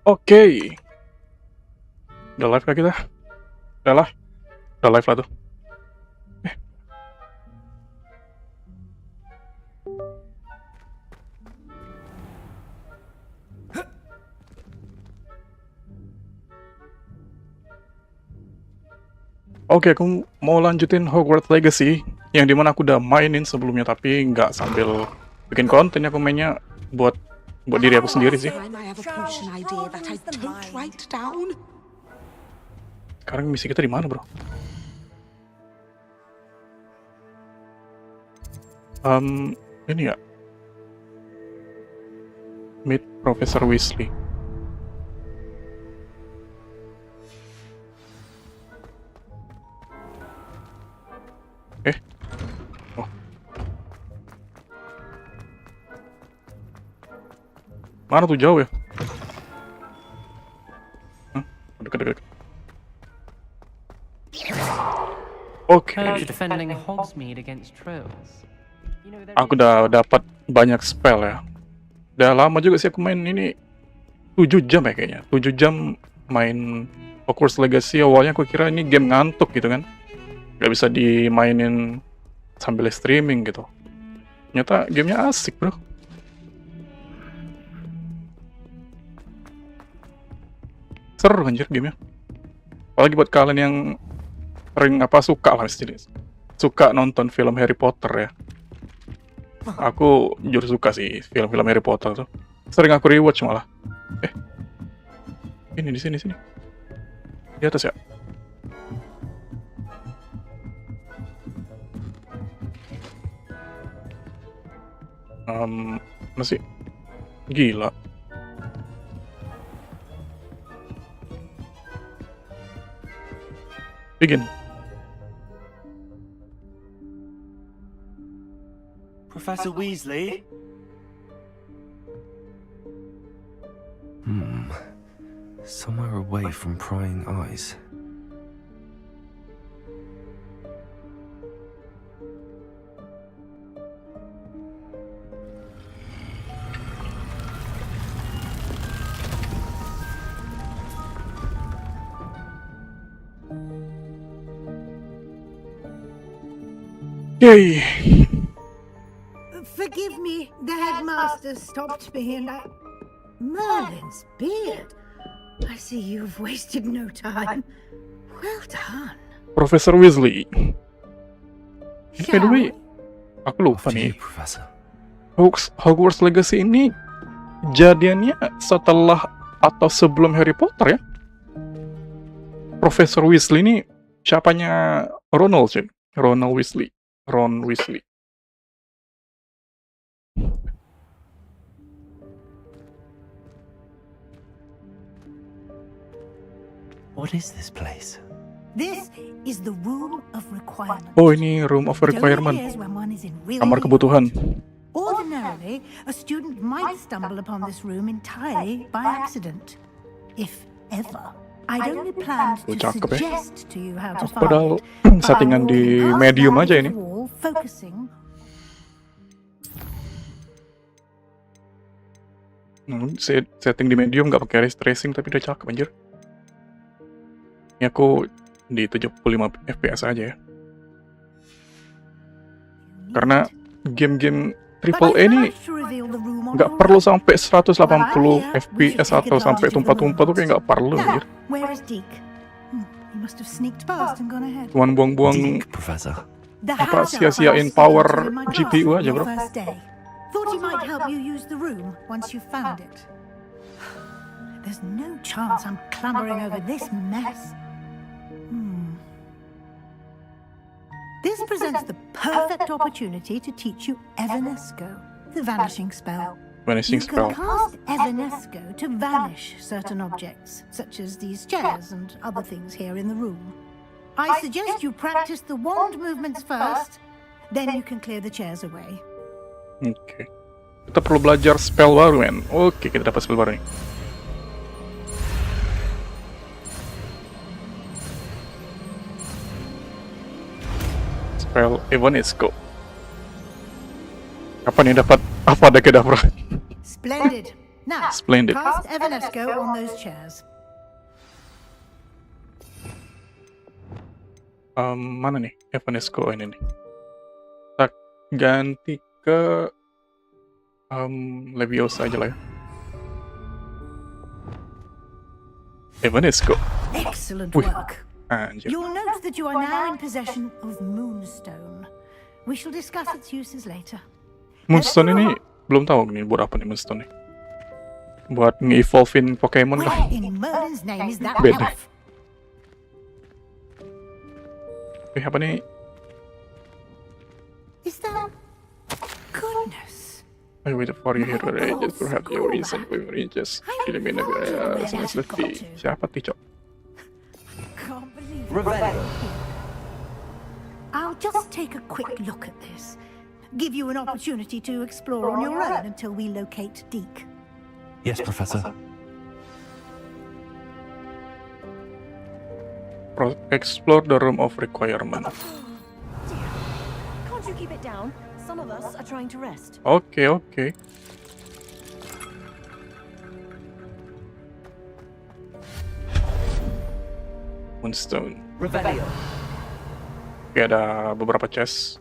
Oke. Udah live kah kita? Udah lah. Udah live lah tuh. Oke, aku mau lanjutin Hogwarts Legacy yang dimana aku udah mainin sebelumnya, tapi nggak sambil bikin konten. Aku mainnya buat diri aku sendiri sih. Sekarang misi kita di mana, bro? Ini ya. Meet Professor Weasley. Oh. Mana tuh jauh ya? Dekat. Oke. Aku udah dapat banyak spell ya. Udah lama juga sih aku main ini. 7 jam ya kayaknya. 7 jam main Hogwarts Legacy. Awalnya aku kira ini game ngantuk gitu kan. Gak bisa dimainin sambil streaming gitu. Ternyata gamenya asik, bro. Seru anjir gamenya. Apalagi buat kalian yang sering suka lah istilahnya. Suka nonton film Harry Potter ya. Aku jujur suka sih film-film Harry Potter tuh. Sering aku rewatch malah. Ini di sini. Di atas ya. Masih gila. Begin. Professor Weasley? Somewhere away from prying eyes. Yay! Forgive me, the headmaster stopped me and I... Merlin's beard. I see you've wasted no time. Well done. Professor Weasley. By the way, aku lupa nih. Hogwarts Legacy ini jadiannya setelah atau sebelum Harry Potter ya? Professor Weasley ini siapanya Ronald sih? Ron Weasley. What is this place? This is the room of requirement. Oh, ini room of requirement. Kamar kebutuhan. Ordinarily, a student might stumble upon this room entirely by accident, if ever. I'd only planned to suggest to you how to find Padahal it. settingan di medium aja ini. Setting di medium nggak pakai ray tracing tapi udah cakep anjir. Ini aku di 75 fps aja ya. Karena game-game AAA ini nggak perlu sampai 180 fps atau sampai tumpah-tumpah tuh kayak nggak perlu anjir. Cuman buang-buang sia-siain power GPU aja, bro. Thought he might help you use the room once you found it. There's no chance I'm clambering over this mess. This presents the perfect opportunity to teach you Evanesco, the vanishing spell. You can cast Evanesco to vanish certain objects, such as these chairs and other things here in the room. I suggest you practice the wand movements first, then you can clear the chairs away. Oke. Kita perlu belajar spell baru, men. Oke, kita dapat spell baru nih. Spell Evanesco. Kapan nih dapat apa ada kedavra? Splendid. Now, Splendid. cast Evanesco on those chairs. Mana nih Evanesco ini nih? Tak ganti ke Leviosa aja lah ya. Evanesco. Excellent Wih. work. Anjir. You'll note that you are now in possession of Moonstone. We shall discuss its uses later. Moonstone ini belum tahu nih buat apa nih Moonstone nih. Buat nge-evolvein Pokemon Where kah? in Merlin's name is that Beda. elf? Apa nih? Is that... Goodness. I waited for you here today just to have your reason for your just feeling me Siapa tuh, Cok? Can't believe it. Revelio. I'll just take a quick look at this. Give you an opportunity to explore on your own until we locate Deke. Yes, Professor. Explore the room of requirement. Can't you keep it down? Some of us are trying to rest. Oke. Moonstone. Revelio. Oke, ada beberapa chest.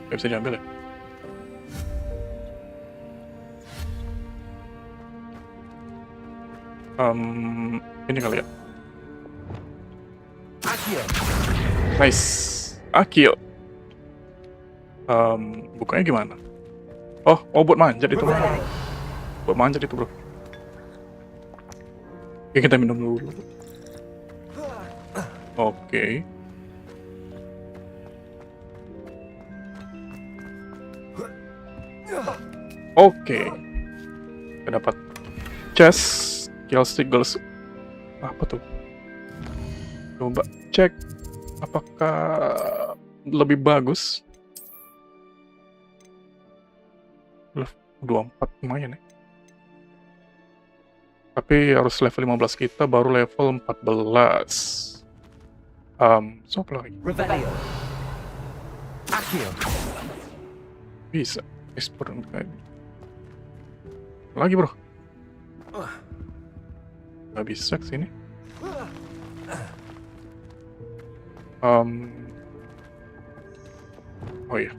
Gak bisa diambil ya? Ini kali ya. Accio. Nice. Akio. Bukanya gimana? Oh, buat manjat itu. Revelio. Buat manjat itu, bro. Oke, kita minum dulu. Oke. Oke. Kita dapat chest, kill stick, girls. Apa tuh? Coba cek apakah lebih bagus. 24 lumayan ya. Tapi harus level 15 kita baru level 14. So apa lagi? Revelio. Accio. Bisa ekspor kayak lagi, bro. Nggak bisa kesini. Oh iya.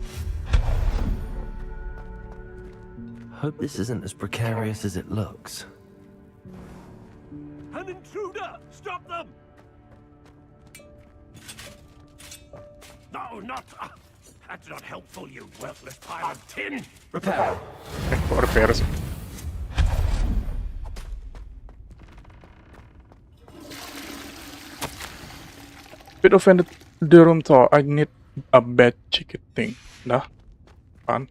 Hope this isn't as precarious as it looks. An intruder! Stop them! No, not... that's not helpful, you worthless pile of tin! Repair. Kok repair sih? Bit offended the room tour. I need a bed chicken thing. Dah. Apaan?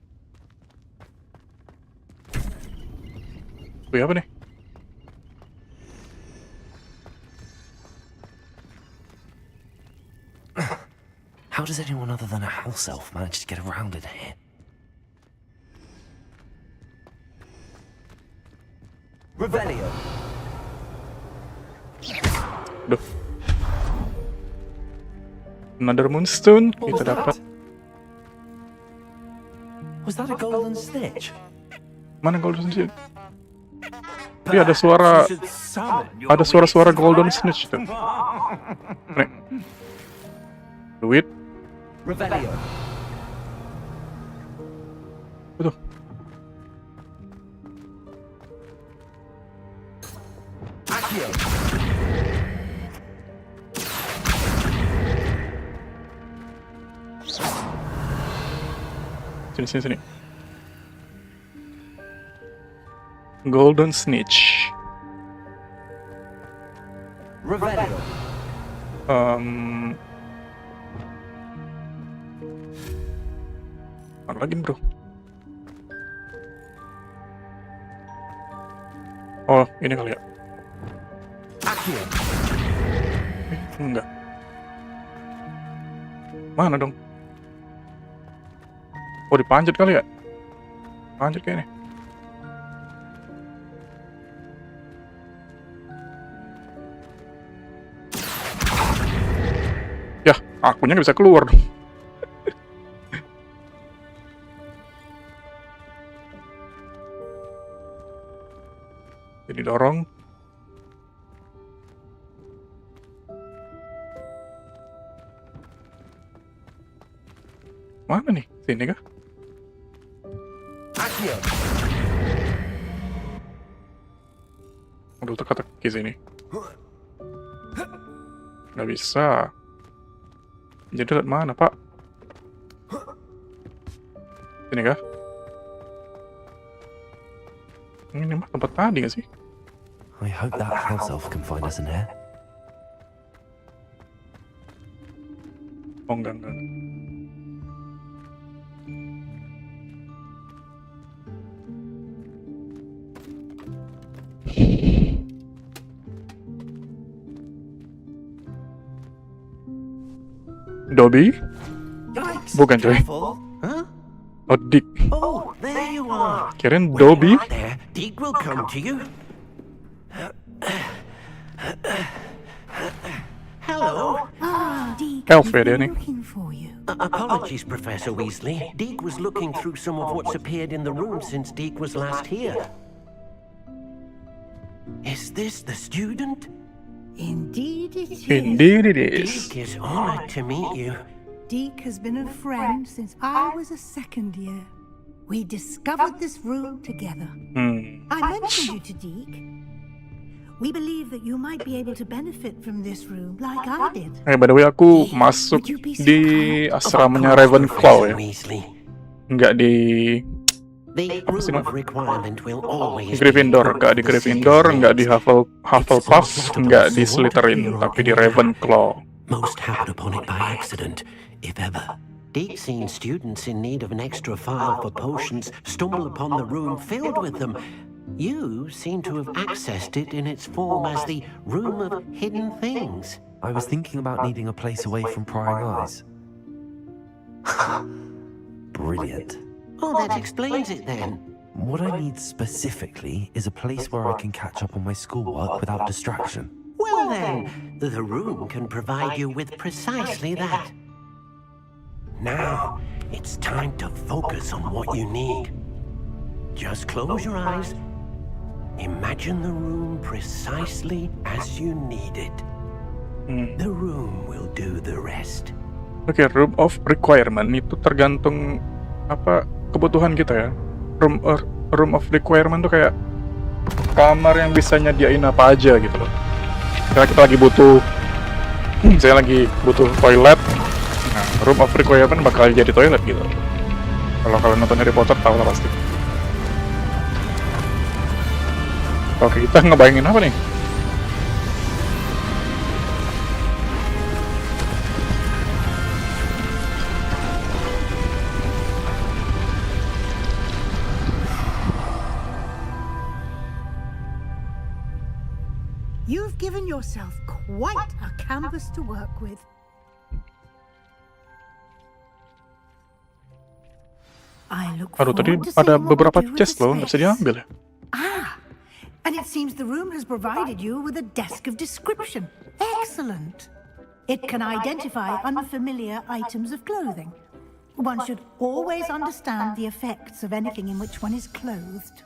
Wih, apa nih? How does anyone other than a house elf manage to get around in here? Revelio. Duh. Another moonstone kita dapat. Was that a golden snitch? Mana golden snitch? Iya, ada suara golden snitch tuh. Nih. Duit. Revelio. Betul. Accio. Sini. Golden snitch. Revelio. Mana lagi, bro? Oh, ini kali ya. Accio. Enggak. Mana dong? Oh, dipanjat kali ya? Panjat kayaknya. Yah, akunya nggak bisa keluar dong. Jadi dorong. Mana nih? Sini kah? Aduh, teka-teki sini. Nggak bisa. Jadi lihat mana, Pak? Sini kah? Ini mah tempat tadi nggak sih? I hope that house elf can find us in here. Oh, enggak. Dobby? Yikes, Bukan, coy. careful. Huh? Oh, Dick. Oh, there you are. Kirain When Dobby. you're out there, Deke will come to you. Hello. Deke, Elf we've ya dia been nih. looking for you. Apologies, Professor Weasley. Deke was looking through some of what's appeared in the room since Deke was last here. Is this the student? Indeed it is. Indeed it is. Deke is honored to meet you. Deke has been a friend since I was a second year. We discovered this room together. I mentioned you to Deke. We believe that you might be able to benefit from this room like I did. By the way, aku masuk di asramanya Ravenclaw ya. Weasley. Nggak di The room of requirement will always Gryffindor, be nggak di Gryffindor, nggak di Hufflepuff, nggak di Slytherin, tapi di Ravenclaw. Most happened upon it by accident, if ever. Deke's seen students in need of an extra file for potions stumble upon the room filled with them. You seem to have accessed it in its form as the Room of Hidden Things. I was thinking about needing a place away from prying eyes. Brilliant. Oh, that explains it then. What I need specifically is a place where I can catch up on my schoolwork without distraction. Well then, the room can provide you with precisely that. Now, it's time to focus on what you need. Just close your eyes. Imagine the room precisely as you need it. The room will do the rest. Oke, room of requirement itu tergantung apa kebutuhan kita ya. Room of requirement tuh kayak kamar yang bisa nyediain apa aja gitu loh. Misalnya kita lagi butuh, saya lagi butuh toilet. Nah, room of requirement bakal jadi toilet gitu. Kalau kalian nonton Harry Potter tahu lah pasti. Oke, kita ngebayangin apa nih? You've given yourself quite a canvas to work with. I look Aduh, tadi forward to ada seeing what beberapa we do with chest this loh, nggak bisa space. diambil ya. And it seems the room has provided you with a desk of description. Excellent. It can identify unfamiliar items of clothing. One should always understand the effects of anything in which one is clothed.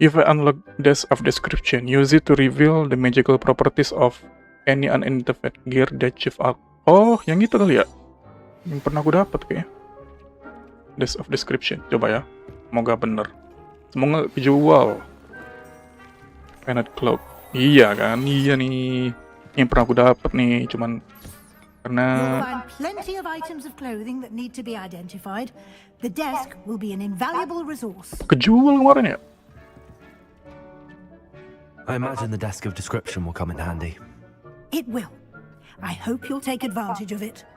If I unlock desk of description, use it to reveal the magical properties of any unidentified gear that you've up. Oh, yang itu kali ya? Yang pernah aku dapat kayaknya. Desk of description, coba ya. Semoga bener. Semoga kejual. Planet cloak. Iya kan? Iya nih. Yang pernah aku dapat nih, cuman karena You'll find plenty of items of clothing that need to be identified. The desk will be an invaluable resource. kejual kemarin ya. I imagine the desk of description will come in handy. It will. I hope you'll take advantage of it.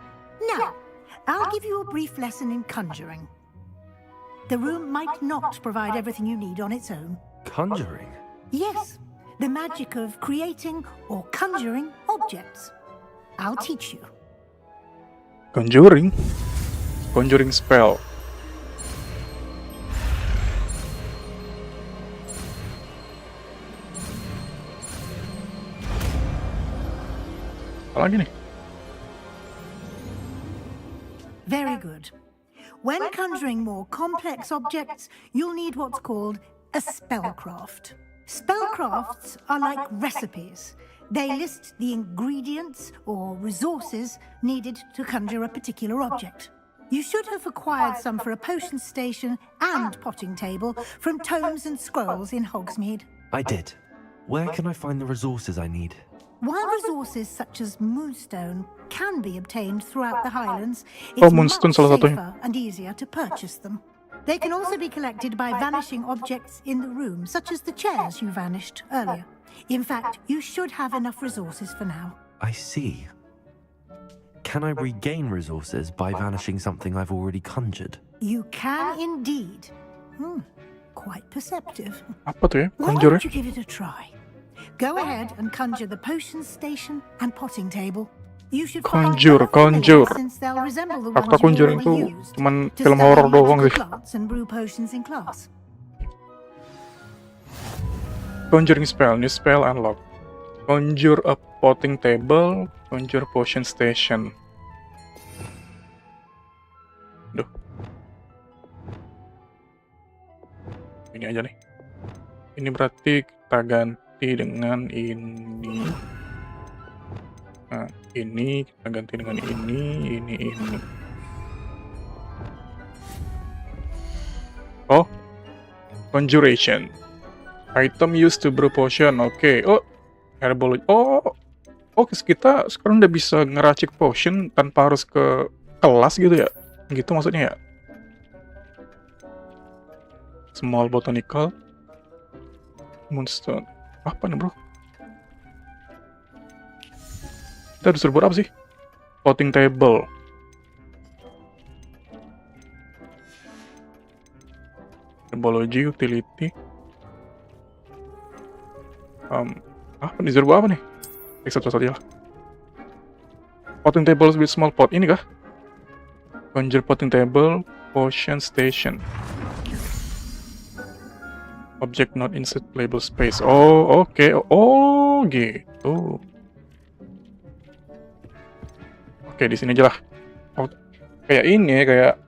Now, I'll give you a brief lesson in conjuring. The room might not provide everything you need on its own. Conjuring? Yes, the magic of creating or conjuring objects. I'll teach you. Conjuring spell. Apa lagi nih? Very good. When conjuring more complex objects, you'll need what's called A spellcraft. Spellcrafts are like recipes. They list the ingredients or resources needed to conjure a particular object. You should have acquired some for a potion station and potting table from tomes and scrolls in Hogsmeade. I did. Where can I find the resources I need? While resources such as moonstone can be obtained throughout the Highlands, Oh, it's much moonstone salah satunya. safer and easier to purchase them. They can also be collected by vanishing objects in the room, such as the chairs you vanished earlier. In fact, you should have enough resources for now. I see. Can I regain resources by vanishing something I've already conjured? You can indeed. Quite perceptive. Apa tuh ya? Why Conjure don't you give it a try? Go ahead and conjure the potion station and potting table. You should find Conjure, them familiar, conjure. since they'll resemble the Fakta ones you conjuring already tuh used cuman to film study horor doang magical sih. plants and brew potions in class. Conjuring spell, new spell unlock. Conjure a potting table, conjure potion station. Duh. Ini aja nih. Ini berarti kita ganti dengan ini. Nah, ini kita ganti dengan ini. Oh, conjuration. Item used to brew potion. Oke. Oh, herbology. Oh, oke. Kita sekarang udah bisa ngeracik potion tanpa harus ke kelas gitu ya? Gitu maksudnya ya? Small botanical. Moonstone. Apa nih bro? Kita disuruh buat apa sih? Potting table. Herbology, utility. Apa nih? Disuruh buat apa nih? Satu aja lah. Potting table with small pot. Ini kah? Conjure potting table, potion station. Object not inside playable space. Oh, oke. Oh, gitu. Oke, di sini aja lah. Oh, kayak ini, kayak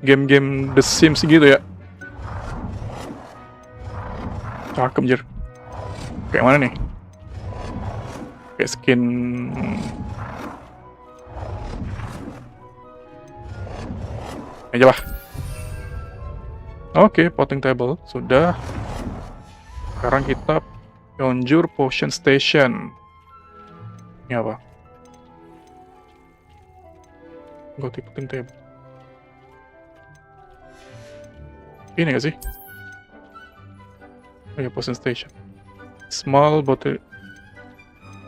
game-game The Sims gitu ya. Cakep, jir. Kayak mana nih? Kayak skin... aja lah. Oke, potting table. Sudah. Sekarang kita conjure potion station. Ini apa? Ganti potting table. Ini gak sih? Oh ya, potion station. Small bottle.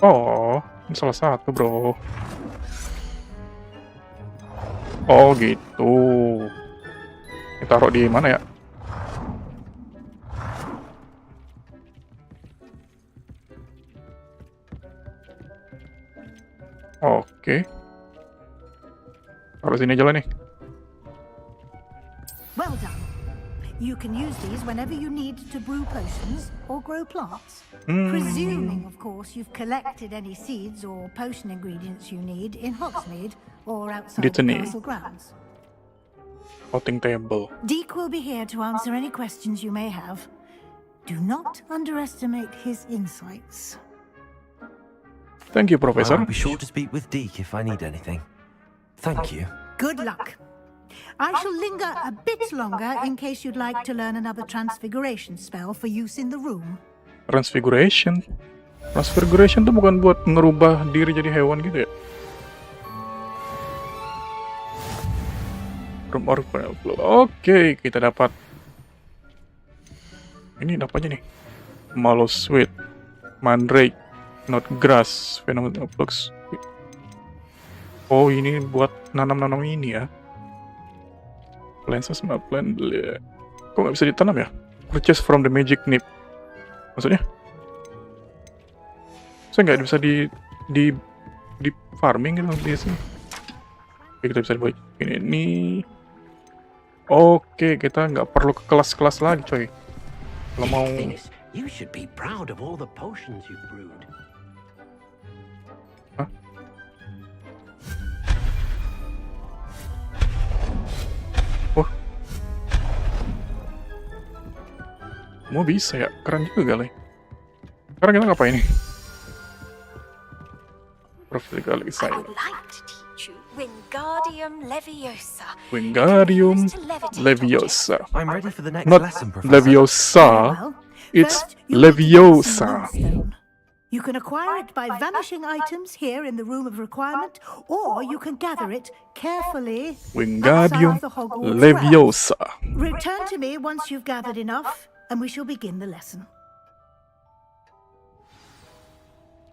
Oh, ini salah satu bro. Oh gitu. Kita taruh di mana ya? Oke. Taruh sini aja lah nih. Well done. You can use these whenever you need to brew potions or grow plants. Presuming, of course, you've collected any seeds or potion ingredients you need in Hogsmeade or outside the Ditany. castle grounds. Potting table. Deke will be here to answer any questions you may have. Do not underestimate his insights. Thank you, Professor. I'll be sure to speak with Deke if I need anything. Thank you. Good luck. I shall linger a bit longer in case you'd like to learn another transfiguration spell for use in the room. Transfiguration. Transfiguration tuh bukan buat ngerubah diri jadi hewan gitu ya? Room Orphanal Flow. Oke, kita dapat. Ini dapatnya nih. Mallow Sweet, Mandrake, Notgrass, Phenomenal Flux. Oh, ini buat nanam-nanam ini ya. Lenses plant. Kok nggak bisa ditanam ya? Purchase from the magic nip. Maksudnya? Saya nggak bisa di farming gitu di sini. Oke, kita bisa buat ini. Oke, kita nggak perlu ke kelas-kelas lagi, coy. Kalau mau. You should be proud of all the potions you brewed. Hah? Semua bisa ya, keren juga kali. Sekarang kita ngapain nih? Profil kali I saya. would like to teach you Wingardium Leviosa. Wingardium It can be used to levitate Leviosa. I'm ready for the next Not lesson, Professor. Leviosa. Well, It's first, you need to get Leviosa. some moonstone. You can acquire it by vanishing items here in the room of requirement, or you can gather it carefully Wingardium outside the Hogwarts Leviosa. grounds. Return to me once you've gathered enough, and we shall begin the lesson.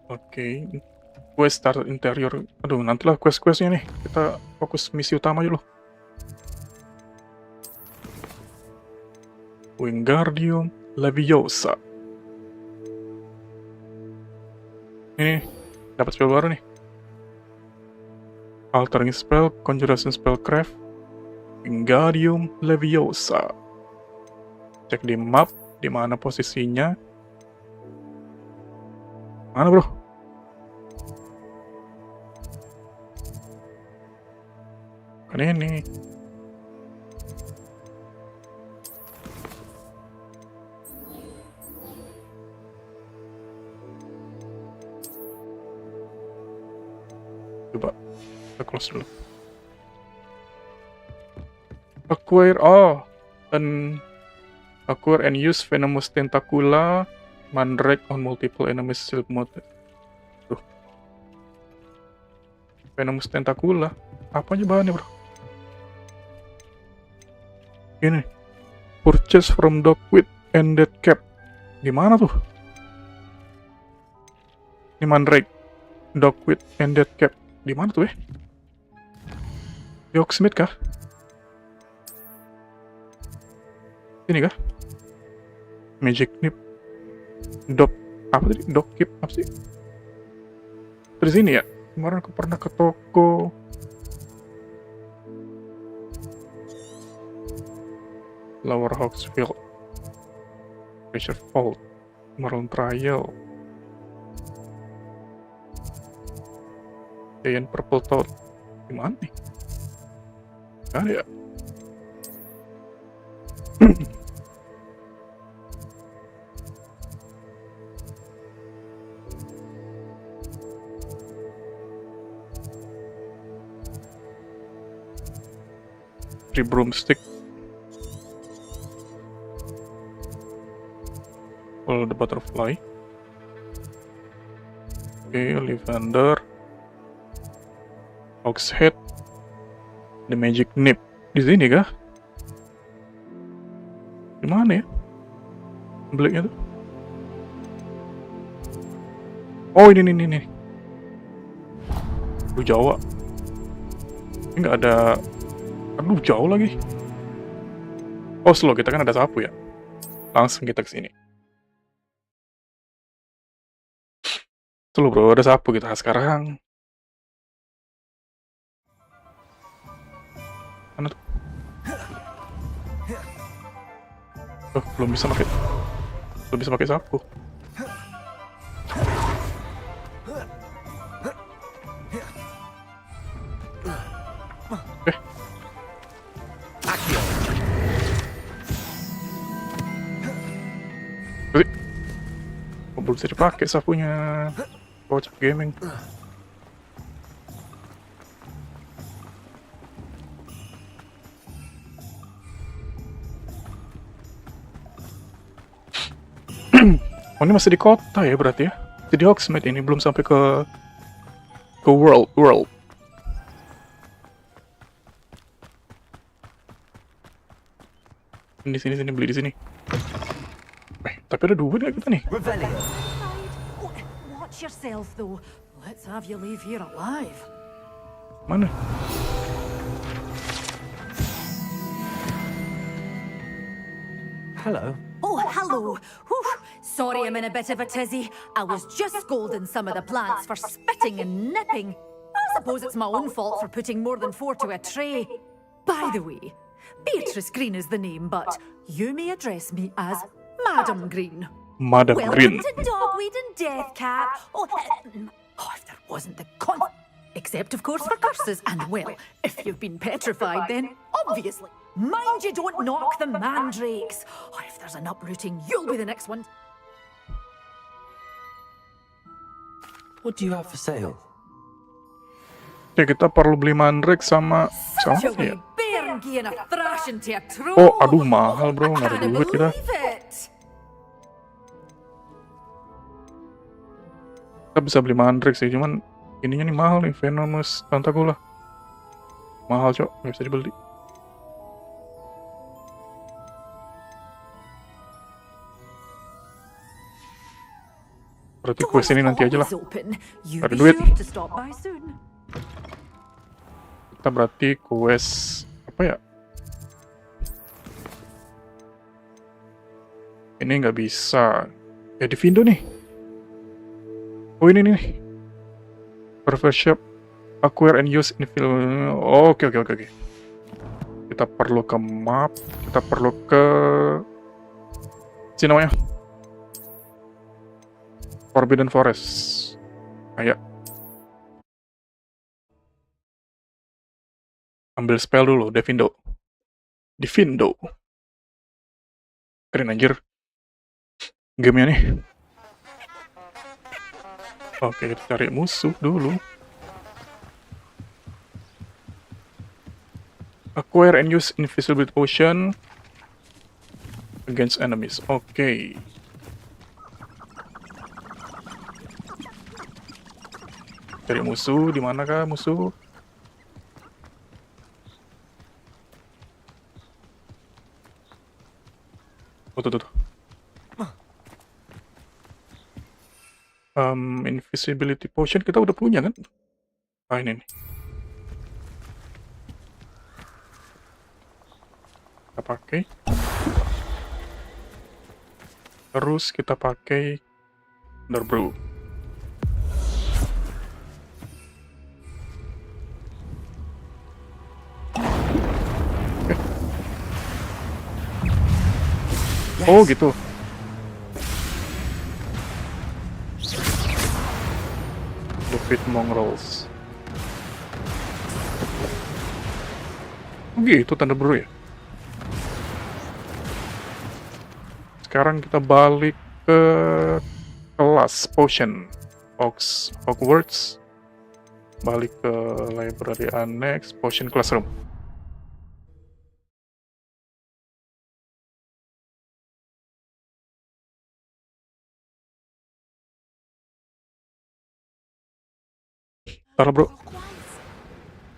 Oke. Quest start interior. Aduh, nantilah quest-questnya nih. Kita fokus misi utama dulu. Wingardium Leviosa. Ini dapat spell baru nih. Altering spell, conjuration spellcraft, Wingardium Leviosa. Cek di map di mana posisinya. Mana, bro? Kan ini. Coba kita close dulu. Acquire and use venomous tentacula mandrake on multiple enemies shield mode. Tuh. Venomous tentacula. Apa aja bahannya, bro? Ini. Purchase from Dogwit and Dead Cap. Gimana tuh? Ini mandrake. Dogwit and Dead Cap. Di mana tuh Yogsmith kah? Ini kah? Magic Nip. Apa tadi? Dog Keep apa sih? Dari sini ya? Kemarin aku pernah ke toko. Lower Hawksfield. Treasure Vault. Maroon Trial. Giant Purple Toad. Gimana nih? Gak ada ya? Three broomstick. Follow the butterfly. Okay, Lavender. Oxhead, the magic nip. Di sini kah? Di mana ya? Blacknya tuh? Oh ini. Aduh Jawa. Ini nggak ada. Aduh jauh lagi. Oh slow, kita kan ada sapu ya. Langsung kita kesini. Slow bro, ada sapu kita sekarang. Mana tuh? Oh, belum bisa pakai sapu. Belum bisa dipakai sapunya Zotac Gaming. Oh ini masih di kota ya berarti ya? Jadi Hogsmeade ini belum sampai ke world. Di sini beli di sini. Tapi ada dua nggak kita nih? Watch yourself though. Let's have you leave here alive. Mana? Hello. Oh, hello. Whew. Sorry I'm in a bit of a tizzy. I was just scolding some of the plants for spitting and nipping. I suppose it's my own fault for putting more than 4 to a tray. By the way, Beatrice Green is the name, but you may address me as Madam Green. Madam Green. Welcome to Dogweed and Deathcap. Oh, if there wasn't the except of course for curses, and well, if you've been petrified then, obviously. Mind you don't knock the mandrakes. Oh, if there's an uprooting, you'll be the next one. What do you have for sale? Oke, kita perlu beli mandrake sama Such a ya. wee bairn giving a thrashing to a troll. Oh, aduh mahal bro, I nggak ada can't duit kita. believe it. Kita bisa beli mandrake sih, cuman ininya nih mahal nih, Venomous Tentacula. Mahal cok, nggak bisa dibeli. Berarti quest ini nanti aja lah. Ada duit. Kita berarti quest apa ya? Ini nggak bisa. Ya di Vindo nih. Oh ini nih. Perfect shop, acquire and use in film. Oke. Kita perlu ke map. Kita perlu ke sini namanya. Forbidden Forest. Ayo. Ambil spell dulu, Devindo. Keren anjir. Gamenya nih. Oke, kita cari musuh dulu. Acquire and use invisibility potion against enemies. Oke. Cari musuh, di manakah musuh? Oh, tuh. Invisibility potion kita udah punya kan? Ah, ini nih. Kita pakai. Terus kita pakai Underbrew. Oh gitu. Defeat mongrels. Oh gitu Thunderbrew ya. Sekarang kita balik ke kelas potion Hogwarts. Balik ke library annex potion classroom. Taruh bro,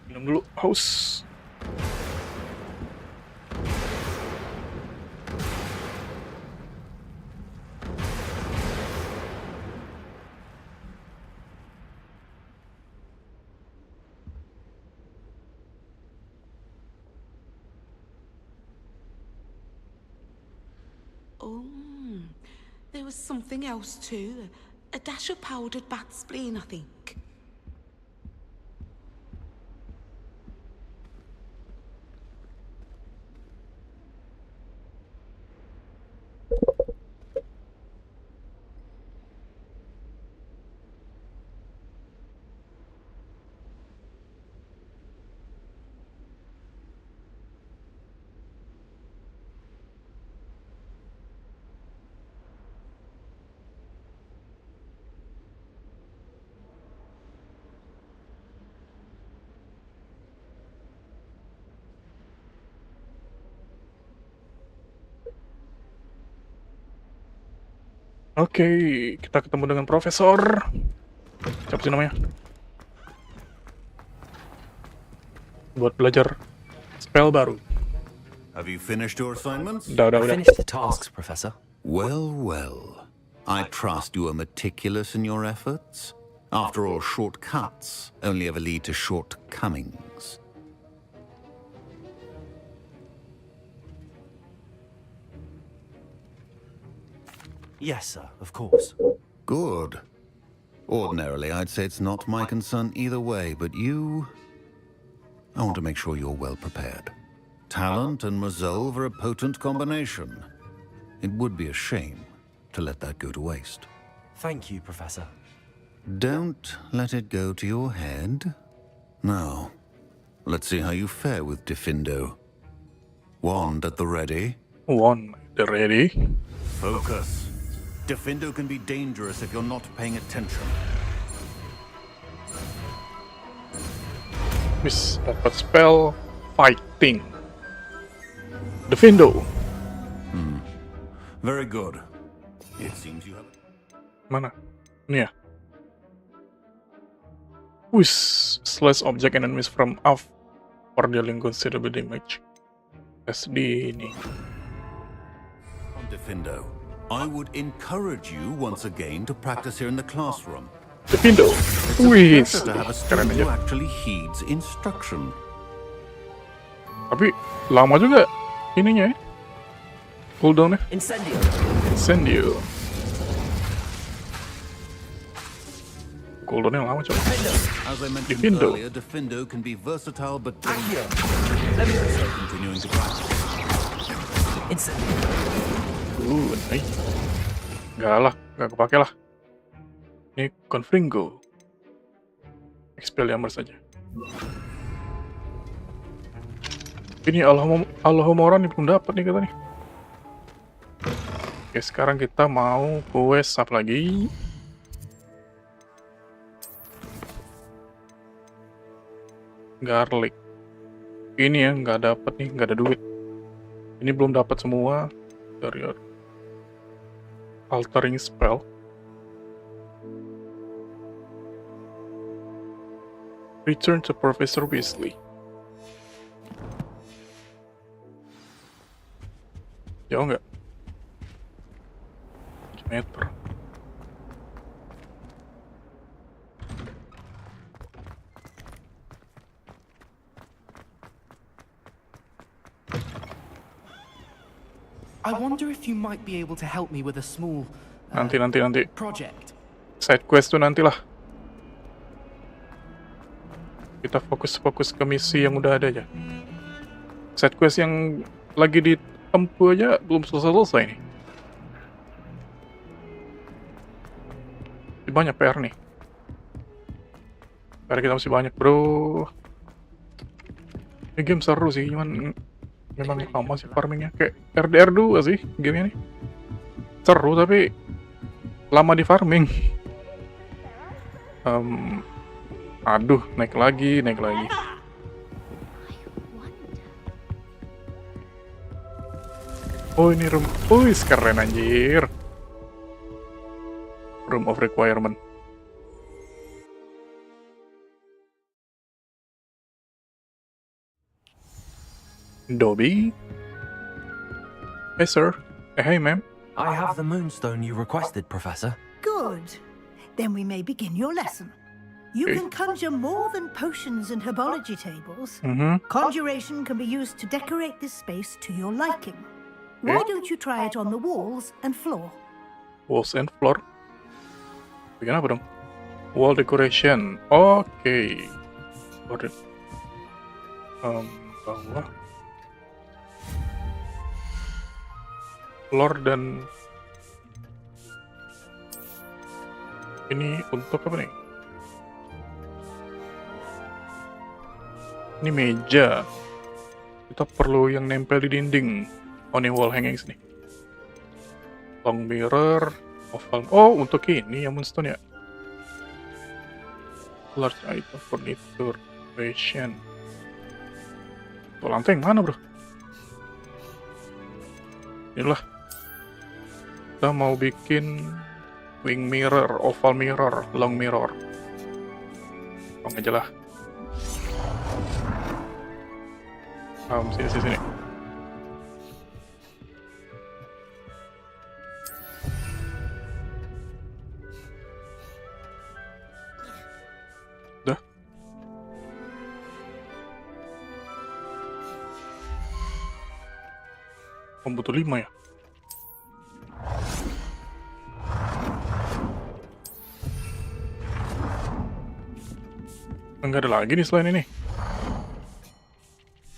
minum dulu, haus. Oh, there was something else too. A dash of powdered bat spleen, I think. Oke, kita ketemu dengan Profesor. Siapa sih namanya? Buat belajar spell baru. Have you finished your assignments? Udah. Finished the tasks, Professor. Well. I trust you are meticulous in your efforts. After all, shortcuts only ever lead to shortcomings. Yes, sir, of course. Good. Ordinarily, I'd say it's not my concern either way, but you... I want to make sure you're well prepared. Talent and resolve are a potent combination. It would be a shame to let that go to waste. Thank you, Professor. Don't let it go to your head. Now, let's see how you fare with Defindo. Wand at the ready. One, the ready. Focus. Defendo can be dangerous if you're not paying attention. Wis, dapat spell fighting. Defendo. Very good. It seems you have... Mana? Ini ya. Wis, slash object and enemies from off for dealing considerable damage. SD ini. On Defendo, I would encourage you once again to practice here in the classroom. Defendo. It's a Wis, pleasure to have a keren student who aja. actually heeds instruction. Tapi lama juga ininya ya. Cooldown-nya. Incendio. Incendio. Cooldown-nya lama coba. As I mentioned Defendo. earlier, Defendo can be versatile but Accio. dangerous. Continuing to practice. Incendio. Nice. Enggak lah, enggak kepake lah. Ini Confringo. Expelliarmus saja. Ini Alhamora nih belum dapat nih katanya. Oke, sekarang kita mau quest apa lagi? Garlic. Ini ya nggak dapat nih, nggak ada duit. Ini belum dapat semua. Dari altering spell. Return to Professor Weasley. Jauh nggak? Meter. I wonder if you might be able to help me with a small Nanti. project. Side quest tuh nantilah. Kita fokus ke misi yang udah ada aja. Side quest yang lagi ditempuh aja belum selesai nih. Masih banyak PR nih. PR kita masih banyak, bro. Ini game seru sih, cuman memang lama sih farmingnya. Kayak RDR 2 sih gamenya nih. Seru tapi lama di farming. Aduh, naik lagi. Oh, ini room. Keren anjir. Room of Requirement. Dobby? Hey, sir. Hey, ma'am. I have the moonstone you requested, Professor. Good. Then we may begin your lesson. You Okay. can conjure more than potions and herbology tables. Conjuration can be used to decorate this space to your liking. Why don't you try it on the walls and floor? Walls and floor. Bikin apa dong? Wall decoration. Oke. Bawah. Floor dan ini untuk apa nih? Ini meja. Kita perlu yang nempel di dinding. Oh, ini wall hangings nih. Long mirror, oval. Oh, untuk ini ya moonstone ya. Large item furniture, fashion. Tuh lantai yang mana, bro? Inilah. Kita mau bikin wing mirror, oval mirror, long mirror. Long aja lah. Sini. Udah. Butuh 5 ya? Enggak ada lagi nih selain ini.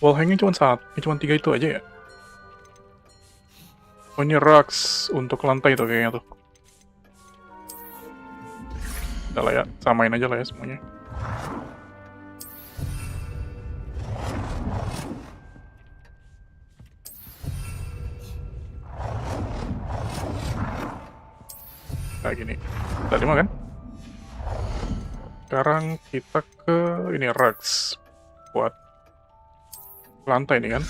Wall hanging cuma 3 itu aja ya. Oh, ini racks untuk lantai tuh kayaknya tuh. Udah lah ya, samain aja lah ya semuanya. Kayak gini. Tadi mah kan? Sekarang kita ke ini Rex buat lantai ini kan.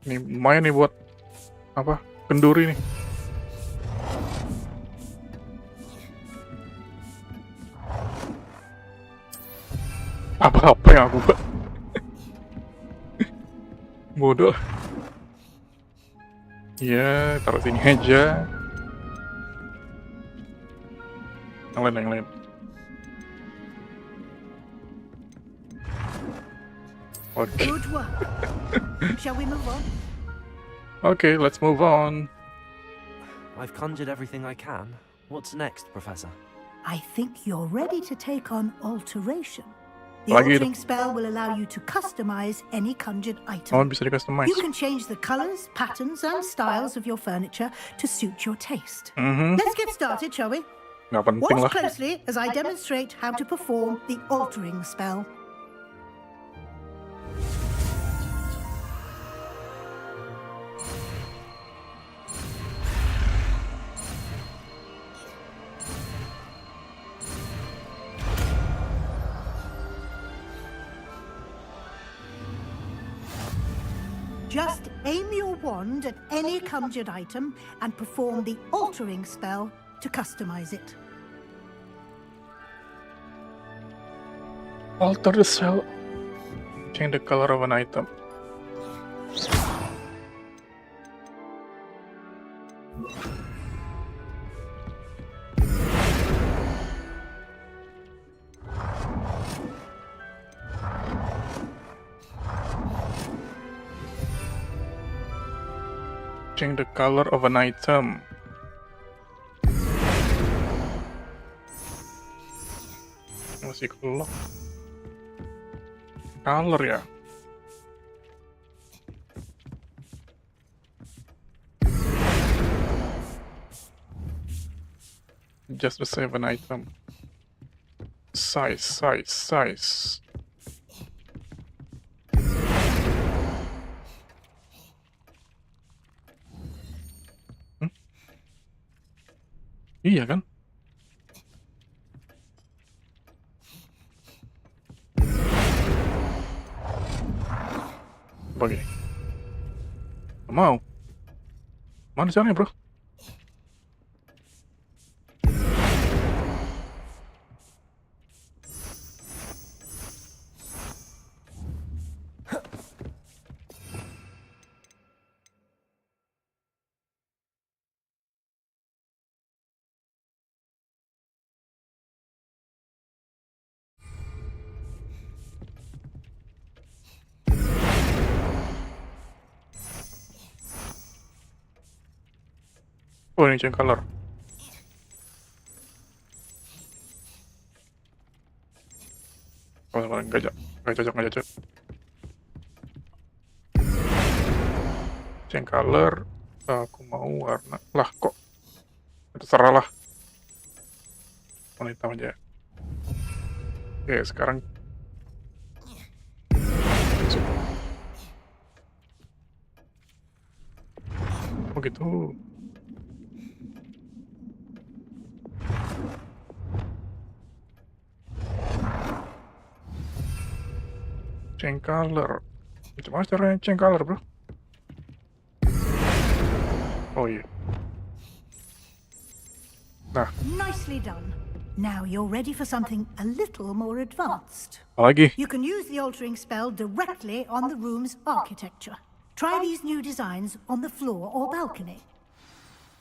Ini lumayan nih buat apa? Kenduri nih. Apa yang aku buat? Bodoh. Ya, taruh sini aja. Yang lain. Oke. Good work. Shall we move on? Okay, let's move on. I've conjured everything I can. What's next, Professor? I think you're ready to take on alteration. The Lagi altering spell will allow you to customize any conjured item. Oh, bisa di-customize. You can change the colors, patterns, and styles of your furniture to suit your taste. Mhm. Let's get started, shall we? Nggak penting Watch lah. closely as I demonstrate how to perform the altering spell. Just aim your wand at any conjured item and perform the altering spell to customize it. Alter the cell. Change the color of an item. Change the color of an item. Masih kelok. Color ya. Just to save an item. Size. Iya kan? Begini. Mau? Mana caranya, bro? Oh, ini change color. Oh, nggak cocok. Change color. Aku mau warna. Lah, kok? Terserah lah. Warna hitam aja. Oke, sekarang. Oh, gitu. Change color. Gimana caranya change color, bro? Oh iya. Nah. Nicely done. Now you're ready for something a little more advanced. Lagi. You can use the altering spell directly on the room's architecture. Try these new designs on the floor or balcony.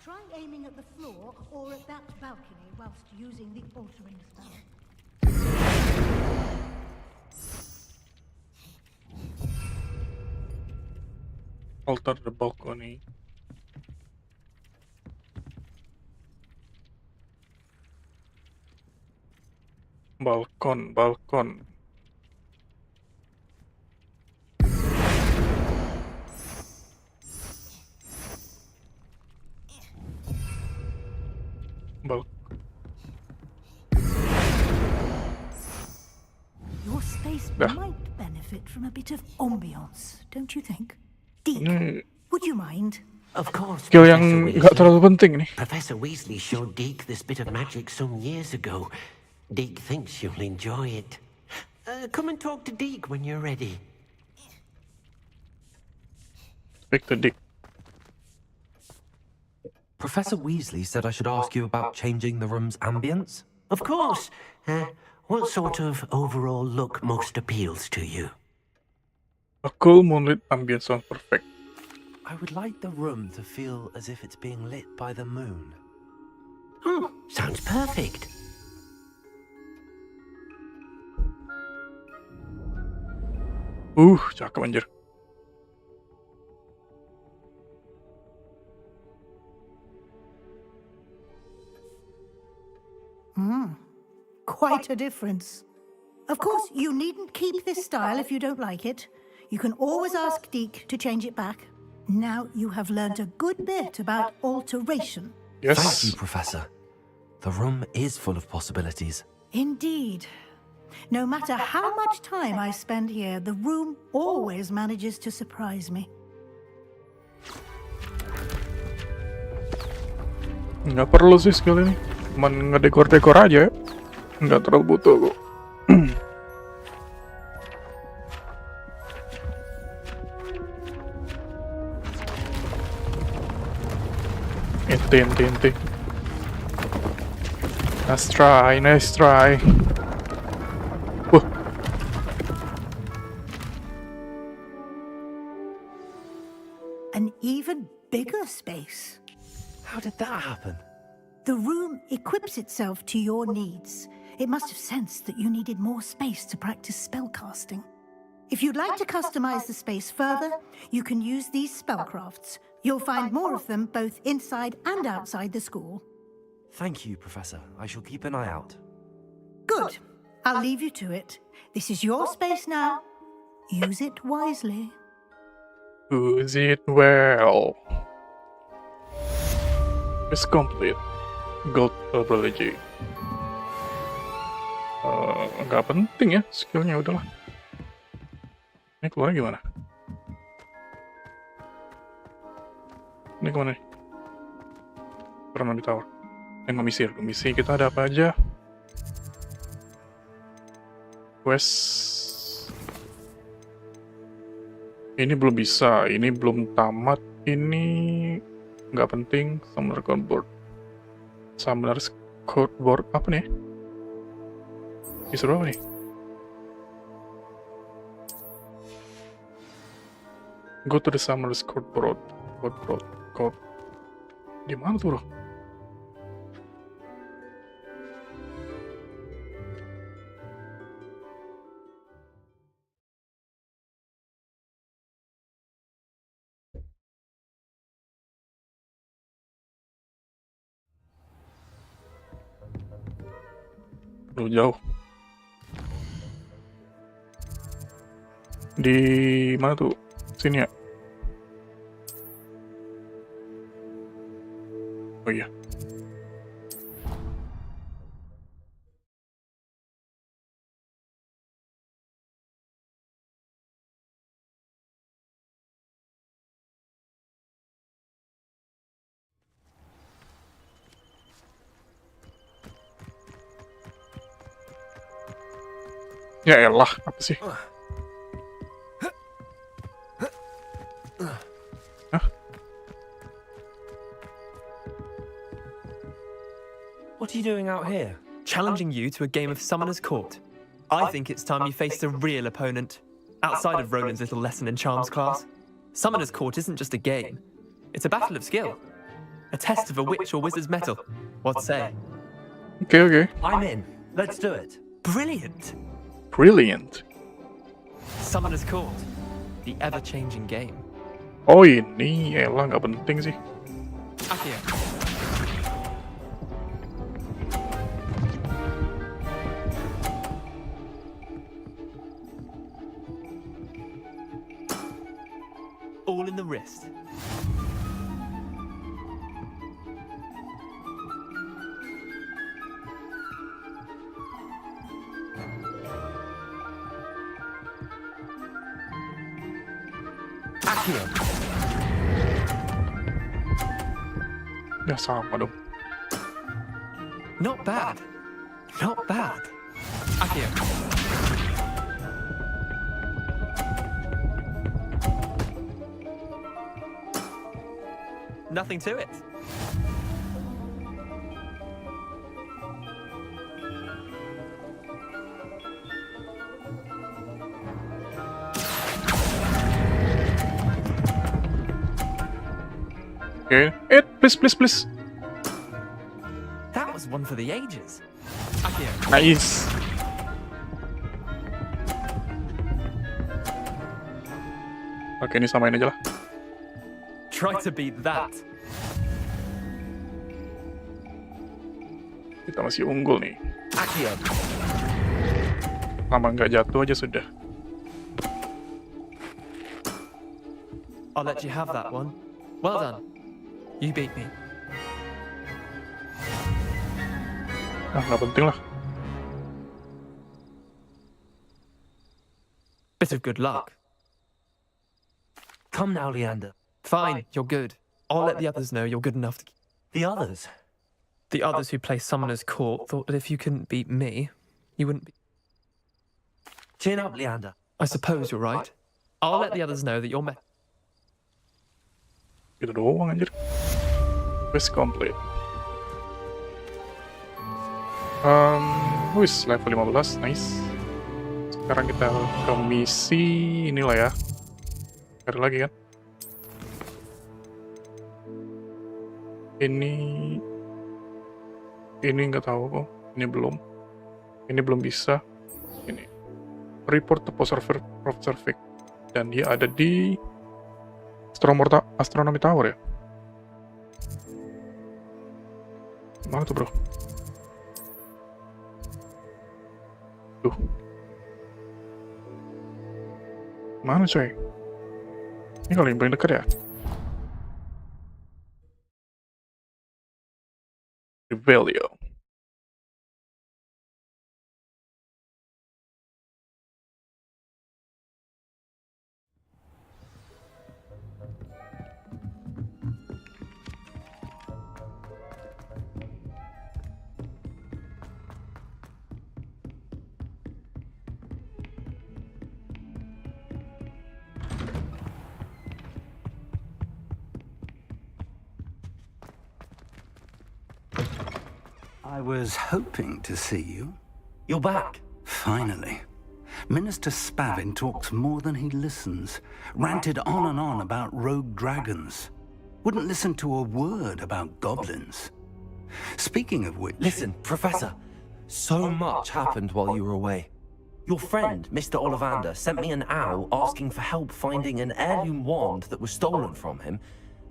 Try aiming at the floor or at that balcony whilst using the altering spell. Alter the balcony. Balkon. Dah. might benefit from a bit of ambiance, don't you think? Deke, Ini would you mind? Of course, skill yang Professor nggak Weasley. terlalu penting nih. Professor Weasley showed Deke this bit of magic some years ago. Deke thinks you'll enjoy it. Come and talk to Deke when you're ready. Speak to Dick. Professor Weasley said I should ask you about changing the room's ambience. Of course. What sort of overall look most appeals to you? A cool moonlit ambience sounds perfect. I would like the room to feel as if it's being lit by the moon. Sounds perfect. Cakep anjir. Quite a difference. Of course, you needn't keep this style if you don't like it. You can always ask Deke to change it back. Now you have learned a good bit about alteration. Yes. Thank you, Professor. The room is full of possibilities. Indeed. No matter how much time I spend here, the room always manages to surprise me. Nggak perlu sih skill ini. Cuman ngedekor-dekor aja. Nggak terlalu butuh kok. Ente. Nice try. An even bigger space. How did that happen? The room equips itself to your needs. It must have sensed that you needed more space to practice spellcasting. If you'd like to customize the space further, you can use these spellcrafts. You'll find more of them both inside and outside the school. Thank you, Professor. I shall keep an eye out. Good. I'll leave you to it. This is your space now. Use it wisely. Use it well. It's complete. Gold ability. Nggak penting ya skillnya, udahlah. Ini keluarnya gimana? Ini kemana nih? Pernah di tower. Misi kita ada apa aja? Quest. Ini belum bisa, ini belum tamat, ini nggak penting. Summoner's Codeboard apa nih? Disuruh apa nih? Go to the Summoner's Codeboard. Code. Di mana tuh, bro? Aduh, jauh. Di mana tuh? Sini ya? Oh iya. Ya elah, apa sih? Hah? What are you doing out here? Challenging you to a game of Summoner's Court. I think it's time you faced a real opponent, outside of Roland's little lesson in charms class. Summoner's Court isn't just a game. It's a battle of skill. A test of a witch or wizard's mettle. What say? Okay. I'm in. Let's do it. Brilliant. Summoner's Court. The ever-changing game. Oh ini, elah nggak penting sih. Akio. All in the wrist. Akio. Ya sama dong. Not bad. Not bad. Akio. Nothing to it. Okay. Please. That was one for the ages. Akio. Nice. Oke, ini samain aja lah. Try to beat that. Kita masih unggul nih. Akio. Lama nggak jatuh aja sudah. I'll let you have that one. Well done. You beat me. Ah, nggak penting lah. Bit of good luck. Come now, Leander. Fine, you're good. I'll let the others know you're good enough to... The others? The others who play Summoner's Court thought that if you couldn't beat me, you wouldn't be... Chin up, Leander. I suppose you're right. I'll let the others know that you're... Gitu doang anjir. Quest complete. Wis level 15, nice. Sekarang kita ke misi inilah ya. Ada lagi kan? Ini nggak tahu kok. Ini belum bisa. Ini report to observer, dan dia ada di Astronomy Tower ya. Mana tuh bro? Tuh. Mana coy? Ini kali yang paling dekat ya? Revelio. I was hoping to see you. You're back. Finally. Minister Spavin talks more than he listens. Ranted on and on about rogue dragons. Wouldn't listen to a word about goblins. Speaking of which... Listen, Professor. So much happened while you were away. Your friend, Mr. Ollivander, sent me an owl asking for help finding an heirloom wand that was stolen from him.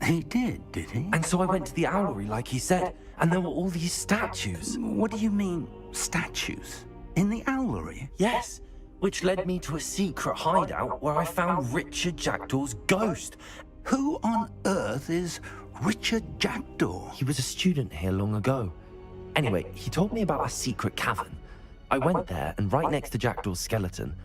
He did he? And so I went to the owlery like he said, and there were all these statues. What do you mean, statues? In the owlery? Yes, which led me to a secret hideout where I found Richard Jackdaw's ghost. Who on earth is Richard Jackdaw? He was a student here long ago. Anyway, he told me about a secret cavern. I went there, and right next to Jackdaw's skeleton,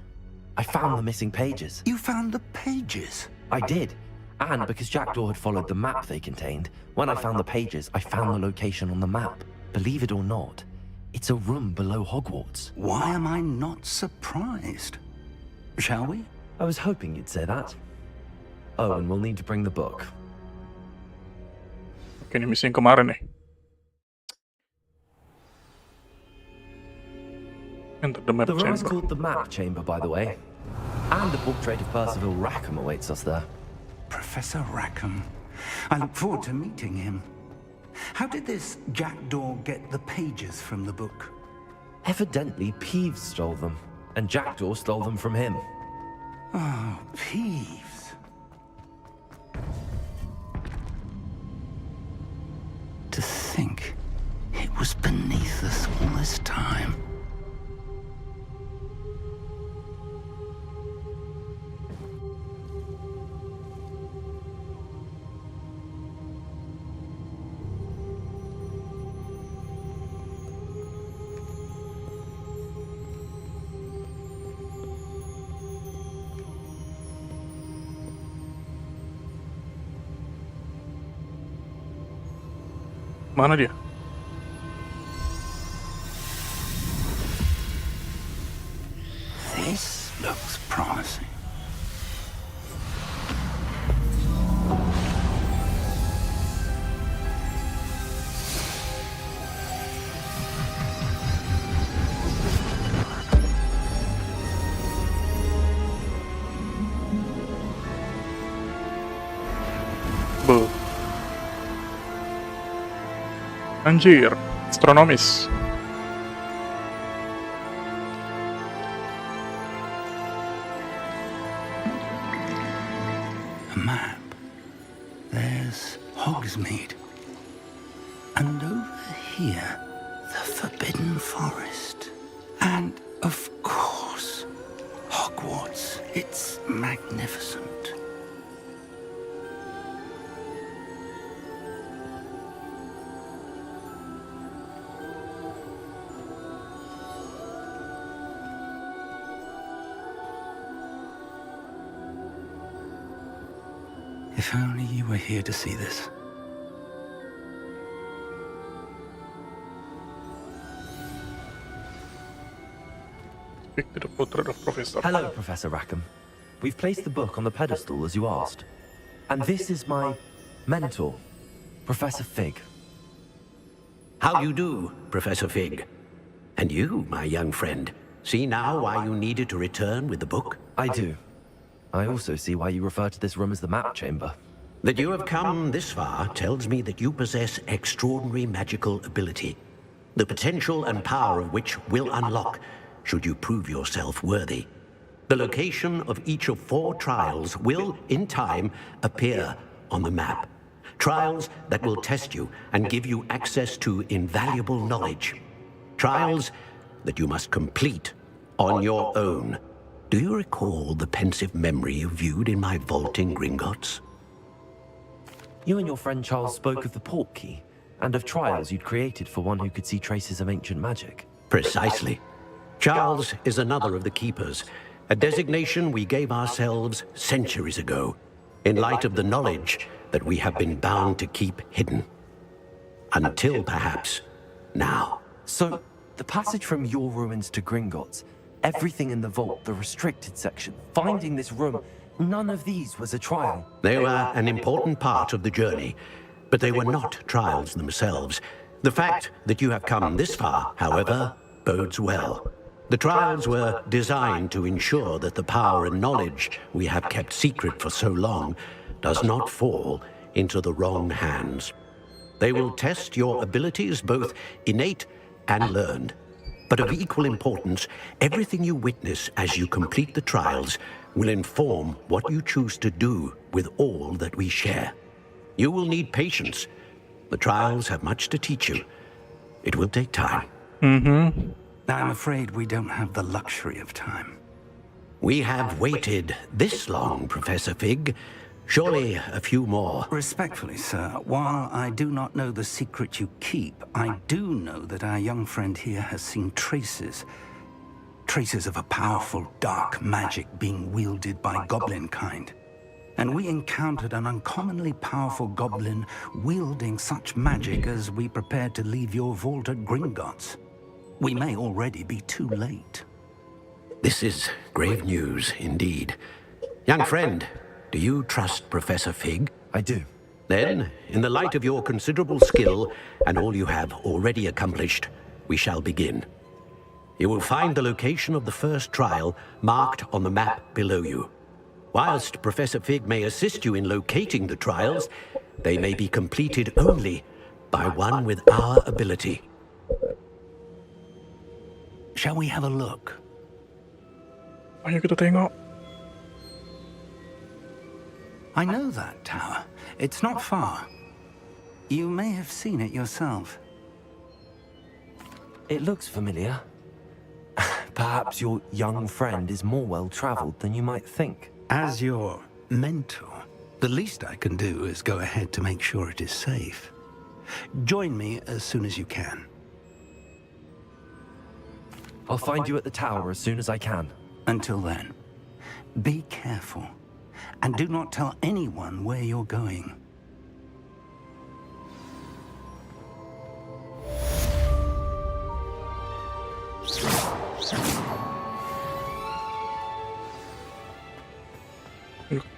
I found the missing pages. You found the pages? I did. And because Jackdaw had followed the map they contained, when I found the pages, I found the location on the map. Believe it or not, it's a room below Hogwarts. Why am I not surprised? Shall we? I was hoping you'd say that. Oh, and we'll need to bring the book. Oke, ini misi yang kemarin nih. Enter the map The room is chamber. called the Map Chamber, by the way. And a portrait of Percival Rackham awaits us there. Professor Rackham. I look forward to meeting him. How did this Jackdaw get the pages from the book? Evidently, Peeves stole them, and Jackdaw stole them from him. Oh, Peeves. To think it was beneath us all this time. Mana dia? This looks promising. Anjir, astronomis. A map. There's Hogsmeade. And over here, the Forbidden Forest. And, of course, Hogwarts. It's magnificent. If only you were here to see this. Speak to the portrait of Professor. Hello, Professor Rackham. We've placed the book on the pedestal as you asked. And this is my mentor, Professor Fig. How you do, Professor Fig? And you, my young friend, see now why you needed to return with the book? I do. I also see why you refer to this room as the map chamber. That you have come this far tells me that you possess extraordinary magical ability, the potential and power of which will unlock should you prove yourself worthy. The location of each of 4 trials will, in time, appear on the map. Trials that will test you and give you access to invaluable knowledge. Trials that you must complete on your own. Do you recall the pensive memory you viewed in my vault in Gringotts? You and your friend Charles spoke of the port key, and of trials you'd created for one who could see traces of ancient magic. Precisely. Charles is another of the keepers, a designation we gave ourselves centuries ago, in light of the knowledge that we have been bound to keep hidden. Until perhaps now. So, the passage from your ruins to Gringotts, everything in the vault, the restricted section, finding this room, none of these was a trial. They were an important part of the journey, but they were not trials themselves. The fact that you have come this far, however, bodes well. The trials were designed to ensure that the power and knowledge we have kept secret for so long does not fall into the wrong hands. They will test your abilities, both innate and learned. But of equal importance, everything you witness as you complete the trials will inform what you choose to do with all that we share. You will need patience. The trials have much to teach you. It will take time. I'm afraid we don't have the luxury of time. We have waited this long, Professor Fig. Surely a few more. Respectfully, sir, while I do not know the secret you keep, I do know that our young friend here has seen traces of a powerful dark magic being wielded by goblin kind. And we encountered an uncommonly powerful goblin wielding such magic as we prepared to leave your vault at Gringotts. We may already be too late. This is grave news indeed. Young friend, do you trust Professor Fig? I do. Then, in the light of your considerable skill and all you have already accomplished, we shall begin. You will find the location of the first trial marked on the map below you. Whilst Professor Fig may assist you in locating the trials, they may be completed only by one with our ability. Shall we have a look? Ayo kita tengok. I know that tower. It's not far. You may have seen it yourself. It looks familiar. Perhaps your young friend is more well-traveled than you might think. As your mentor, the least I can do is go ahead to make sure it is safe. Join me as soon as you can. I'll find you at the tower as soon as I can. Until then, be careful. And do not tell anyone where you're going.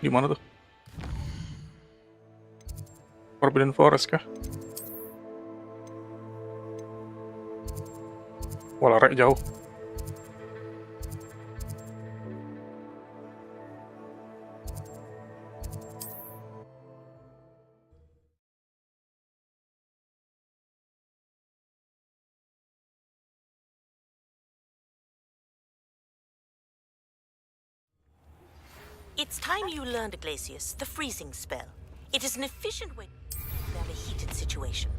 Gimana tuh? Forbidden Forest kah? Wah, larek jauh. It's time you learned, Glacius, the freezing spell. It is an efficient way to a heated situation.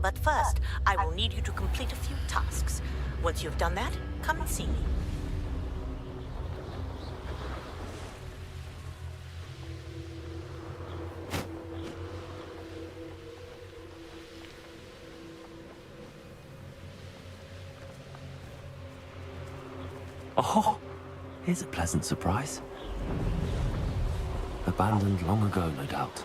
But first, I will need you to complete a few tasks. Once you've done that, come and see me. Oh, here's a pleasant surprise. Abandoned long ago, no doubt.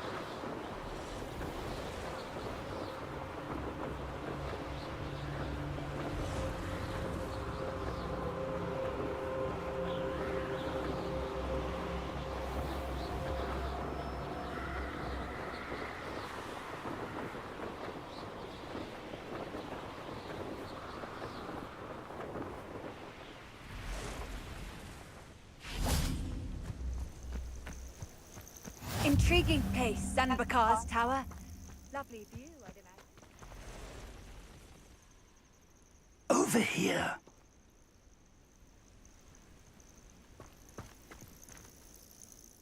Intriguing place, Zanbakar's tower. Lovely view, I'd imagine. Over here.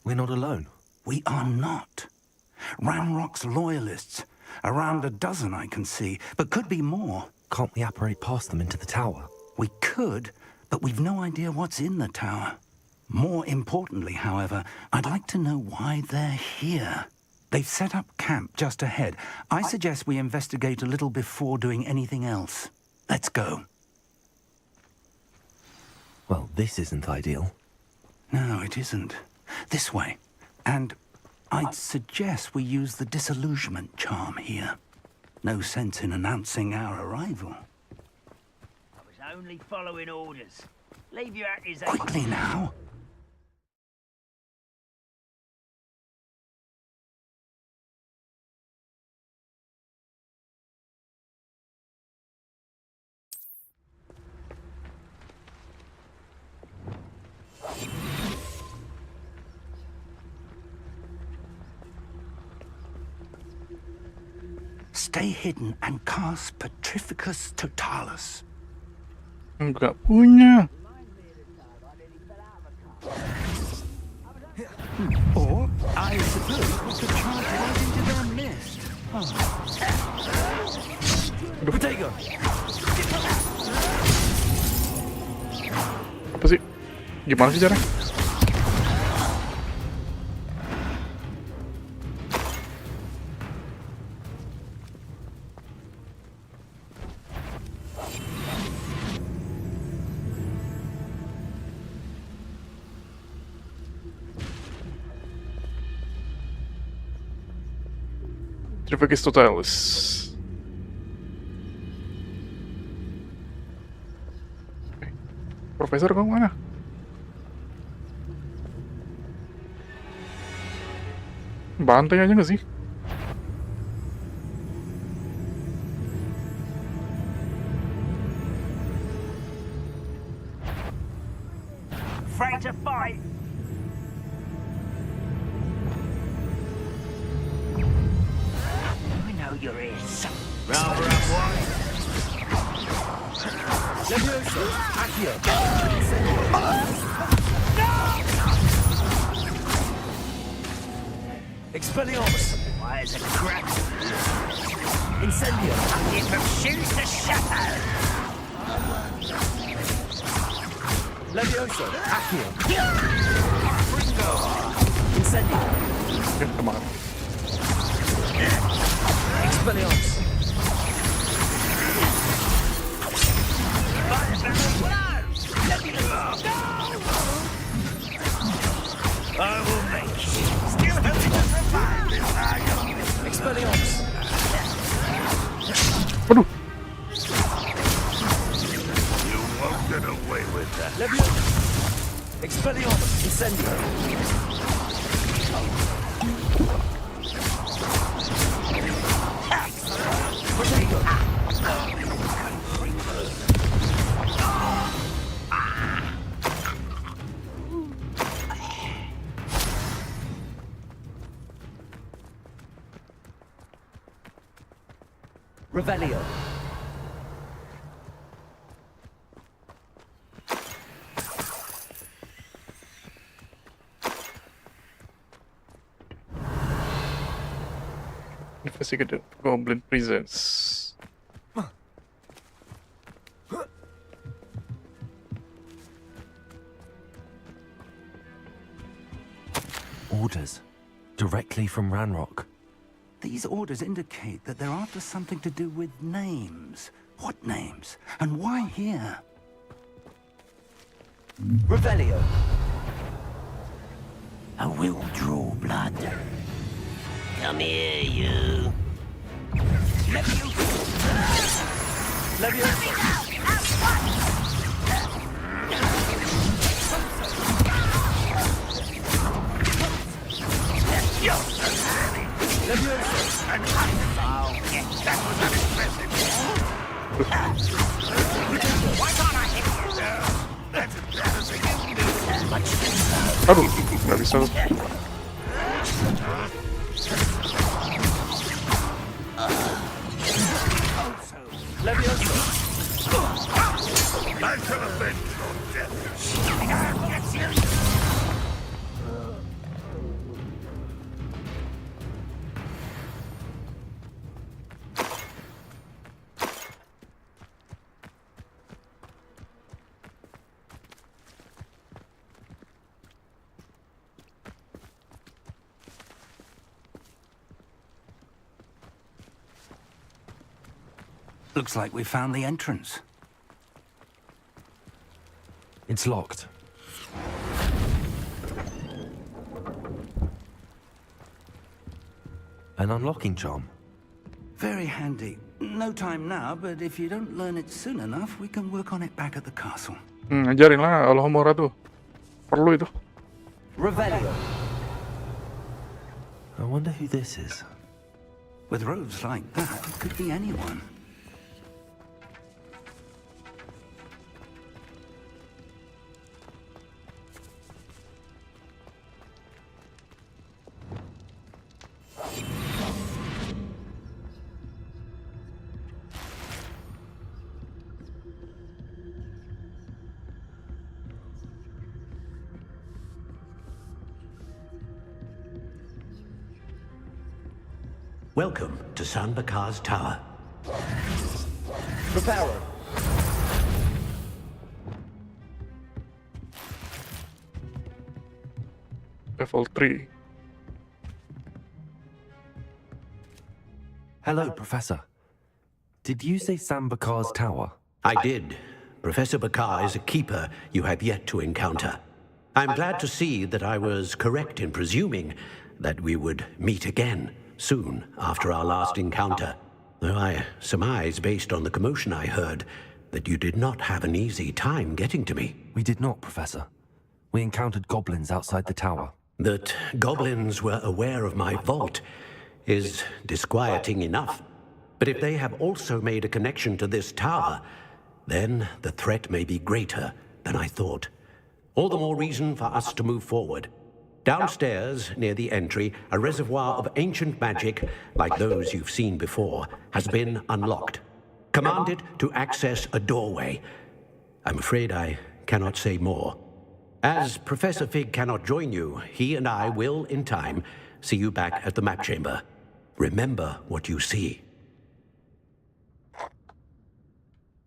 We're not alone. We are not. Ranrock's loyalists. Around a dozen I can see, but could be more. Can't we apparate past them into the tower? We could, but we've no idea what's in the tower. More importantly, however, I'd like to know why they're here. They've set up camp just ahead. I suggest we investigate a little before doing anything else. Let's go. Well, this isn't ideal. No, it isn't. This way. And I'd suggest we use the disillusionment charm here. No sense in announcing our arrival. I was only following orders. Leave your actors. Quickly now. Stay hidden and cast Petrificus Totalis. Enggak punya. Or, I suppose we could charge right into their mist. Potato. Apa sih? Gimana sih caranya? Terimakasih Totalis. Profesor, kamu mana? Bantai aja nggak sih? Afraid to fight? Your ears. Rather up wide. Levioso, Accio. Expelliarmus. Why is it crap? Incendio. It from shoes to shatter. Levioso, Accio. Incendio. Ya, kemana? Expelliarmus. I will make you. Still hoping to survive. Expelliarmus. Waduh. You won't get away with that. Levioso. Expelliarmus. Incendio. Revelio. Investigate the goblin presence. Orders. Directly from Ranrock. These orders indicate that they're after something to do with names. What names? And why here? Revelio. I will draw blood. Come here, you. Why can't I hit you? That's embarrassing, isn't it? Aduh, nggak bisa. I could have been your death. Looks like we found the entrance. It's locked. An unlocking charm. Very handy. No time now, but if you don't learn it soon enough, we can work on it back at the castle. Ajarin lah, Alhamdulillah tuh. Perlu itu. Revelio. I wonder who this is. With robes like that, it could be anyone. Welcome to Sanbakar's Tower. Prepare. Level 3. Hello, Professor. Did you say Sambakar's tower? I did. Professor Bakar is a keeper you have yet to encounter. I'm glad to see that I was correct in presuming that we would meet again soon after our last encounter, though I surmise, based on the commotion I heard, that you did not have an easy time getting to me. We did not, Professor. We encountered goblins outside the tower. That goblins were aware of my vault is disquieting enough. But if they have also made a connection to this tower, then the threat may be greater than I thought. All the more reason for us to move forward. Downstairs, near the entry, a reservoir of ancient magic, like those you've seen before, has been unlocked. Commanded to access a doorway. I'm afraid I cannot say more. As Professor Fig cannot join you, he and I will, in time, see you back at the map chamber. Remember what you see.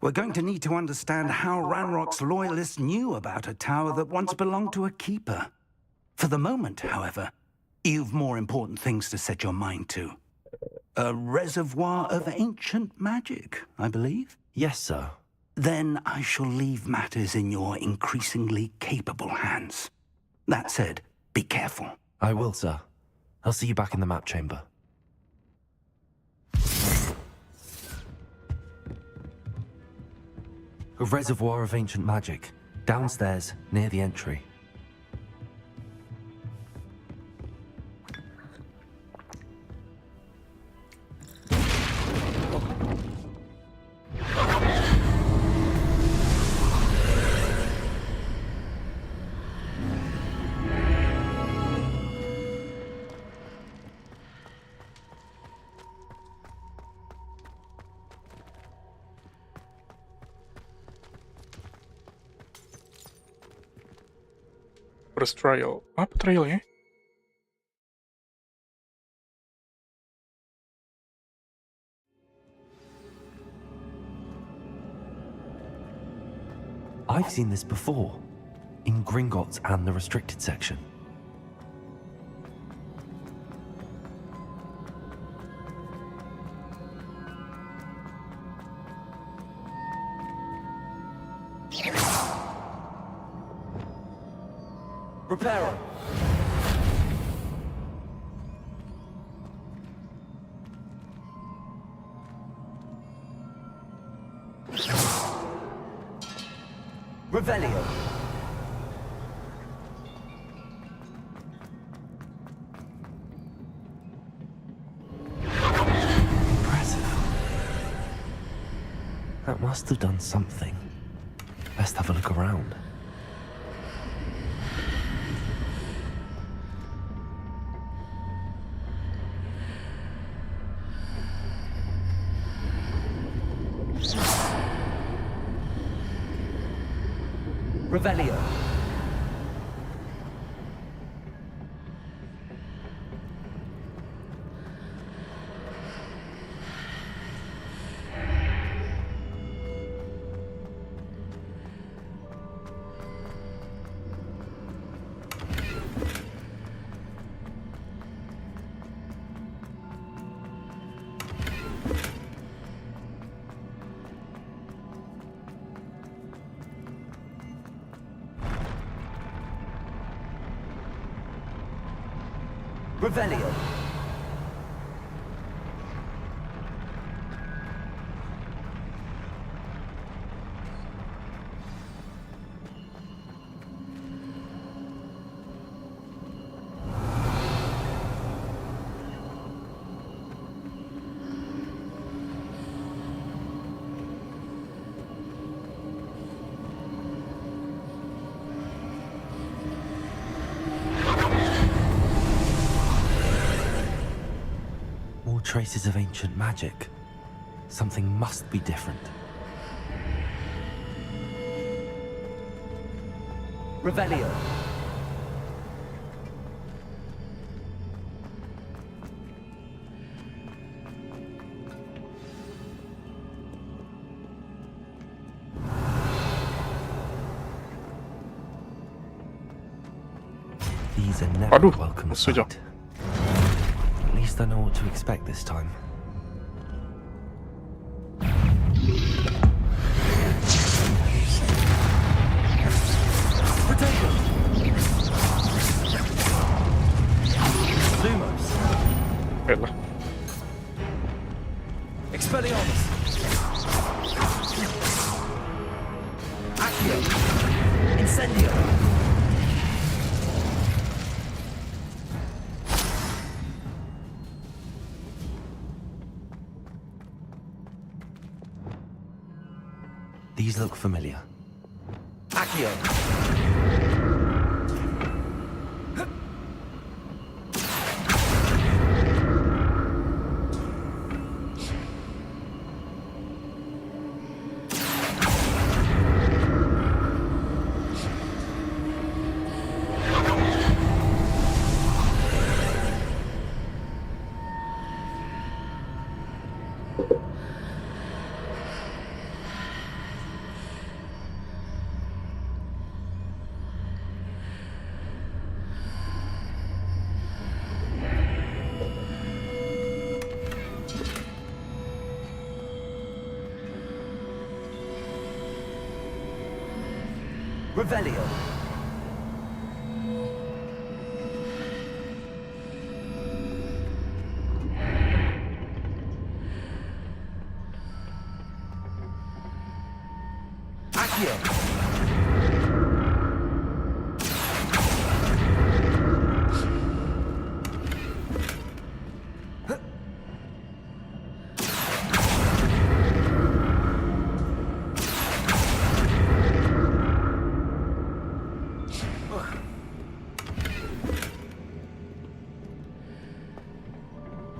We're going to need to understand how Ranrock's loyalists knew about a tower that once belonged to a keeper. For the moment, however, you've more important things to set your mind to. A reservoir of ancient magic, I believe? Yes, sir. Then I shall leave matters in your increasingly capable hands. That said, be careful. I will, sir. I'll see you back in the map chamber. A reservoir of ancient magic, downstairs, near the entry. First trial. Apa trialnya? I've seen this before, in Gringotts and the restricted section. Repairer. Revelio. Impressive. That must have done something. Best have a look around. Revelio. Revelio. Traces of ancient magic. Something must be different. Revelio. These are never welcome sight. At least I know what to expect this time. Potato! Lumos! Expelliarmus! Accio! Incendio! These look familiar. Accio! Revelio. Accio.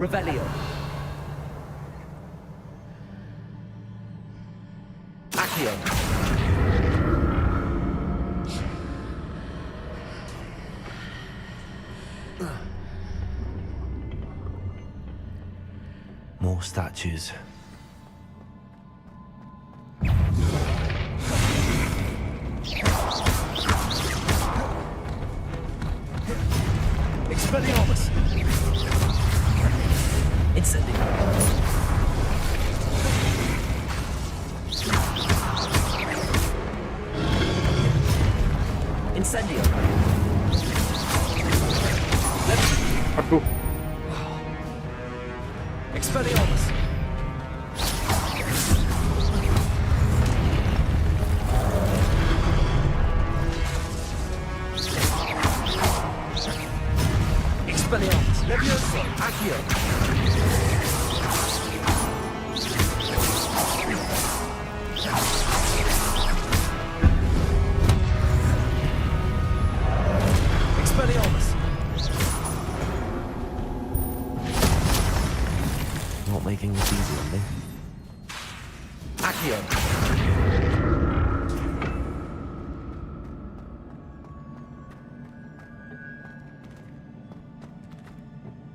Revelio. Accio. More statues. Expelliarmus! Incendio! Incendio! Aduh. Expelliarmus! Expelliarmus! Leviosa! Accio! Expelliarmus! Not making this easy on me. Accio!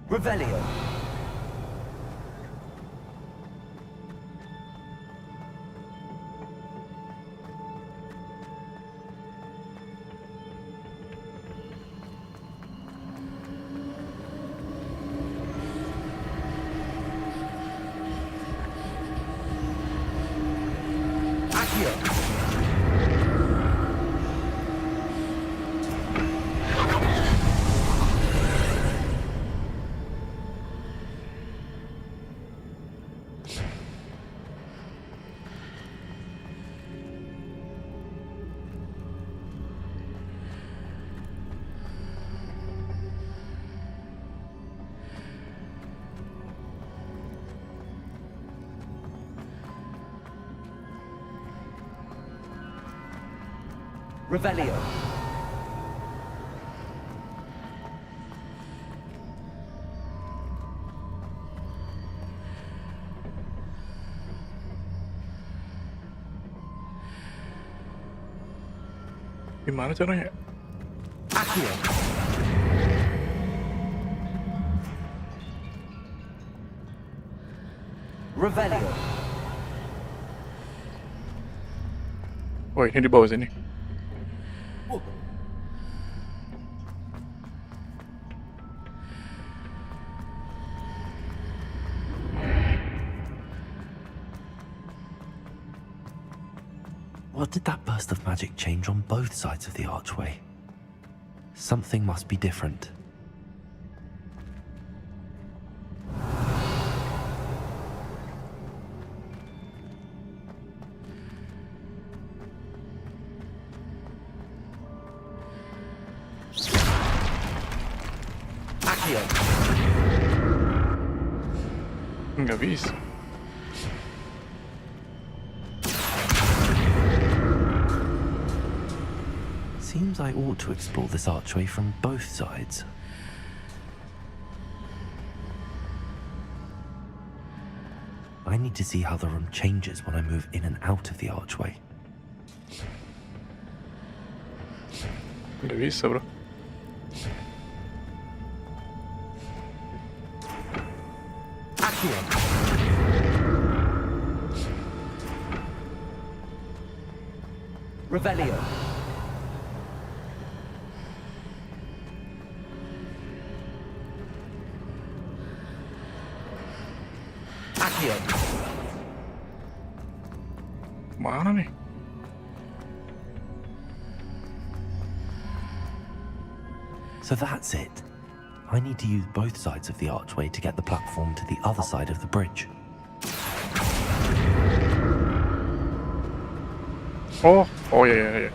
Revelio! Revelio. Gimana caranya? Accio. Revelio. Oh, ini di bawah sini. What did that burst of magic change on both sides of the archway? Something must be different. Accio! Nggak bisa. Seems I ought to explore this archway from both sides. I need to see how the room changes when I move in and out of the archway. Nggak bisa, bro. Accio! Revelio. Mana nih? So that's it. I need to use both sides of the archway to get the platform to the other side of the bridge. Oh yeah.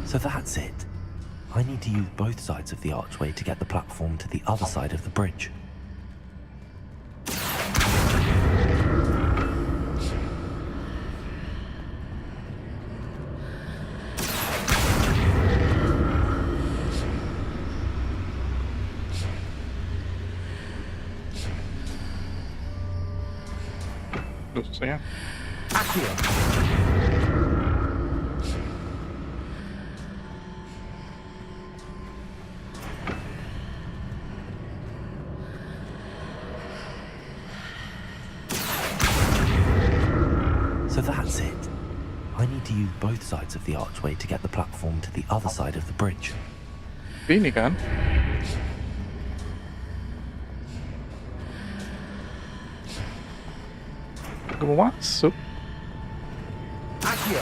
So that's it. I need to use both sides of the archway to get the platform to the other side of the bridge. tuh susahnya. Accio. So that's it. I need to use both sides of the archway to get the platform to the other side of the bridge. Ini kan. Gue mau masuk. Accio.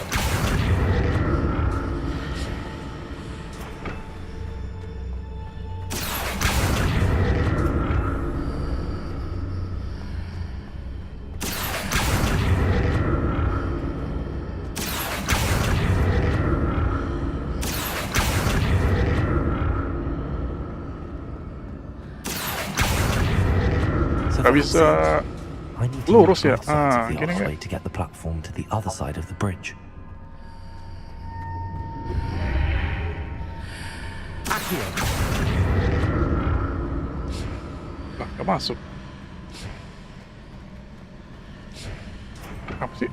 Gak bisa lurus ya. Ah, gini kan. To get the platform to the other side of the bridge. Accio. Lah, gak masuk. Apa sih?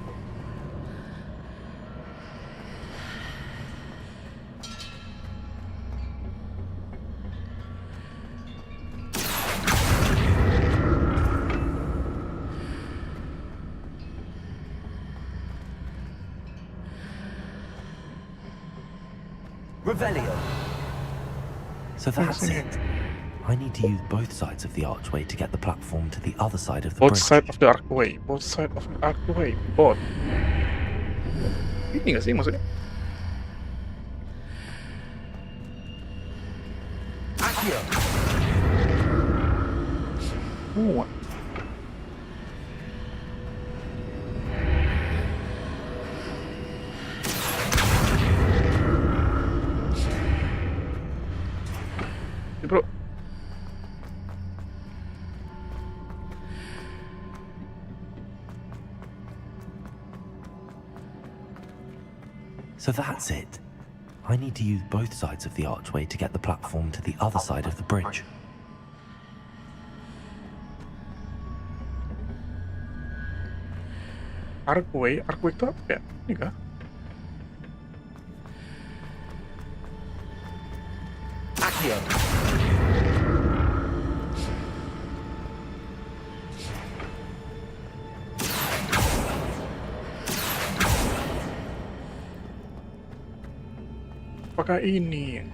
Revelio. So that's it. I need to use both sides of the archway to get the platform to the other side of the Both bridge. side of the archway. Both side of the archway. Both. Ini gak sih maksudnya? Accio. What? Bro. So that's it. I need to use both sides of the archway to get the platform to the other side of the bridge. Archway itu apa ya? Ini kah? Accio. Apakah ini?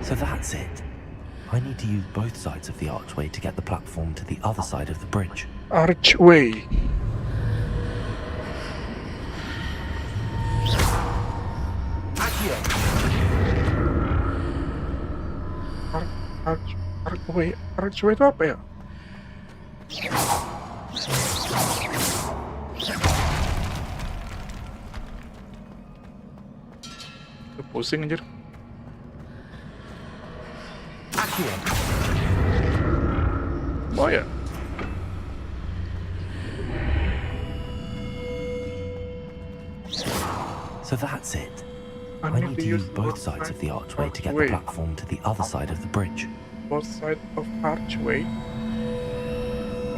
So that's it. I need to use both sides of the archway to get the platform to the other side of the bridge. Archway. Accio. Archway itu apa ya? Pusing anjir. Accio. Oh ya. So that's it. I need to use both sides of the archway to get the platform to the other side of the bridge. Both side of archway?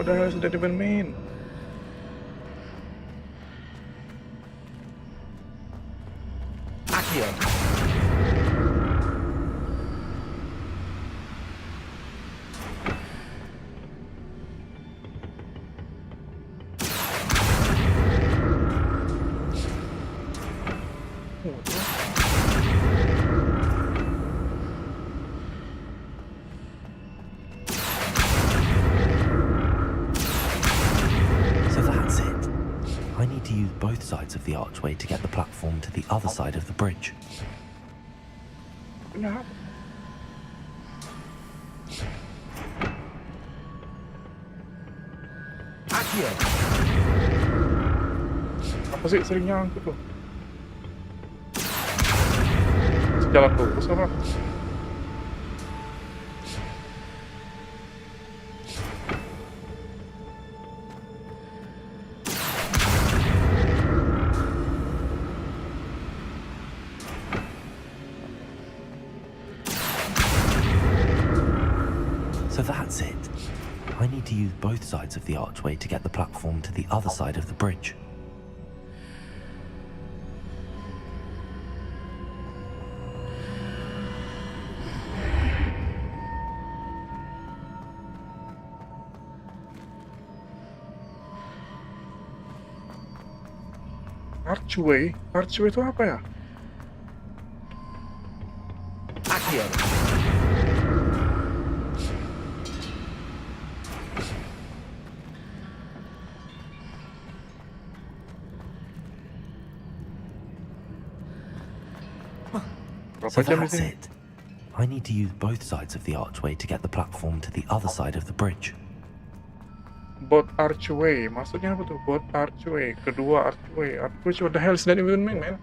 What the hell does that even mean? Accio. Both sides of the archway to get the platform to the other side of the bridge. No. Accio. Apa sih sering nyangkut loh? Jalan lurus apa? So that's it. I need to use both sides of the archway to get the platform to the other side of the bridge. Archway? Archway itu apa ya? Accio. So that's it. I need to use both sides of the archway to get the platform to the other side of the bridge. Both archway, maksudnya apa tuh? Both archway, kedua archway. Archway, what the hell is that even mean, man?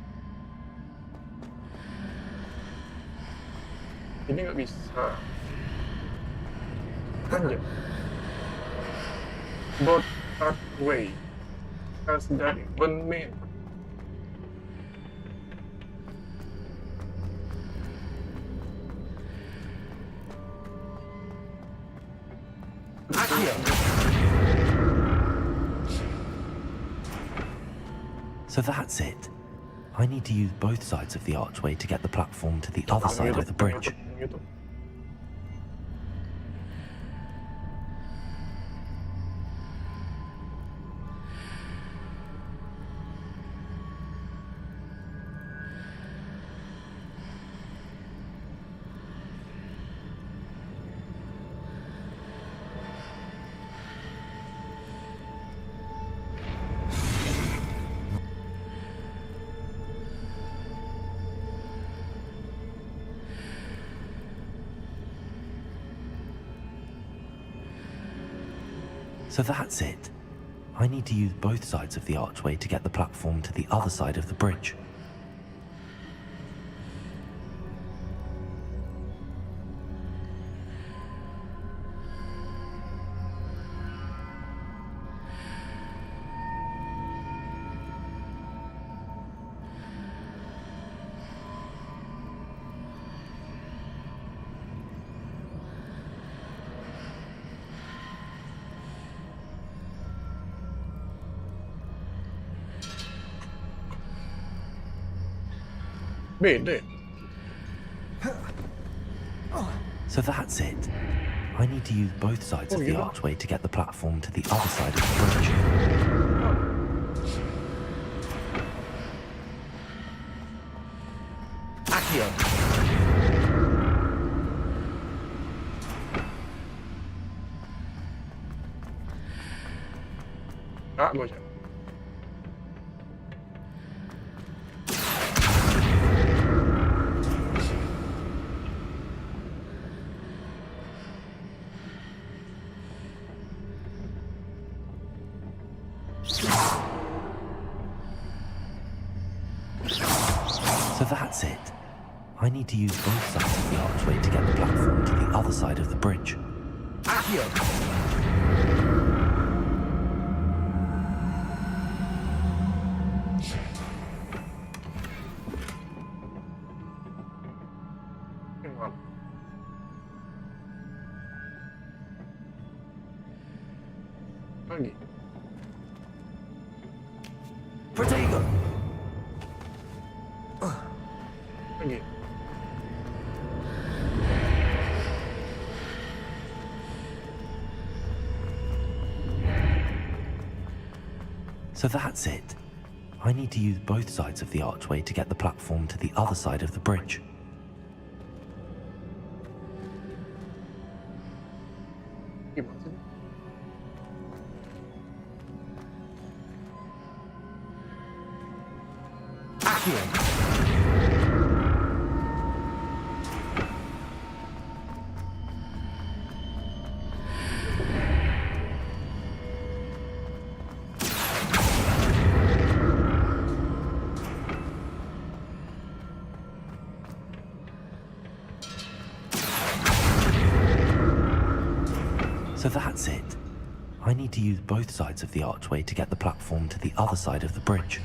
Ini nggak bisa. Lanjut. Both archway, has that even mean? So that's it. I need to use both sides of the archway to get the platform to the other side of the bridge. So that's it. I need to use both sides of the archway to get the platform to the other side of the bridge. So that's it. I need to use both sides of the archway to get the platform to the other side of the bridge. Accio. Bocah. So that's it. I need to use both sides of the archway to get the platform to the other side of the bridge. Accio. Protego. So that's it. I need to use both sides of the archway to get the platform to the other side of the bridge. So that's it. I need to use both sides of the archway to get the platform to the other side of the bridge.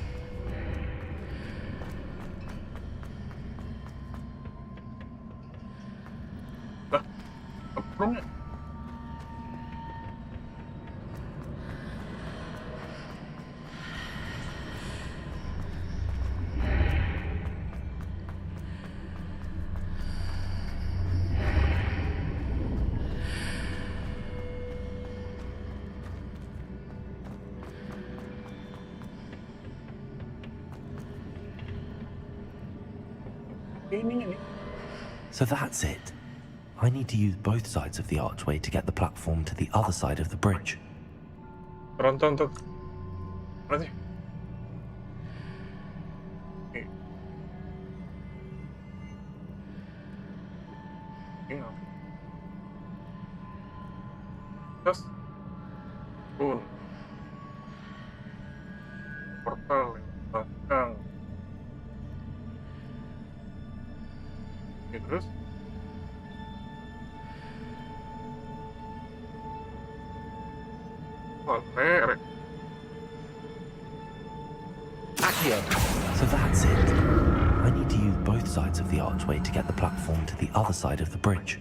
ininya nih. So that's it. I need to use both sides of the archway to get the platform to the other side of the bridge. Tonton. Mana sih? Ini apa? Terus pun portal yang belakang. Oke, terus lerek. So that's it. I need to use both sides of the archway to get the platform to the other side of the bridge.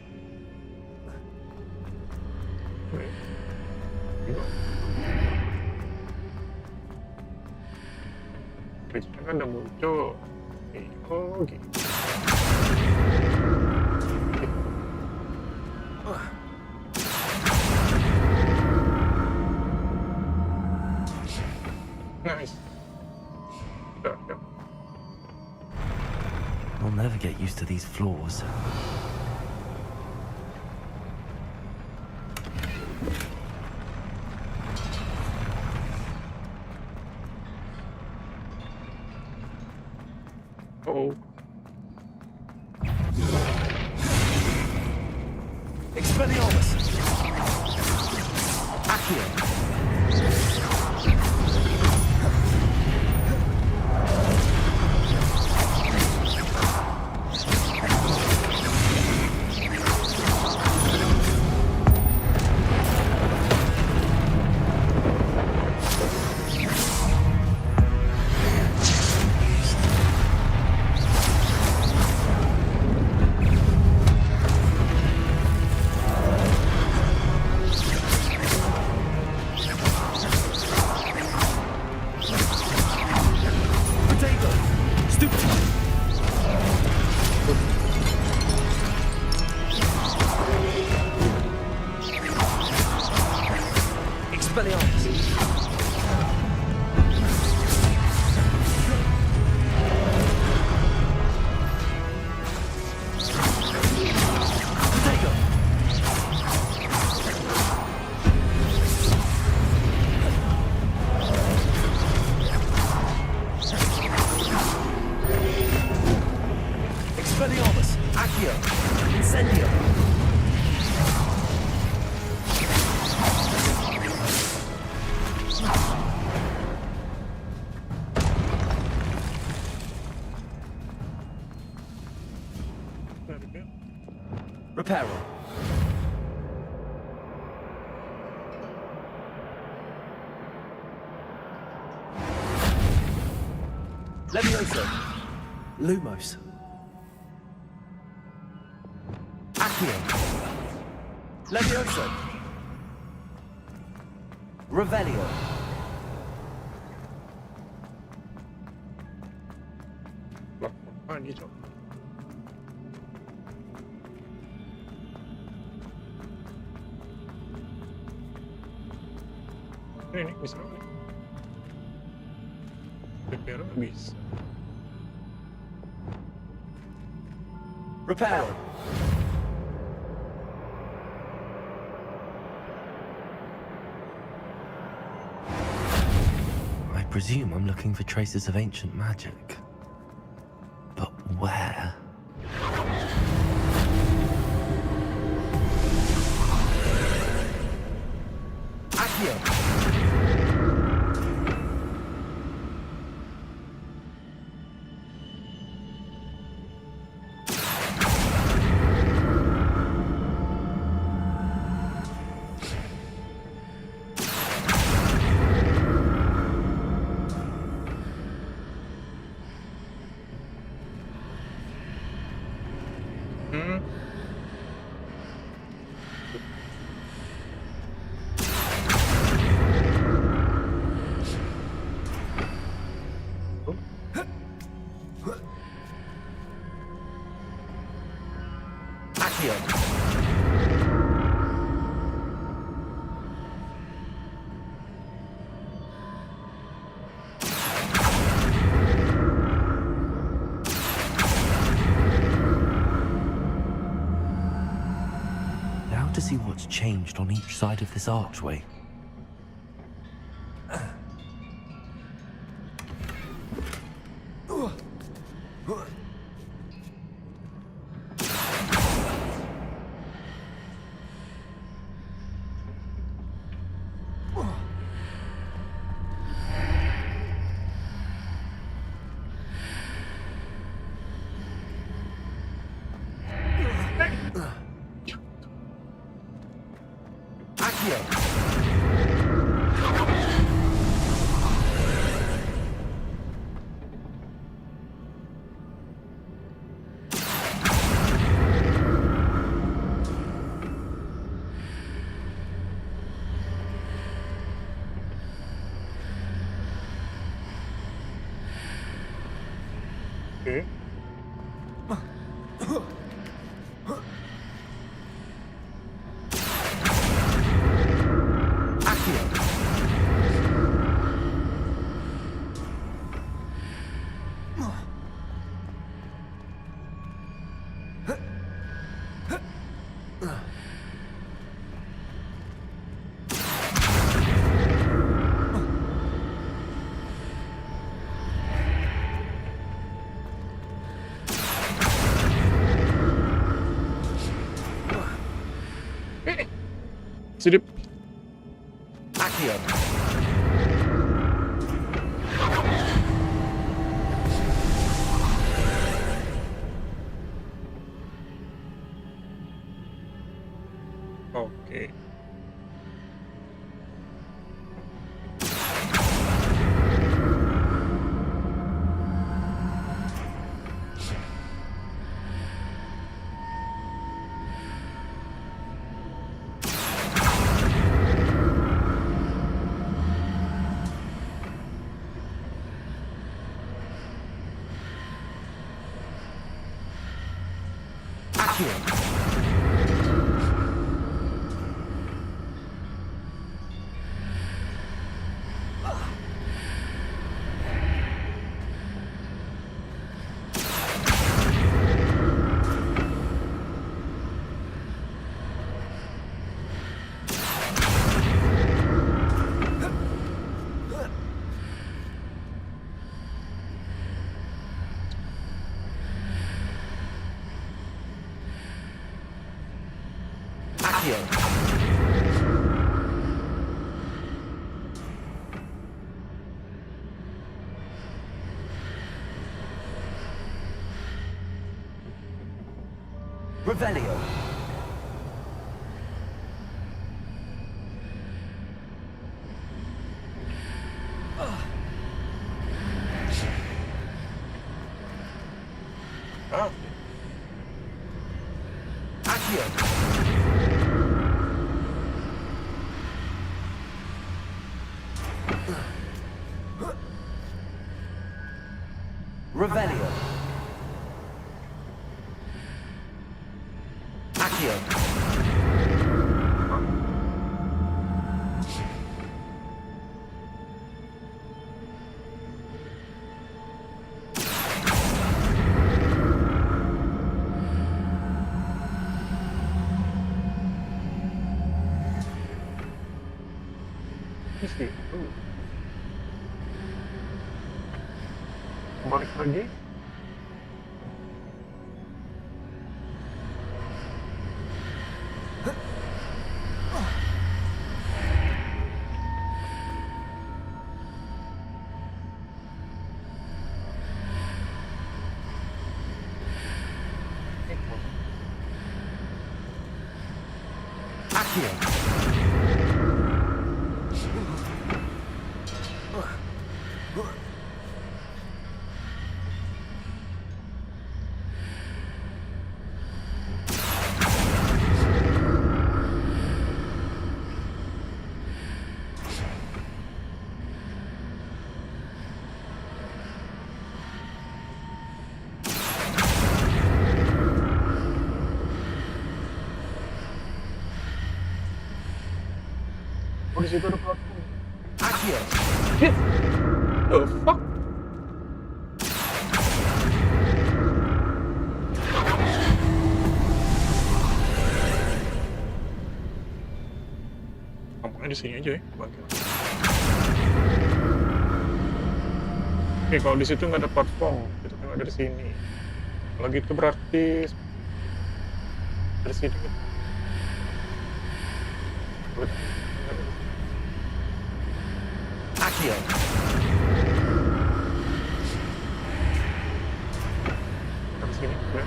Bridge-nya kan udah muncul. Oh gitu. Nice. I'll never get used to these floors. Oh. Expelliarmus. Accio. Reparo. Levioso. Lumos. Accio. Levioso. Revelio. Lagi coba. Ini bisa nih. Reparo bisa. Reparo. I presume I'm looking for traces of ancient magic. But where? Accio. to see what's changed on each side of this archway. Okay. Sip. Accio. Oke. Revelio. Accio. Revelio. Accio. Balik lagi. Accio. Oh, di situ ada platform. Accio. Shit. The fuck? Di sini aja ya, bagian. Oke, kalau di situ nggak ada platform, kita tengok dari sini. Kalau gitu berarti dari sini. Action. Dari sini, ya.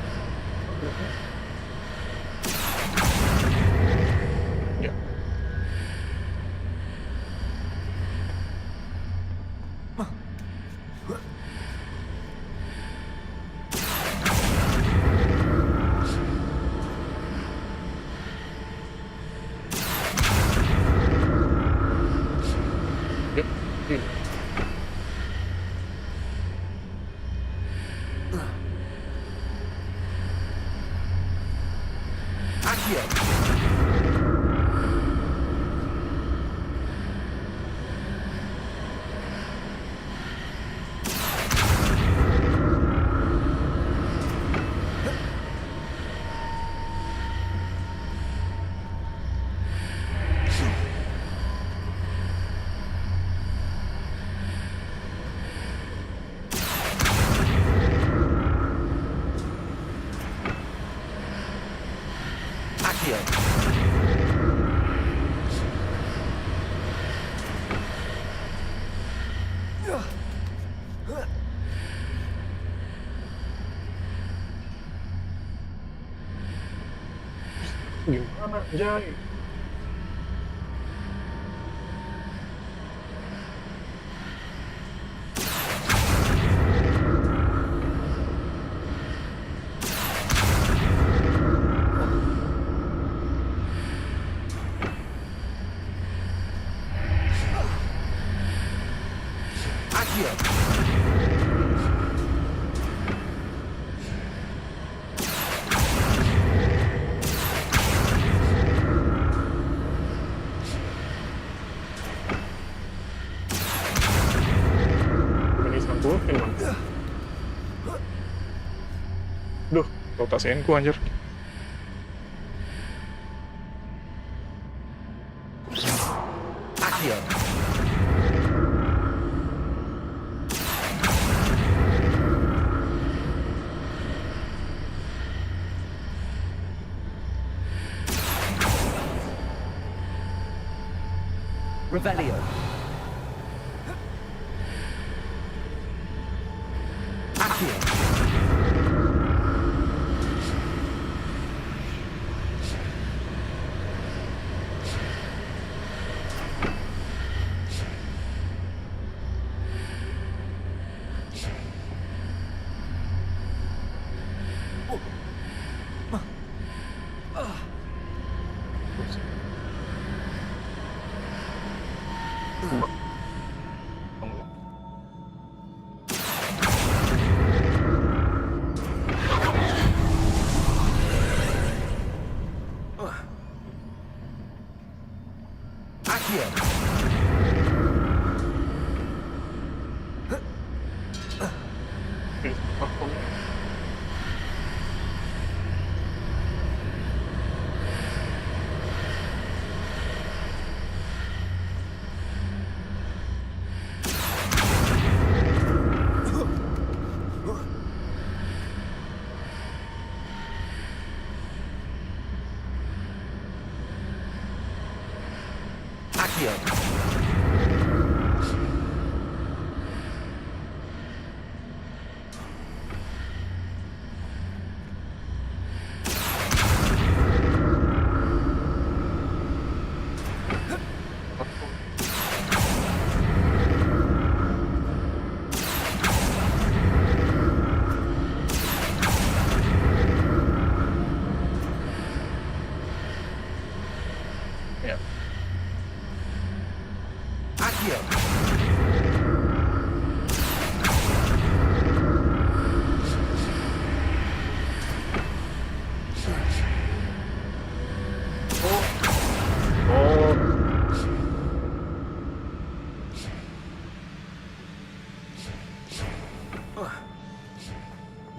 Ya. Gimana, Jay? Duh, rotasiin ku anjir. Action. Revelio. Action.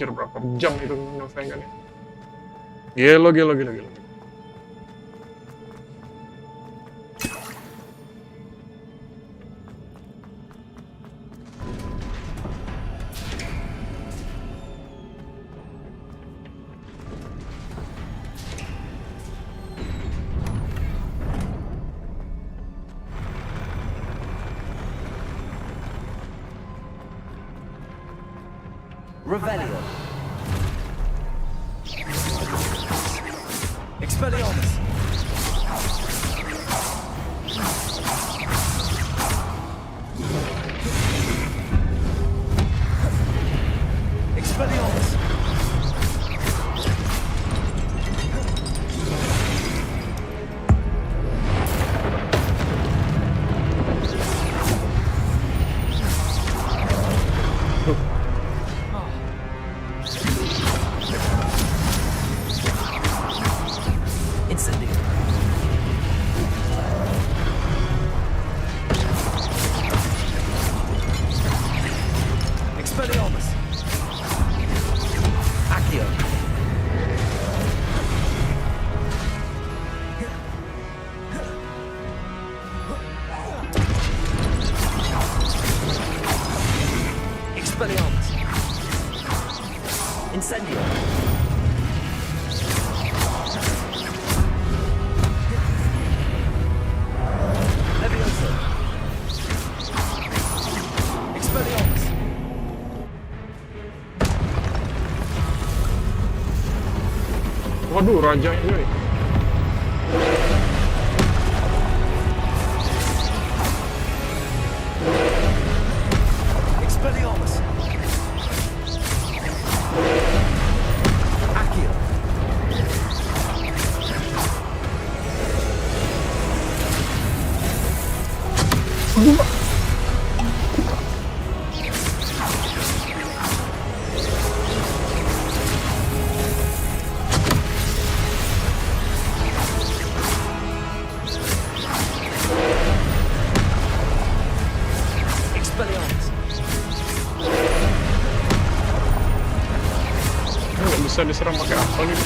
Berapa jam itu nyelesaikannya? Gila. Revelio. Expelliarmus. Expelliarmus. Waduh, rajanya nih. Expelliarmus. Accio. Bisa diserang pakai apa nih?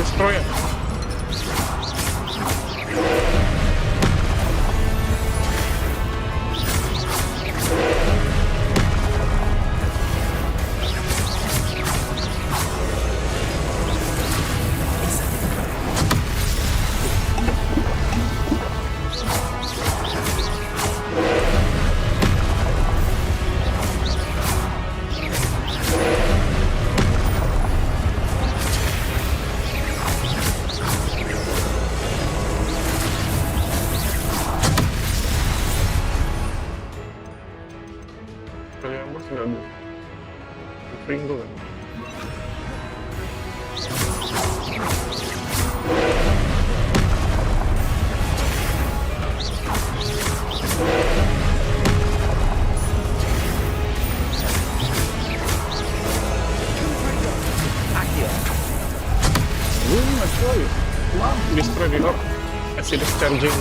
Destroyer. Destroy di lock. Acid discharging.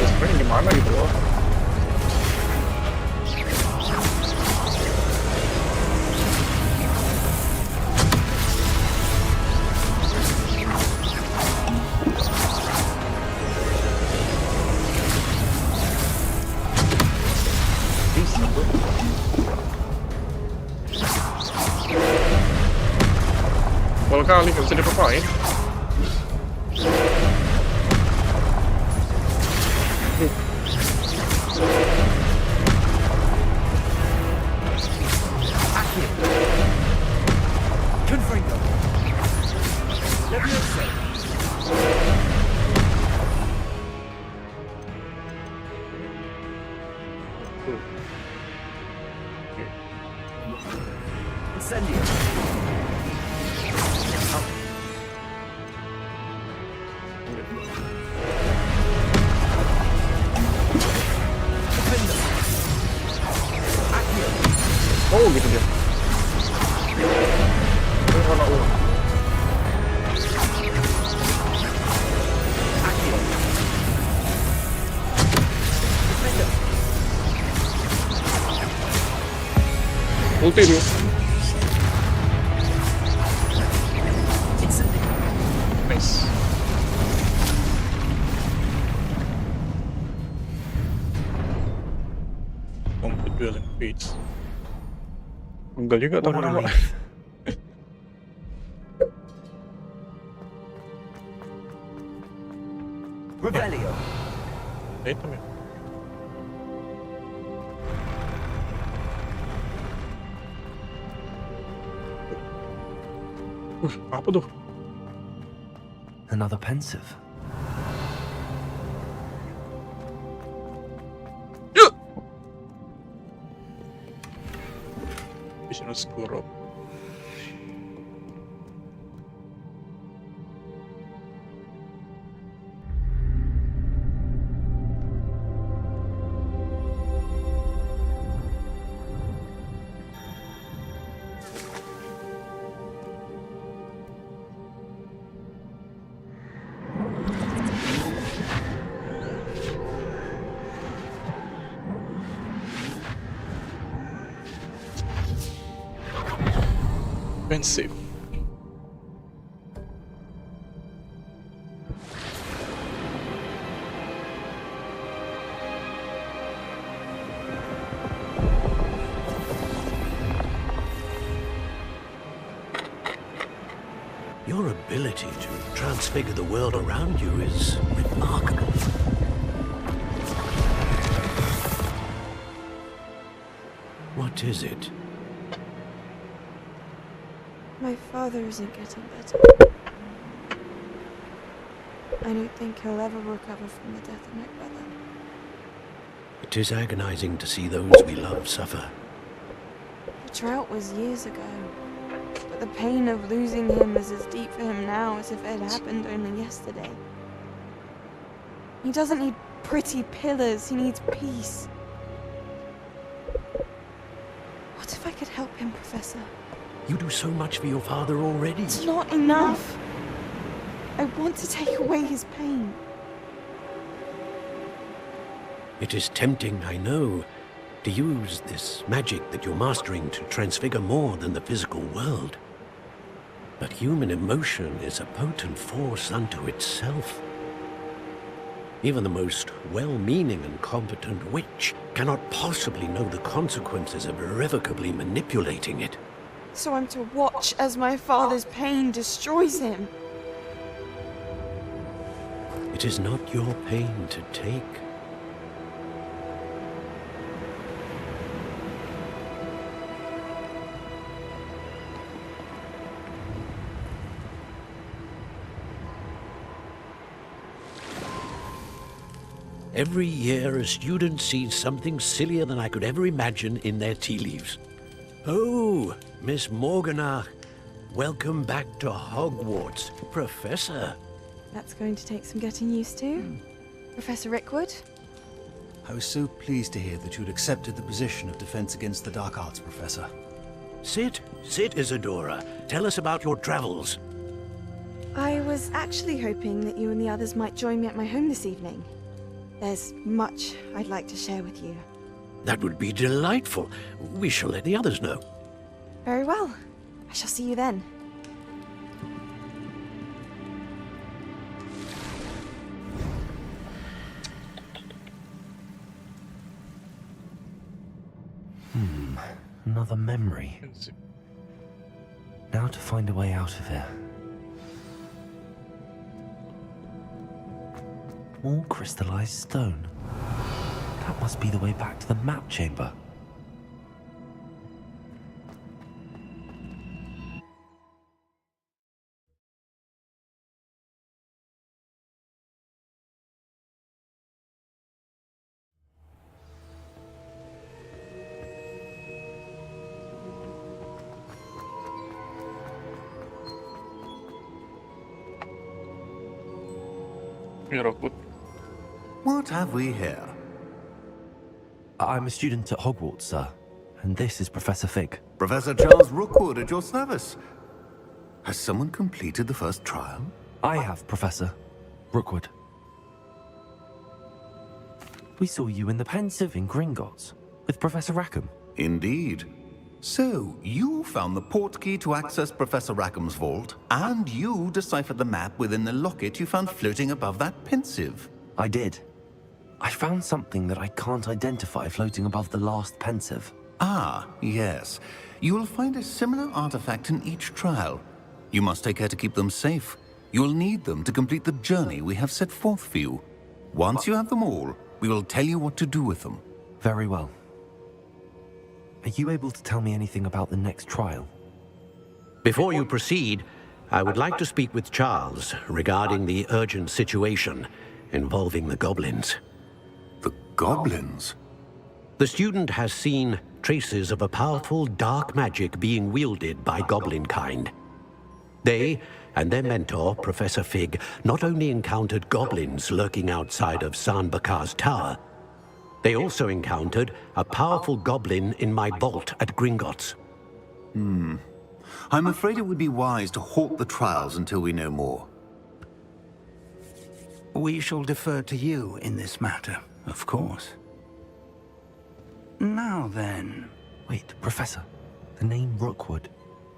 Destroy gimana gitu loh. Kali nggak bisa dipapain. Incendio. Oh gitu dia. Warna ungu. Ulti dia. Nice. Complete dueling fates. Enggak juga teman-teman. Revelio. Hitam ya. Apa tuh? Another pensive. Vision Scuro. Pensive. Your ability to transfigure the world around you is remarkable. What is it? My father isn't getting better. I don't think he'll ever recover from the death of my brother. It is agonizing to see those we love suffer. The drought was years ago, but the pain of losing him is as deep for him now as if it had happened only yesterday. He doesn't need pretty pillars, he needs peace. What if I could help him, Professor? You do so much for your father already. It's not enough. I want to take away his pain. It is tempting, I know, to use this magic that you're mastering to transfigure more than the physical world. But human emotion is a potent force unto itself. Even the most well-meaning and competent witch cannot possibly know the consequences of irrevocably manipulating it. So I'm to watch as my father's pain destroys him. It is not your pain to take. Every year, a student sees something sillier than I could ever imagine in their tea leaves. Oh, Miss Morganach, welcome back to Hogwarts, Professor. That's going to take some getting used to. Professor Rickwood? I was so pleased to hear that you'd accepted the position of Defense Against the Dark Arts, Professor. Sit, Isadora. Tell us about your travels. I was actually hoping that you and the others might join me at my home this evening. There's much I'd like to share with you. That would be delightful. We shall let the others know. Very well. I shall see you then. Another memory. Now to find a way out of here. More crystallized stone. That must be the way back to the map chamber. Ya Rockwood. What have we here? I'm a student at Hogwarts, sir. And this is Professor Fig. Professor Charles Rookwood at your service. Has someone completed the first trial? I have, Professor Rookwood. We saw you in the Pensive in Gringotts with Professor Rackham. Indeed. So, you found the portkey to access Professor Rackham's vault, and you deciphered the map within the locket you found floating above that Pensive. I did. I found something that I can't identify floating above the last Pensive. Ah, yes. You will find a similar artifact in each trial. You must take care to keep them safe. You will need them to complete the journey we have set forth for you. Once you have them all, we will tell you what to do with them. Very well. Are you able to tell me anything about the next trial? Before you proceed, I would like to speak with Charles regarding the urgent situation involving the goblins. The goblins? The student has seen traces of a powerful dark magic being wielded by goblin kind. They and their mentor, Professor Fig, not only encountered goblins lurking outside of Sanbakar's tower, they also encountered a powerful goblin in my vault at Gringotts. I'm afraid it would be wise to halt the trials until we know more. We shall defer to you in this matter, of course. Now then... Wait, Professor. The name Rookwood.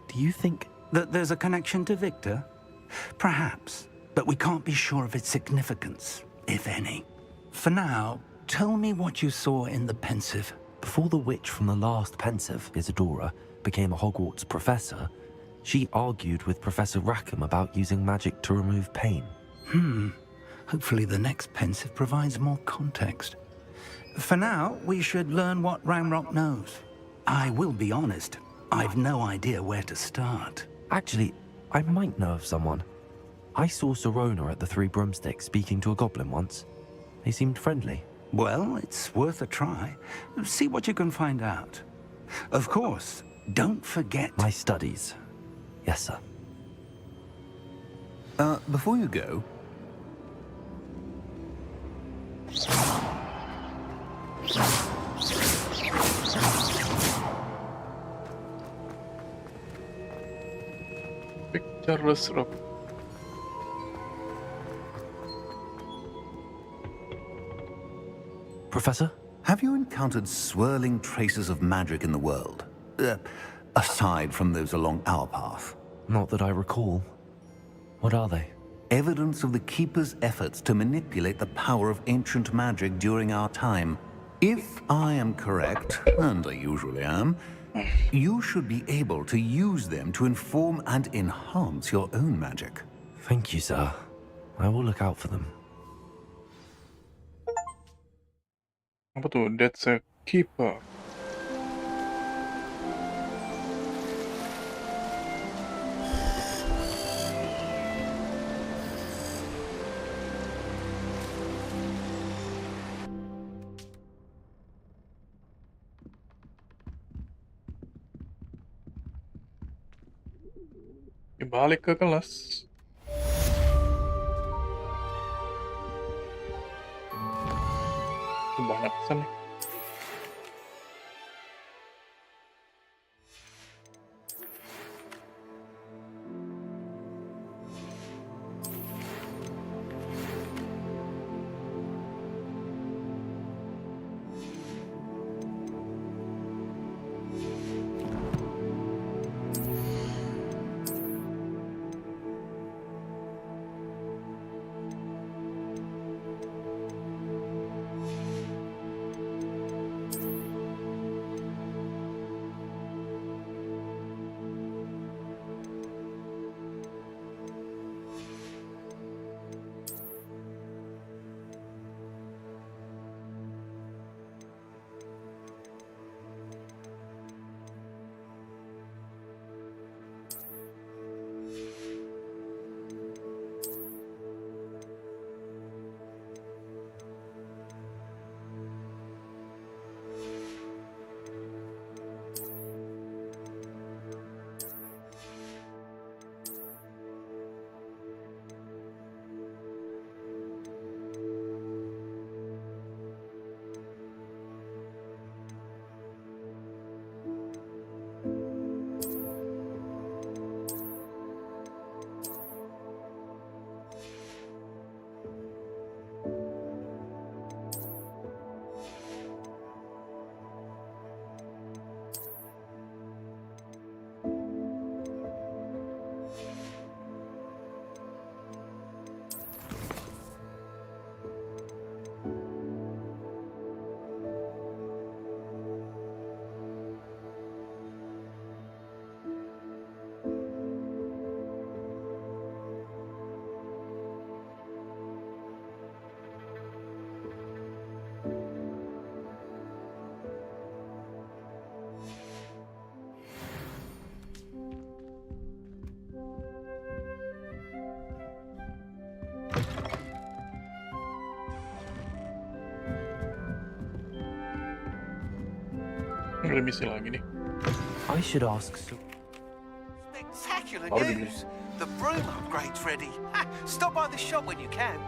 Do you think... that there's a connection to Victor? Perhaps, but we can't be sure of its significance, if any. For now, tell me what you saw in the Pensive. Before the witch from the last Pensive, Isadora, became a Hogwarts professor, she argued with Professor Rackham about using magic to remove pain. Hopefully the next Pensive provides more context. For now, we should learn what Ramrock knows. I will be honest, I've no idea where to start. Actually, I might know of someone. I saw Serona at the Three Broomsticks speaking to a goblin once. They seemed friendly. Well, it's worth a try. See what you can find out. Of course, don't forget... My studies. Yes, sir. Before you go... Charles Rock. Professor? Have you encountered swirling traces of magic in the world? Aside from those along our path? Not that I recall. What are they? Evidence of the Keeper's efforts to manipulate the power of ancient magic during our time. If I am correct, and I usually am, you should be able to use them to inform and enhance your own magic. Thank you, sir. I will look out for them. Apa tuh? That's a keeper. Balik ke kelas. Banyak pesan nih. Ada misi lagi nih. I should ask. Spectacular Baru news! The broom upgrade's ready. Ha, stop by the shop when you can.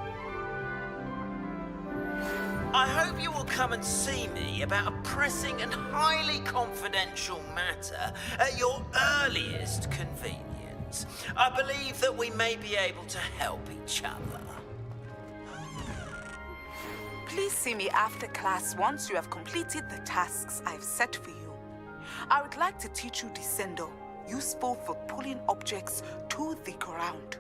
I hope you will come and see me about a pressing and highly confidential matter at your earliest convenience. I believe that we may be able to help each other. Please see me after class once you have completed the tasks I've set for you. I would like to teach you Descendo, useful for pulling objects to the ground.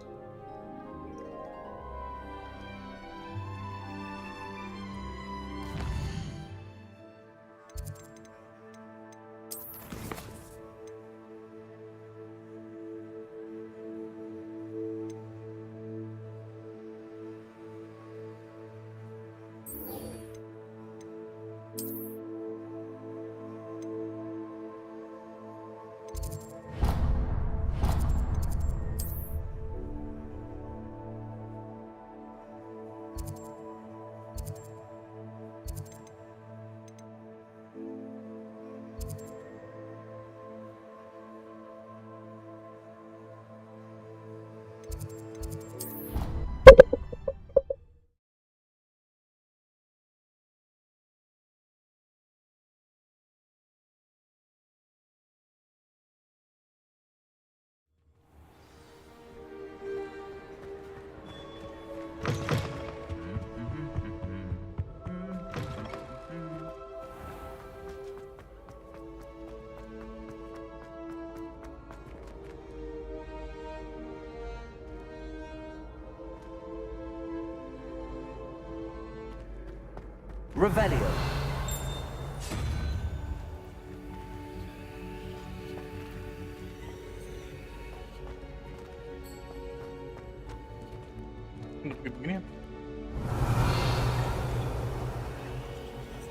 Revelio. Begini.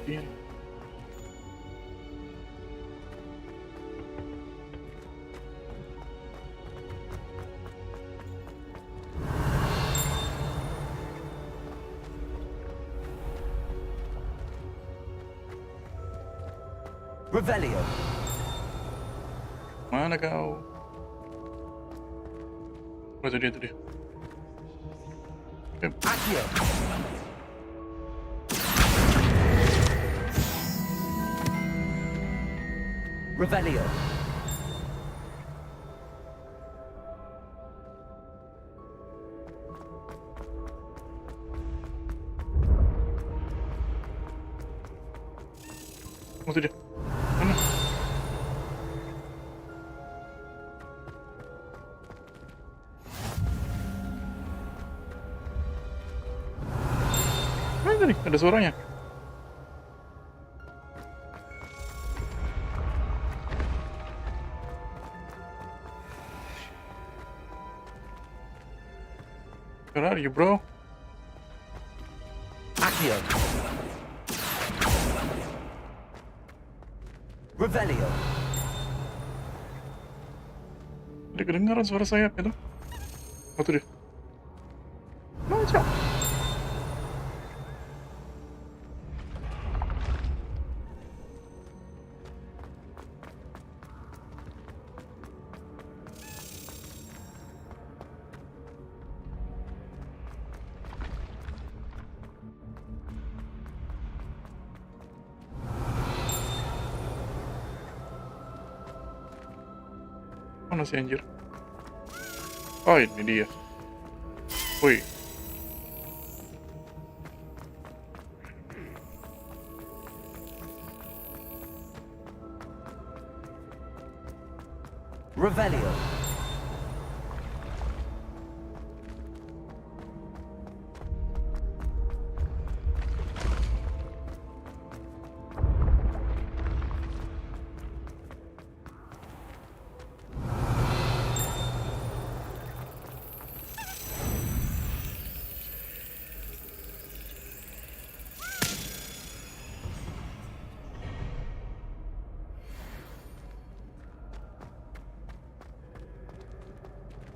Iya. Revelio. Mana kau? Oh, itu dia. Accio. Revelio. Oh, itu dia. Mana? Mana nih? Ada suaranya. Where are you, bro? Accio. Revelio. Ada kedengaran suara sayap itu. Oh, itu dia. Maju. Mana sih anjir? Oh, ini dia. Woi. Revelio.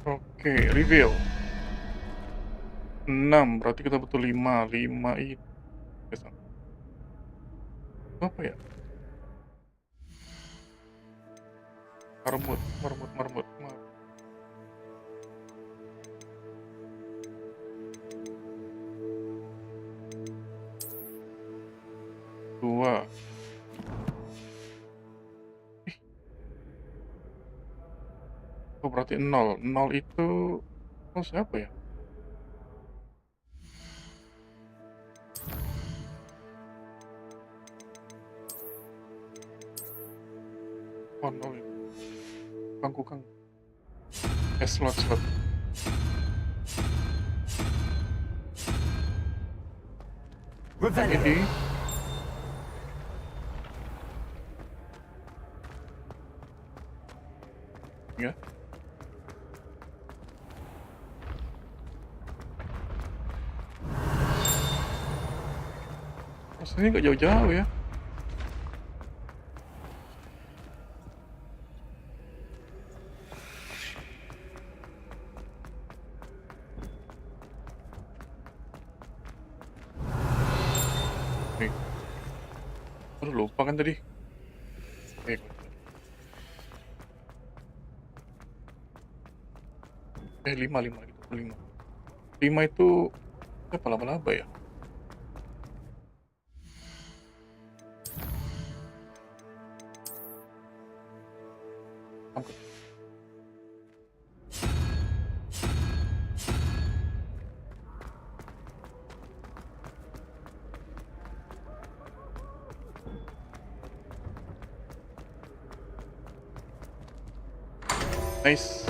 Oke, reveal 6, berarti kita butuh 5 itu apa ya? Marmut. Dua. Oh, berarti 0. 0 itu... Oh, siapa ya? Oh, 0 itu. Kang. Slot. Revelio. Ya. Rasanya nggak jauh-jauh ya. Nih. Aduh, lupa kan tadi. Oke. 5 gitu. 5 itu apa laba-laba ya? Nice.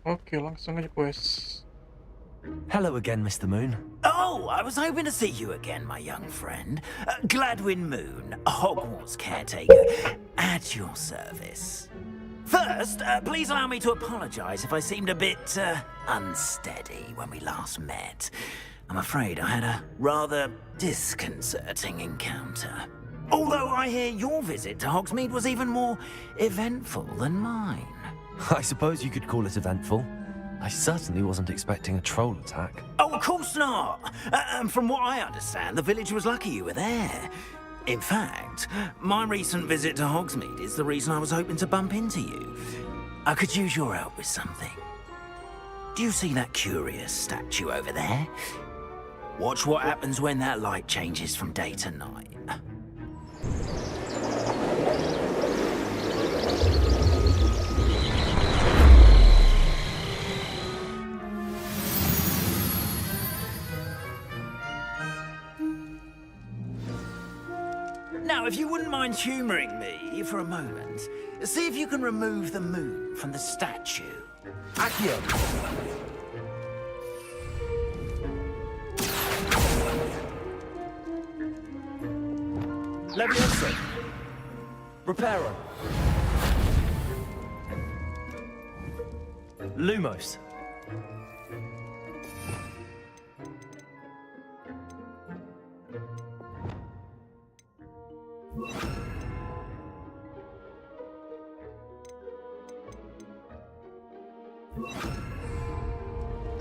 Oke, langsung aja quest. Hello again, Mr. Moon. Oh, I was hoping to see you again, my young friend. Gladwin Moon, Hogwarts caretaker, at your service. First, please allow me to apologize if I seemed a bit unsteady when we last met. I'm afraid I had a rather disconcerting encounter. Although I hear your visit to Hogsmeade was even more eventful than mine. I suppose you could call it eventful. I certainly wasn't expecting a troll attack. Oh, of course not. And from what I understand, the village was lucky you were there. In fact, my recent visit to Hogsmeade is the reason I was hoping to bump into you. I could use your help with something. Do you see that curious statue over there? Watch what happens when that light changes from day to night. Now, if you wouldn't mind humouring me for a moment, see if you can remove the moon from the statue. Accio! Leviosa! Reparo! Lumos!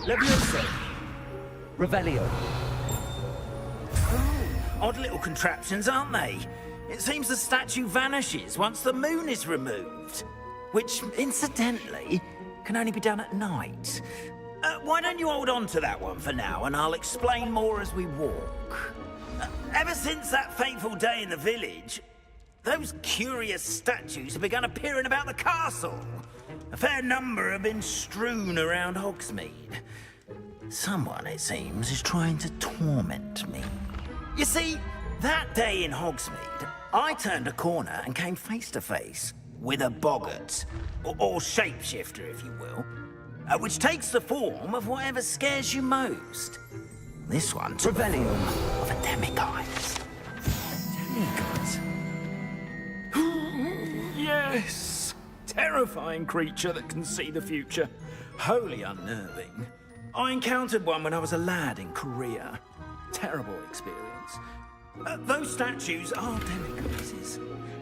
Leviosa! Revelio. Odd little contraptions, aren't they? It seems the statue vanishes once the moon is removed. Which, incidentally, can only be done at night. Why don't you hold on to that one for now, and I'll explain more as we walk. Ever since that fateful day in the village, those curious statues have begun appearing about the castle. A fair number have been strewn around Hogsmeade. Someone, it seems, is trying to torment me. You see, that day in Hogsmeade, I turned a corner and came face to face with a boggart, or shapeshifter, if you will, which takes the form of whatever scares you most. This one took the form of a demiguise. Demiguise? Yes! Terrifying creature that can see the future. Wholly unnerving. I encountered one when I was a lad in Korea. Terrible experience. Those statues are demiguises.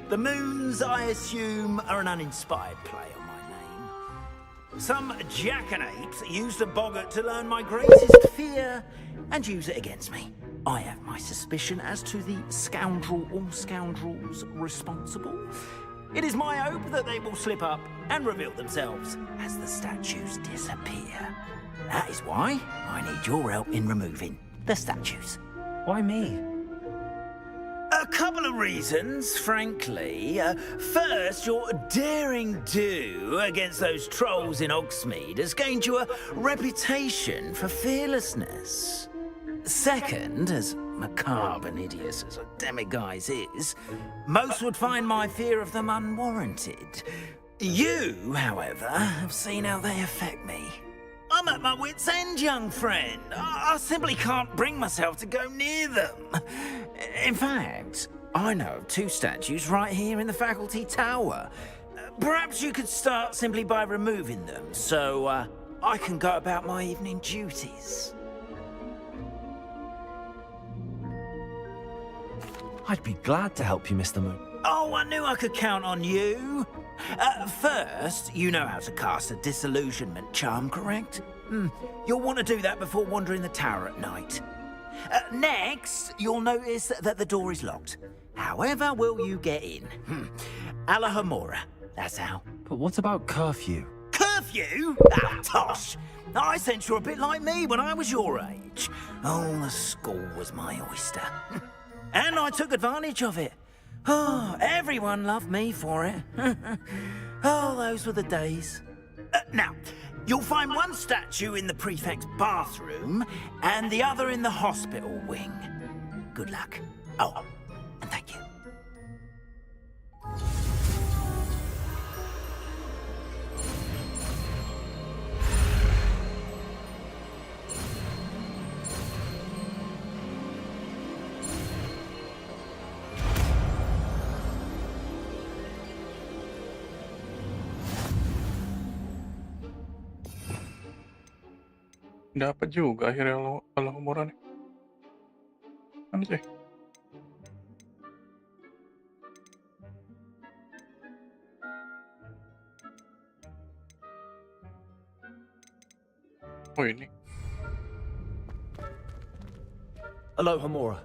The moons, I assume, are an uninspired play on my name. Some jackanapes used a boggart to learn my greatest fear and use it against me. I have my suspicion as to the scoundrel or scoundrels responsible. It is my hope that they will slip up and reveal themselves as the statues disappear. That is why I need your help in removing the statues. Why me? A couple of reasons, frankly. First, your daring do against those trolls in Hogsmeade has gained you a reputation for fearlessness. Second, as macabre and hideous as a demiguise is, most would find my fear of them unwarranted. You, however, have seen how they affect me. I'm at my wit's end, young friend. I simply can't bring myself to go near them. In fact, I know of 2 statues right here in the faculty tower. Perhaps you could start simply by removing them, so I can go about my evening duties. I'd be glad to help you, Mr. Moon. Oh, I knew I could count on you. First, you know how to cast a disillusionment charm, correct? You'll want to do that before wandering the tower at night. Next, you'll notice that the door is locked. However will you get in? Alahomora, that's how. But what about curfew? Curfew? Ah, tosh! I sense you're a bit like me when I was your age. Oh, the school was my oyster. And I took advantage of it. Oh, everyone loved me for it. Oh, those were the days. Now, you'll find one statue in the prefect's bathroom and the other in the hospital wing. Good luck. Oh, and thank you. Dapat juga akhirnya Alahomora nih. Mana sih? Oh ini. Alahomora.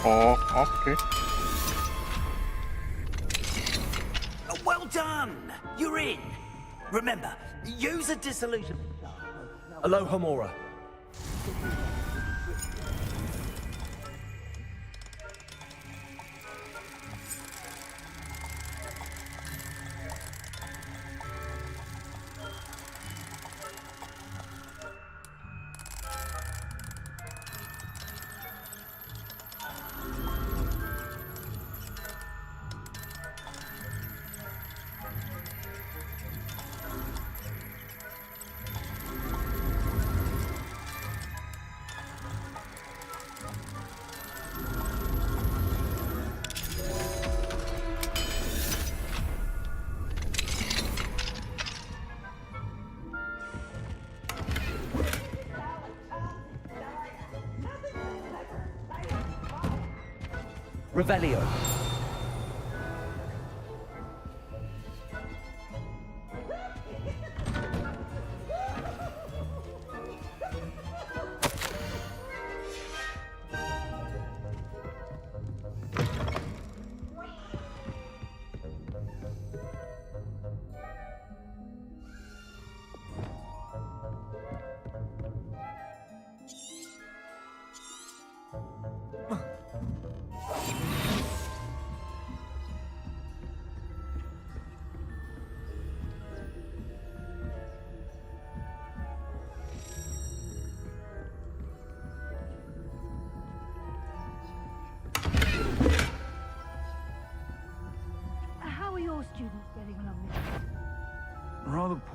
Oh, okay. Well done! You're in! Remember, use a disillusion. Alahomora. Revelio.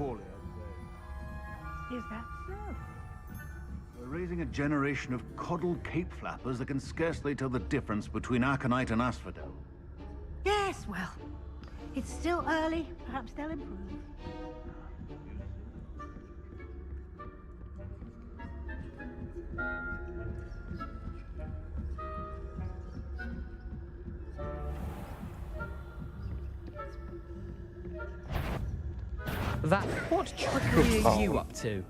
poorly. Is that so? We're raising a generation of coddled cape flappers that can scarcely tell the difference between aconite and asphodel. Yes, well, it's still early. Perhaps they'll improve. That, what trickery are you up to?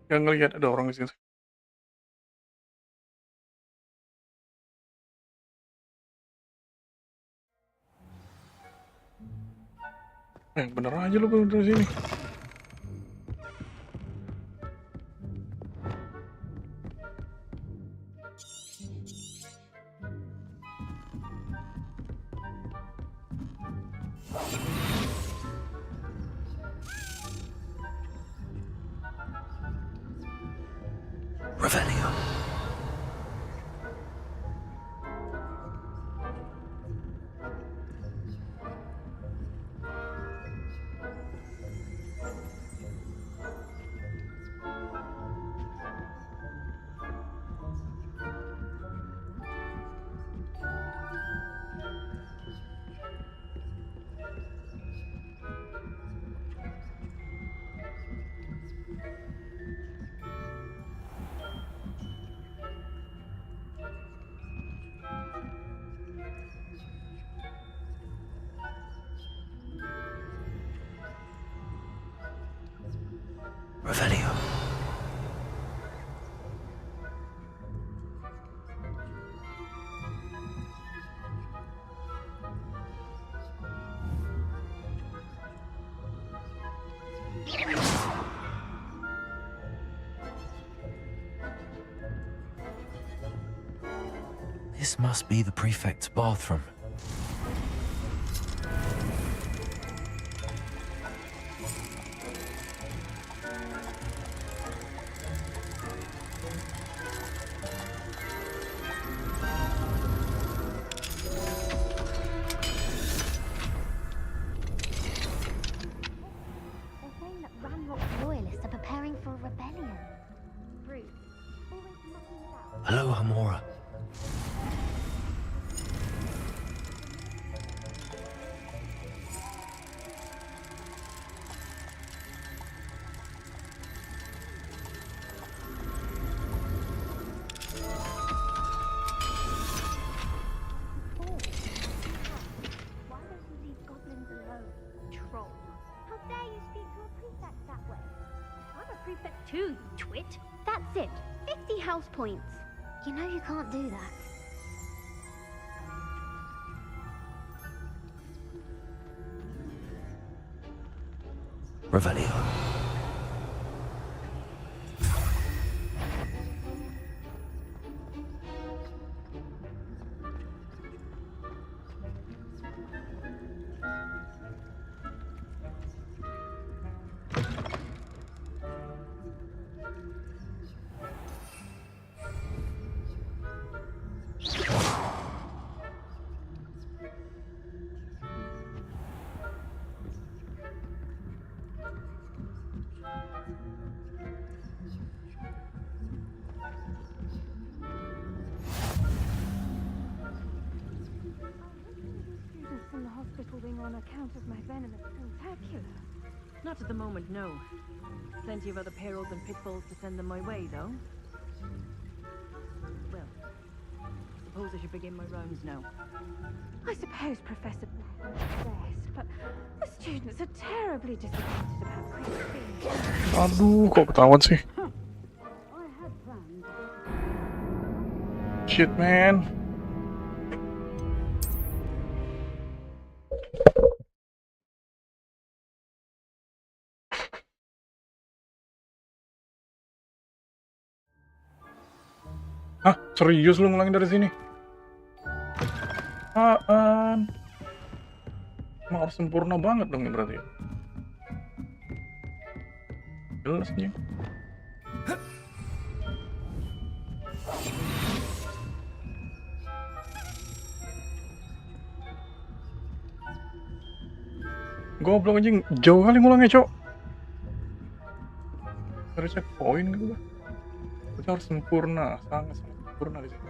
Gak ngeliat ada orang di sini. Bener aja lu dari sini. Revelio. Revelio. This must be the prefect's bathroom. Hello, Hamora. Too, you twit. That's it. 50 house points. You know you can't do that. Revelio. From the hospital wing on account of my venomous tentacular. Not at the moment, no. Plenty of other perils and pitfalls to send them my way, though. Well, suppose I should begin my rounds now. I suppose, Professor, best, but the students are terribly disappointed about quick things. Aduh, kok ketahuan sih? Shit, man. Hah? Serius lu ngulangin dari sini? Apaan? Emang harus sempurna banget dong ini berarti. Jelas nih. Goblok anjing, jauh kali ngulangnya, Cok. Harus checkpoint gitu lah. Kita harus sempurna, sangat sempurna di sini.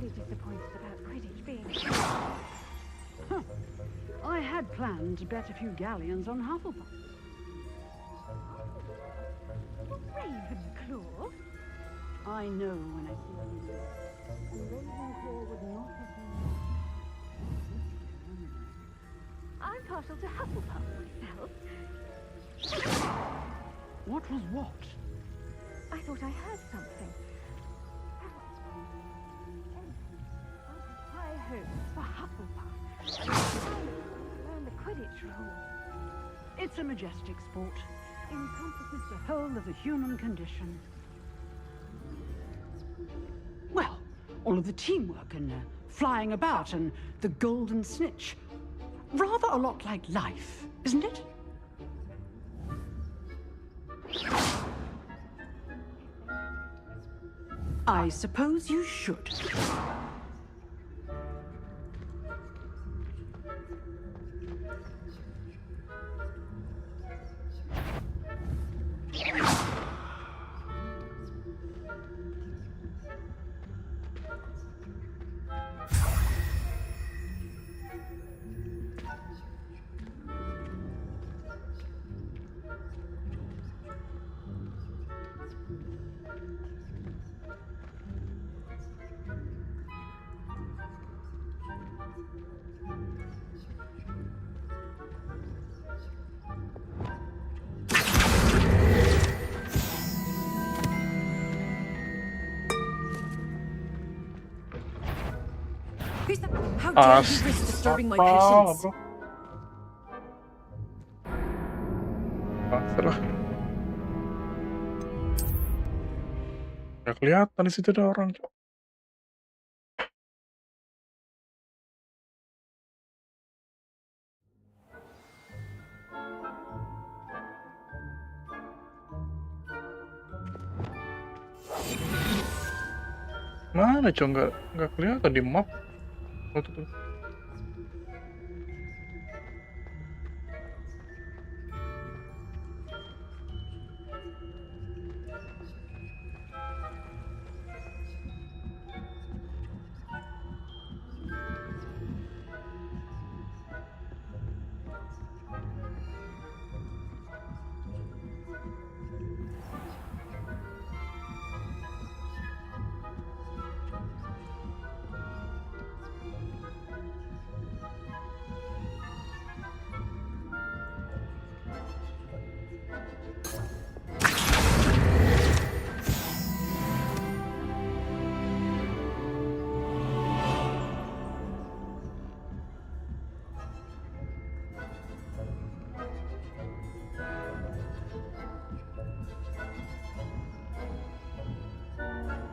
Disappointed about Quidditch being. I had planned to bet a few galleons on Hufflepuff. Ravenclaw? I know when I see you. And Ravenclaw would not have been. I'm partial to Hufflepuff myself. What was what? I thought I heard something. High hopes for Hufflepuff. Learn the Quidditch rules. It's a majestic sport. Encompasses the whole of the human condition. Well, all of the teamwork and flying about and the golden snitch. Rather a lot like life, isn't it? I suppose you should. How dare you risk disturbing my patients? Serah. Gak kelihatan di situ ada orang, Cok. Mana, Cok? Nggak kelihatan di map. Oh, tuh.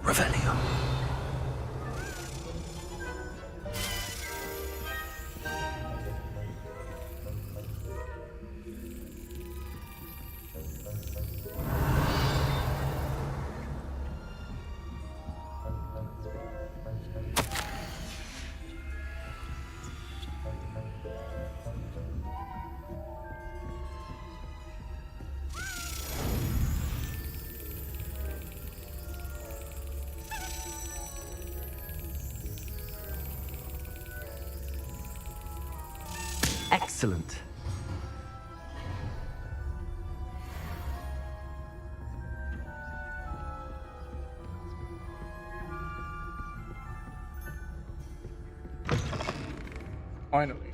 Revelio. Excellent. Finally.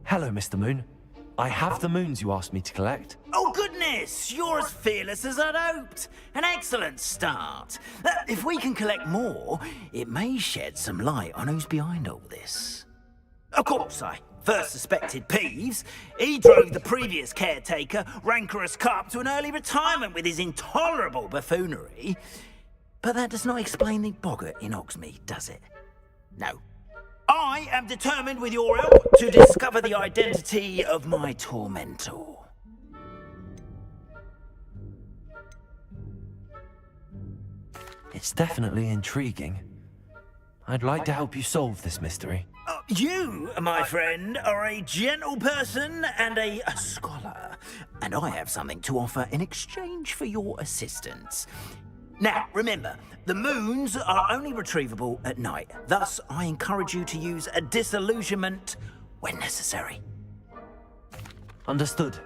Hello, Mr. Moon. I have the moons you asked me to collect. Oh, goodness! goodness! You're as fearless as I'd hoped. An excellent start. If we can collect more, it may shed some light on who's behind all this. Of course, I first suspected Peeves. He drove the previous caretaker, rancorous Carp, to an early retirement with his intolerable buffoonery. But that does not explain the boggart in Hogsmeade, does it? No. I am determined, with your help, to discover the identity of my tormentor. It's definitely intriguing. I'd like to help you solve this mystery. You, my friend, are a gentle person and a scholar, and I have something to offer in exchange for your assistance. Now, remember, the moons are only retrievable at night. Thus, I encourage you to use a disillusionment when necessary. Understood.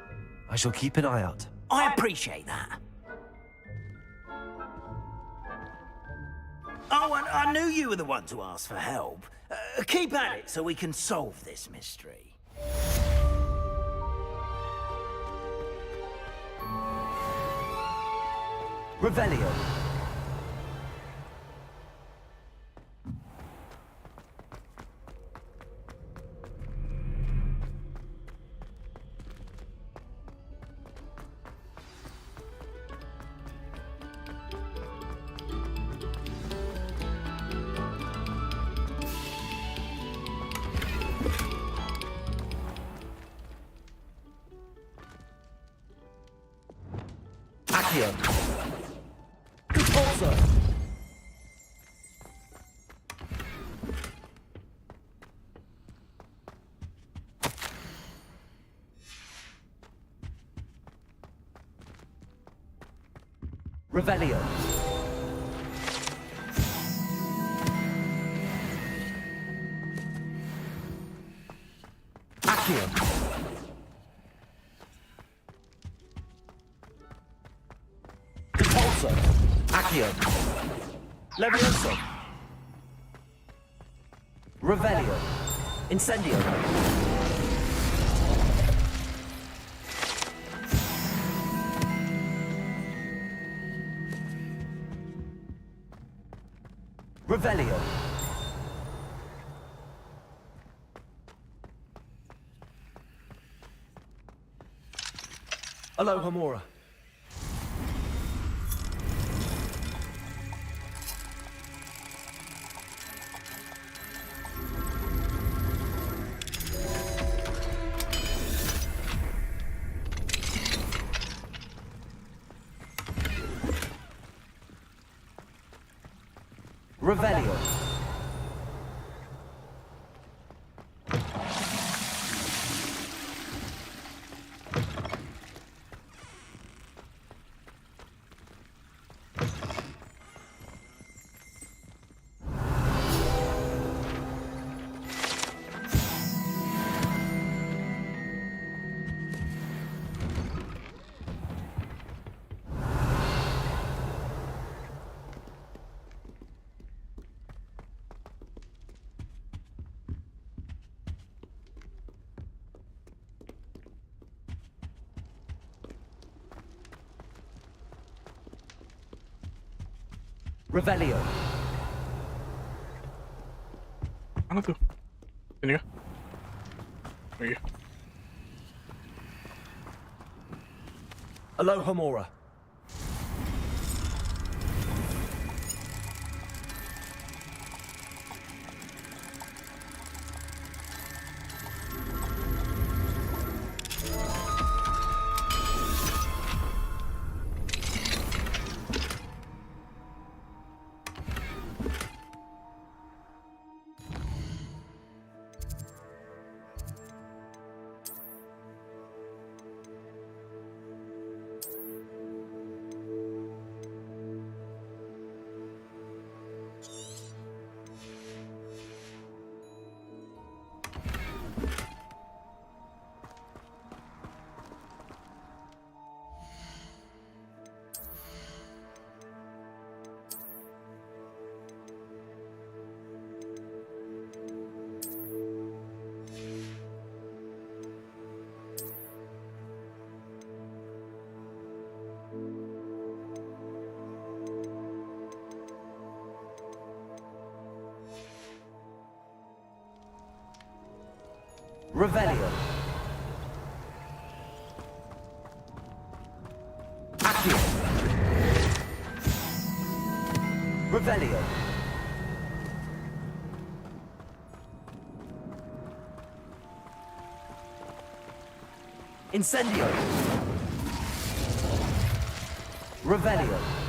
I shall keep an eye out. I appreciate that. Oh, and I knew you were the one to ask for help. Keep at it so we can solve this mystery. Revelio. Accio. Also. Revelio. Accio. Accio. Levioso. Revelio. Incendio. Revelio. Aloha Mora. Revelio. Revelio. Mana tuh? Ini kah? Oh iya. Aloha Mora. Revelio. Accio. Revelio. Incendio. Revelio.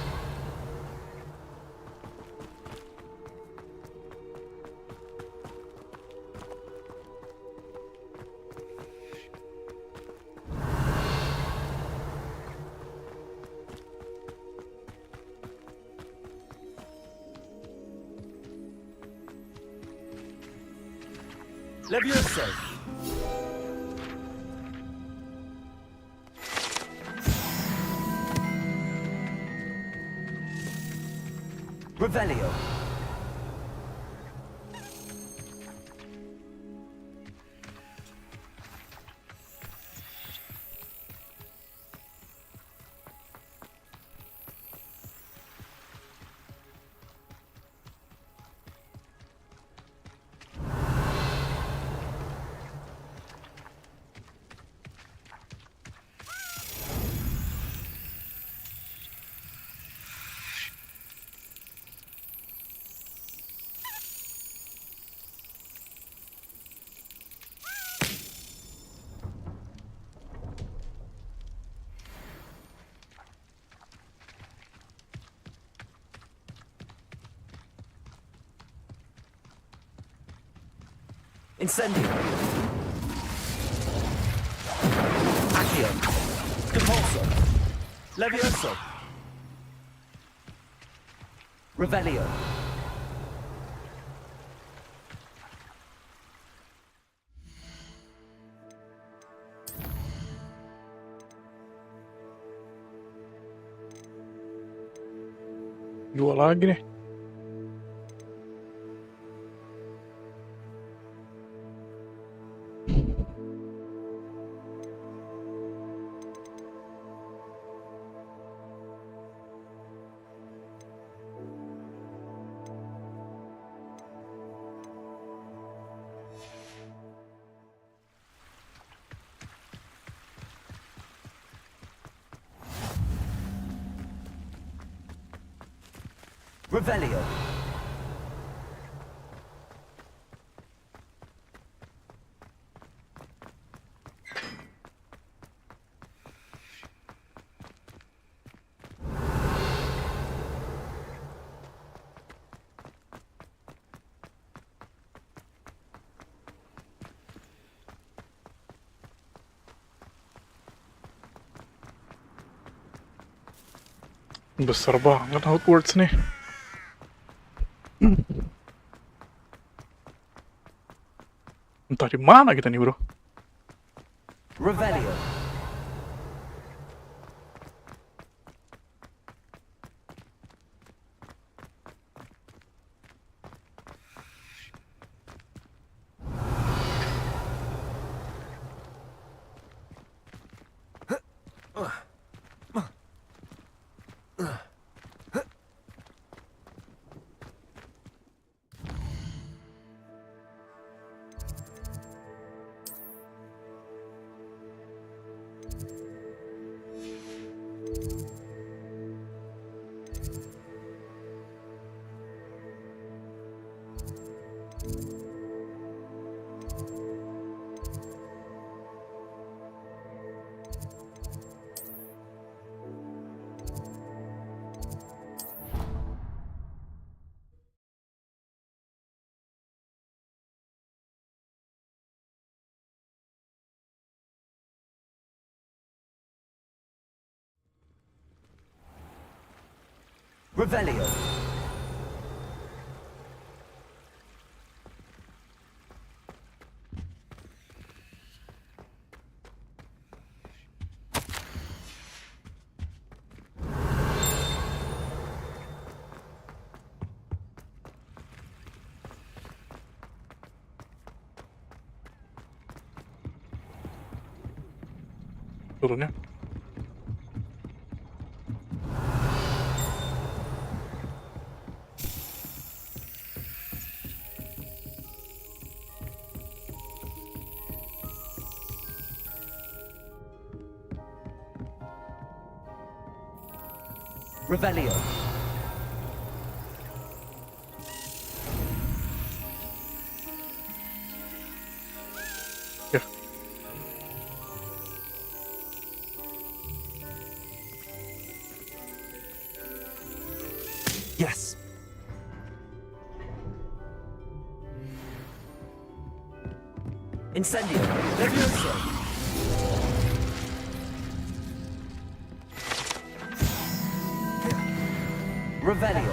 Levioso. Revelio. Incendio. Accio. Compulso. Levioso. Revelio. Dua lagi nih. Revelio. Besar banget Hogwarts nih. Entah di mana kita nih, bro. Revelio. Revelio. Turunnya. Revelio. Ya. Yes. Incendio. Levioso. Revelio.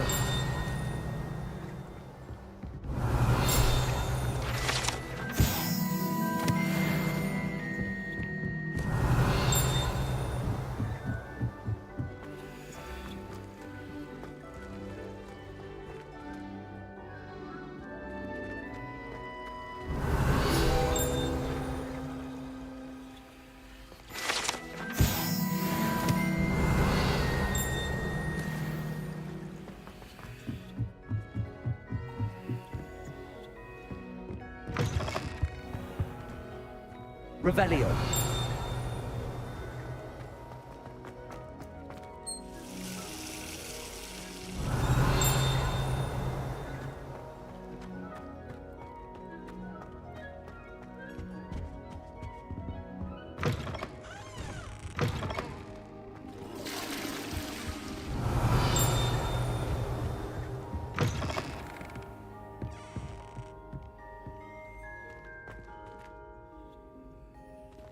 Revelio.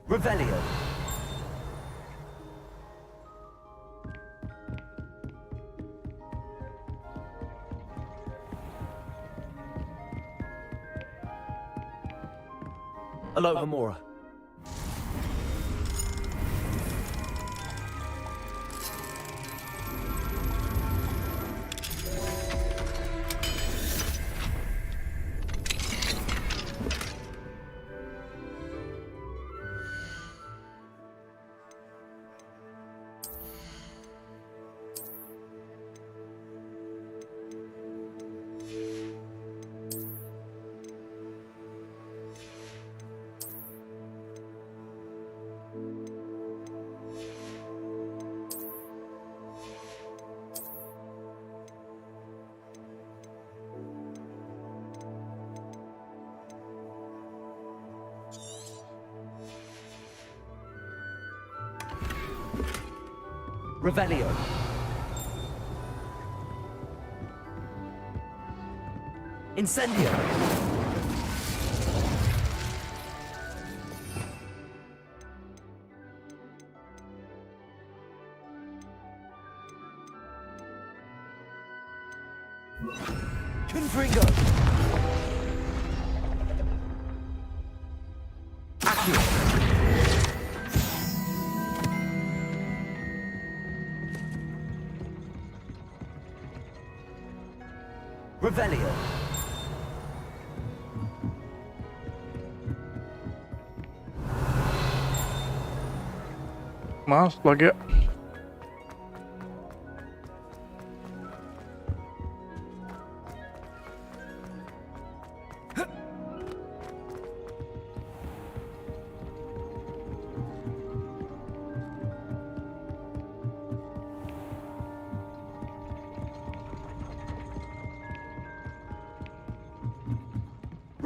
Revelio. Aloha Mora. Revelio. Incendio. Confringo. Accio. Revelio. Mas lagi ya.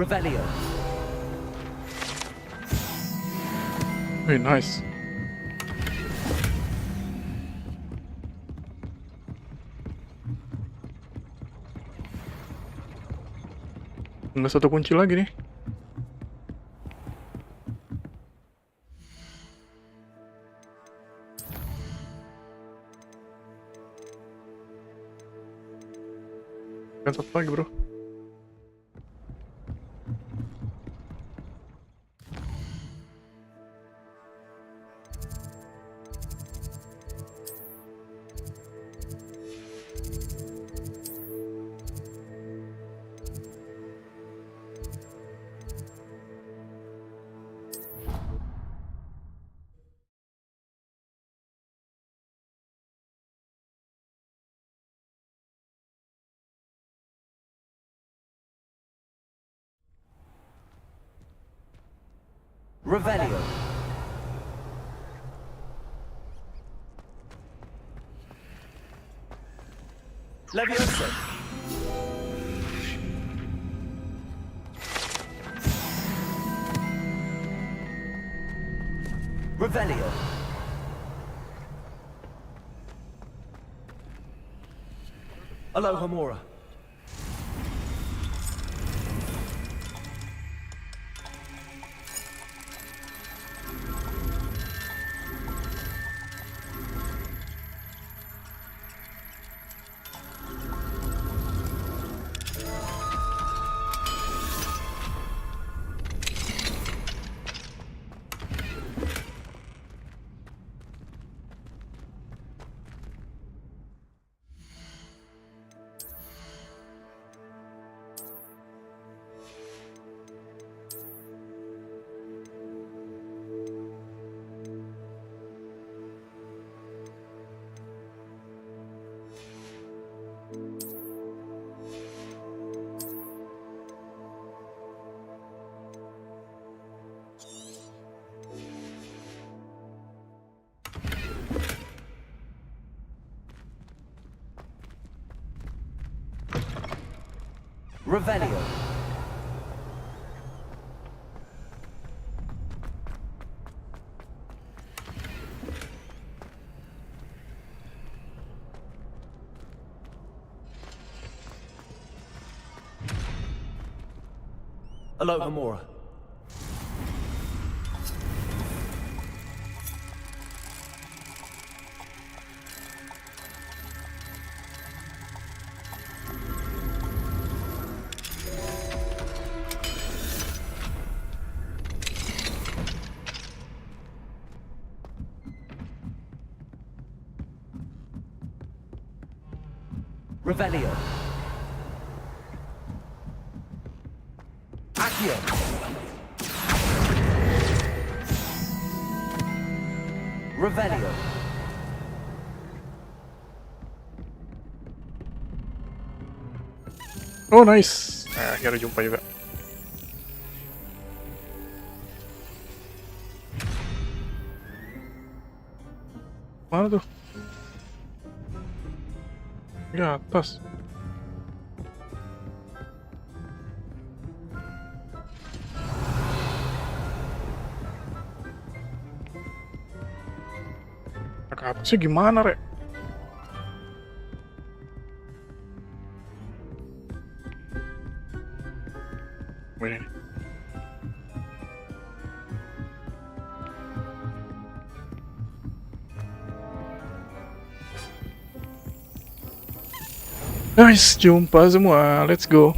Revelio. Hey, nice. Tinggal satu kunci lagi nih. Kan satu lagi, bro. Revelio. Leviosa. Revelio. Alohomora. Revelio. Alohomora. Revelio. Accio. Revelio. Oh nice. Nah, akhirnya jumpa juga. Mana tuh? Di atas. Ke atasnya gimana, Rek? Ini. Nice, jumpa semua. Let's go.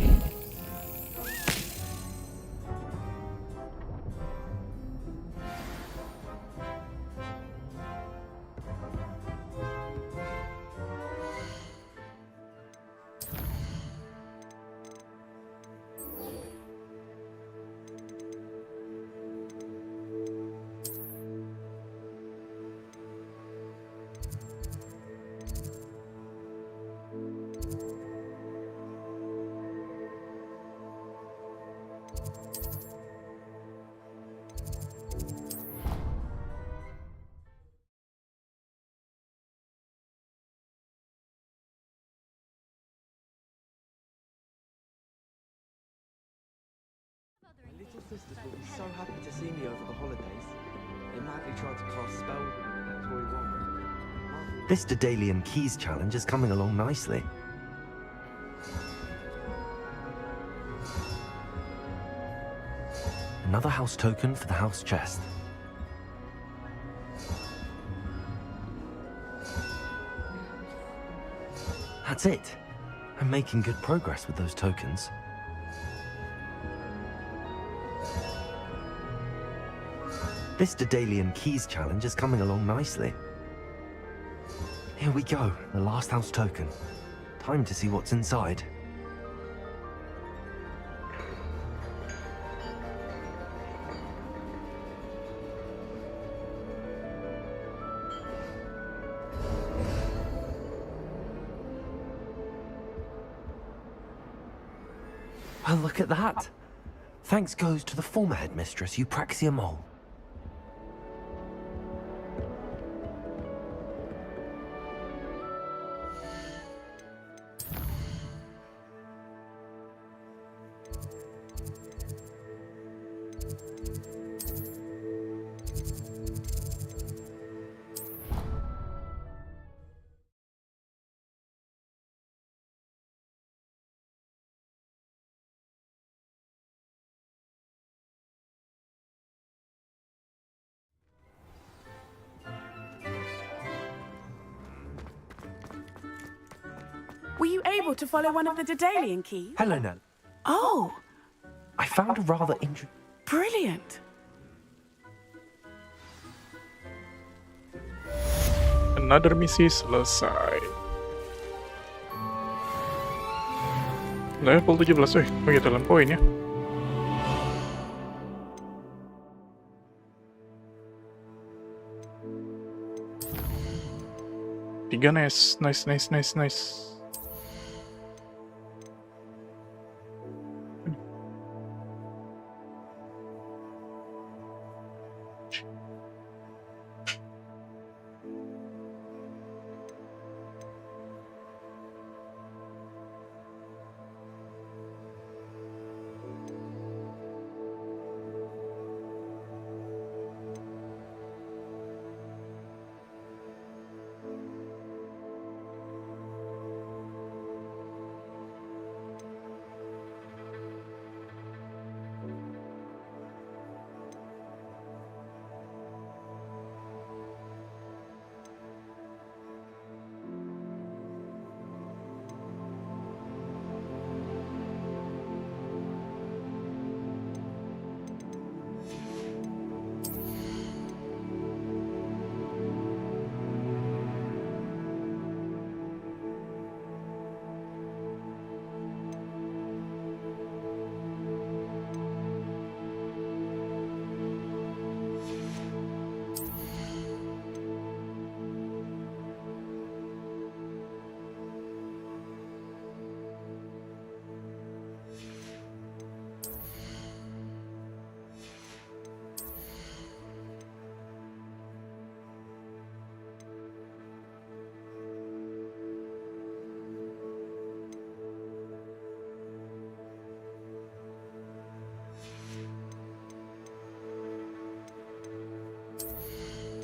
Little sisters will be so happy to see me over the holidays. They madly tried to cast spells with me at Toy One. This Daedalian Keys challenge is coming along nicely. Another house token for the house chest. That's it. I'm making good progress with those tokens. This Daedalian Keys challenge is coming along nicely. Here we go, the last house token. Time to see what's inside. Well, look at that. Thanks goes to the former headmistress, Eupraxia Mole. you able to follow one of the Daedalian keys? Hello, Nell. Oh, I found a rather brilliant. Another misi selesai. Level 17, wih. Oh iya, talent point ya. Tiga, nice.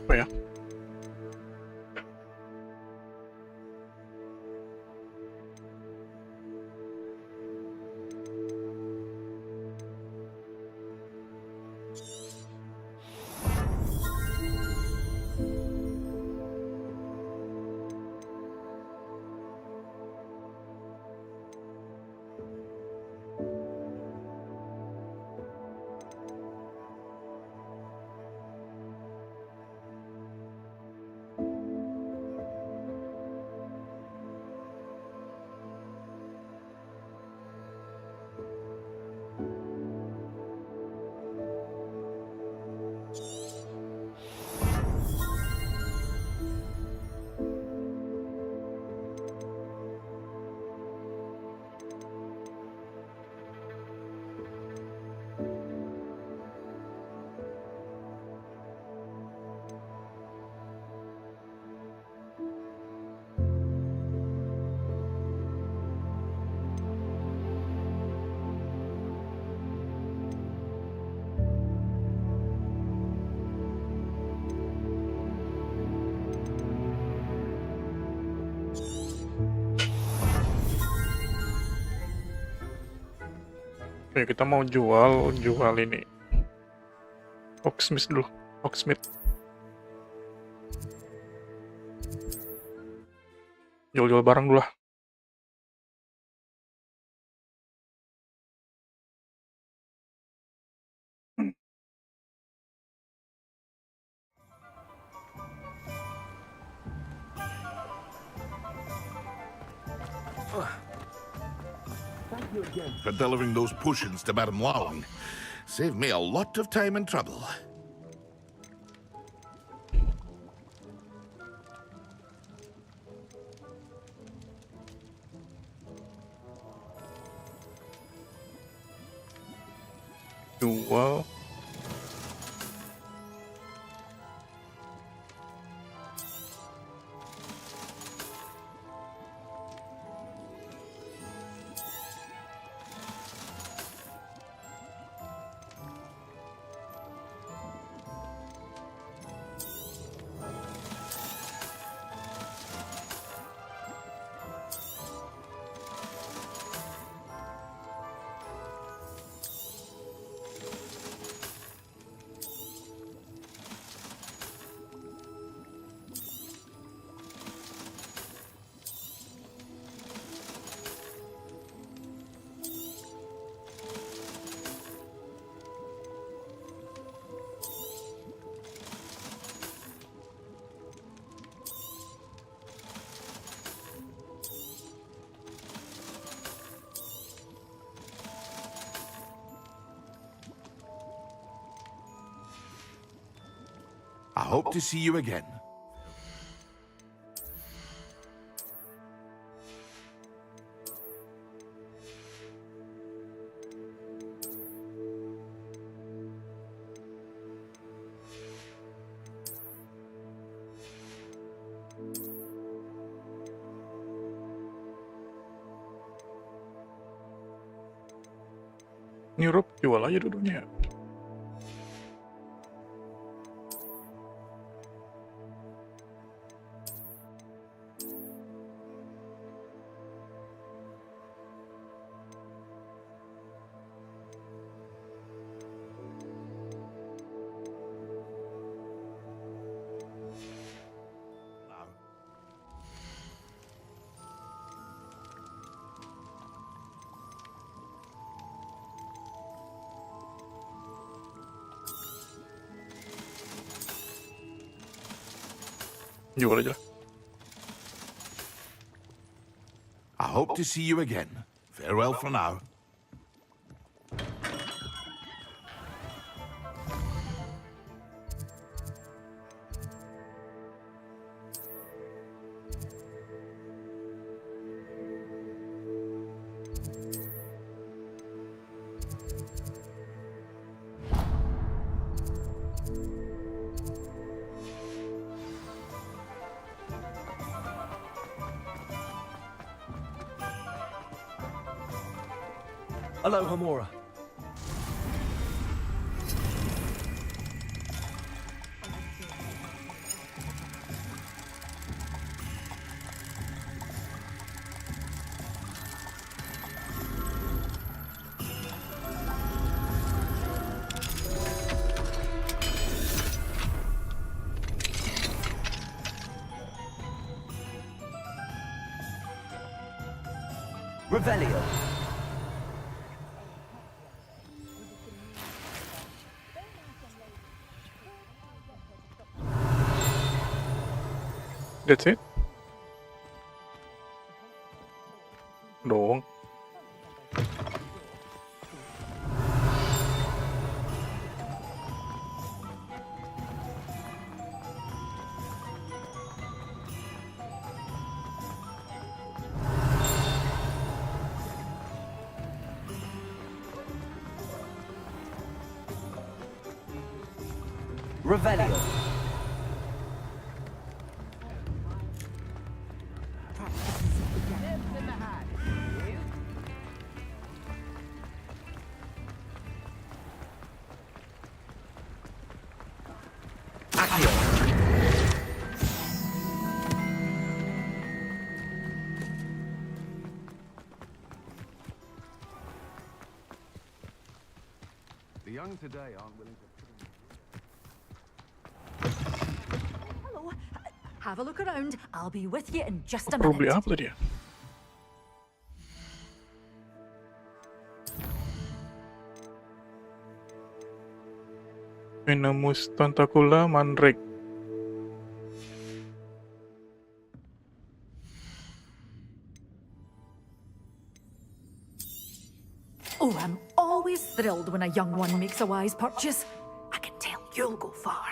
Apa ya? Oke, kita mau jual ini. Oxmith dulu, Oxmith. Jual barang dulu lah. For delivering those potions to Madame Long. Saved me a lot of time and trouble. Jual. I hope to see you again. Ini Rob jual aja duduknya. Jual aja. I hope to see you again. Farewell for now. Aloha, Mora. Revelio. That's it? Dong. Revelio. The young today aren't willing to. Hello. Have a look around. I'll be with you in just a Probably minute. apa tadi ya? Venomous Tentacula Mandrake. Oh, I'm always thrilled when a young one makes a wise purchase. I can tell you'll go far.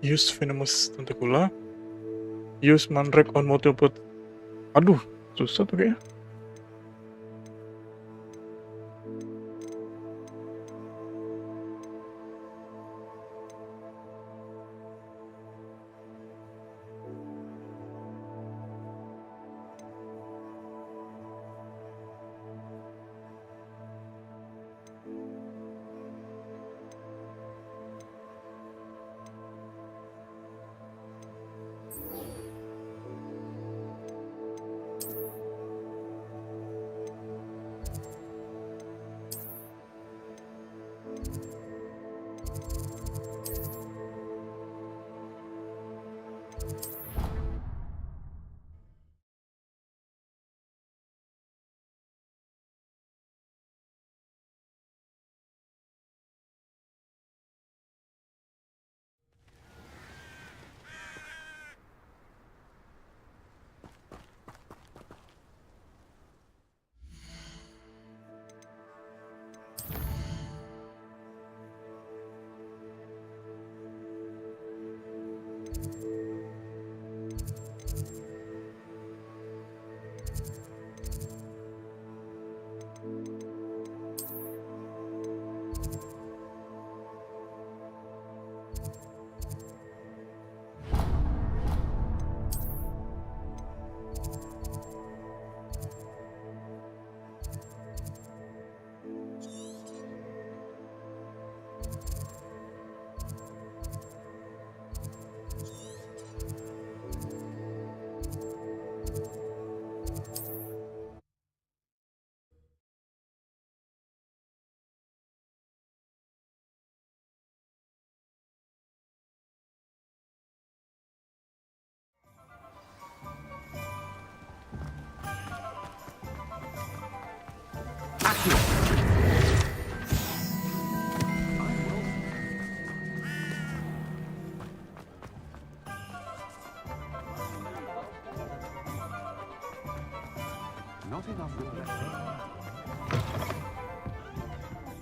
Use Venomous Tentacula. Use Mandrake on multiple. Aduh, susah tuh kayaknya.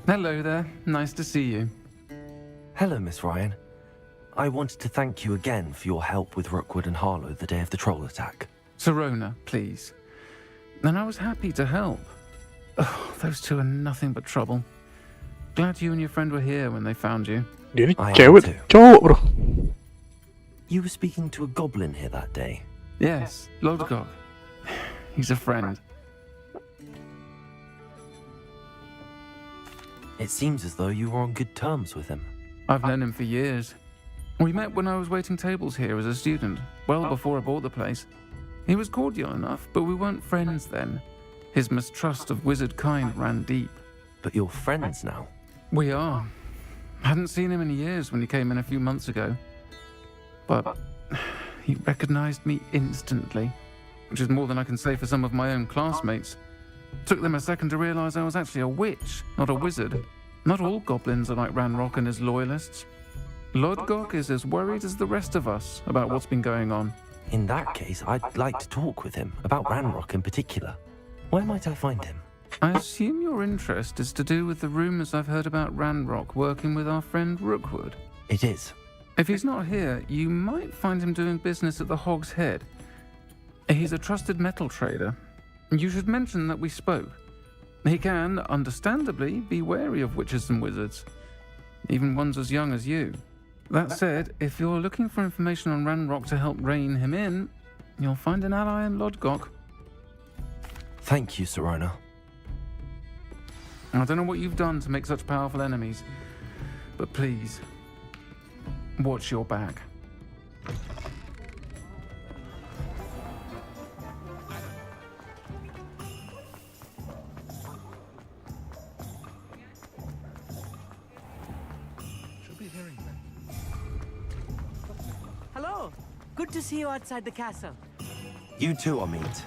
Hello there. Nice to see you. Hello, Miss Ryan. I wanted to thank you again for your help with Rookwood and Harlow the day of the troll attack. Sirona, please. And I was happy to help. Oh, those two are nothing but trouble. Glad you and your friend were here when they found you. Dia ni I am cewek too. cowok bro. You were speaking to a goblin here that day. Yes, Lodgok. He's a friend. It seems as though you were on good terms with him. I've known him for years. We met when I was waiting tables here as a student, well before I bought the place. He was cordial enough, but we weren't friends then. His mistrust of wizard kind ran deep. But you're friends now? We are. Hadn't seen him in years when he came in a few months ago. But he recognized me instantly, which is more than I can say for some of my own classmates. Took them a second to realize I was actually a witch, not a wizard. Not all goblins are like Ranrock and his loyalists. Lodgok is as worried as the rest of us about what's been going on. In that case, I'd like to talk with him, about Ranrock in particular. Where might I find him? I assume your interest is to do with the rumors I've heard about Ranrock working with our friend Rookwood. It is. If he's not here, you might find him doing business at the Hog's Head. He's a trusted metal trader. You should mention that we spoke. He can, understandably, be wary of witches and wizards, even ones as young as you. That said, if you're looking for information on Ranrock to help rein him in, you'll find an ally in Lodgok. Thank you, Sirona. I don't know what you've done to make such powerful enemies, but please, watch your back. Hello. Good to see you outside the castle. You too, Amit.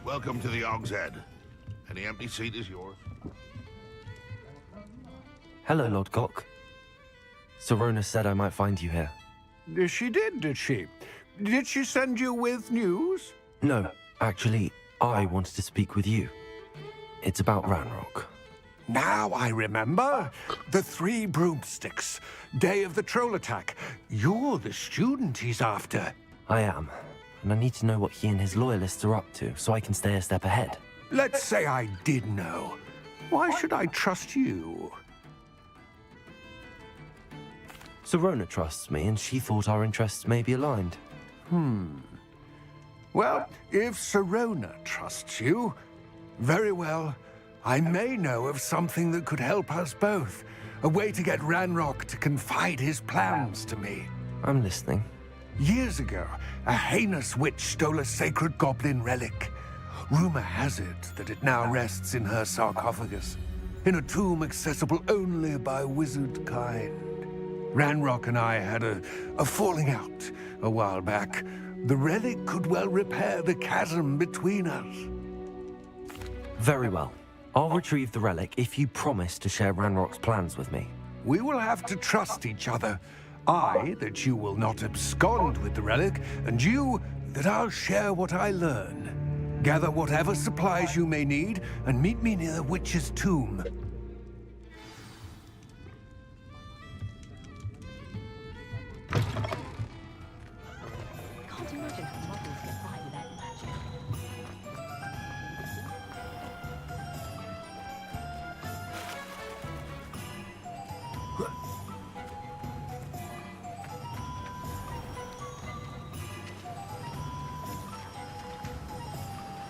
Welcome to the Hog's Head. Any empty seat is yours. Hello, Lodgok. Sirona said I might find you here. She did she? Did she send you with news? No, actually, I wanted to speak with you. It's about Ranrock. Now I remember. The 3 broomsticks. Day of the troll attack. You're the student he's after. I am, and I need to know what he and his loyalists are up to so I can stay a step ahead. Let's say I did know. Why should I trust you? Sirona trusts me, and she thought our interests may be aligned. Well, if Sirona trusts you, very well. I may know of something that could help us both. A way to get Ranrock to confide his plans to me. I'm listening. Years ago, a heinous witch stole a sacred goblin relic. Rumor has it that it now rests in her sarcophagus, in a tomb accessible only by wizard kind. Ranrock and I had a falling out a while back. The relic could well repair the chasm between us. Very well. I'll retrieve the relic if you promise to share Ranrock's plans with me. We will have to trust each other. I, that you will not abscond with the relic, and you, that I'll share what I learn. Gather whatever supplies you may need, and meet me near the witch's tomb. Can't imagine how models get by without magic.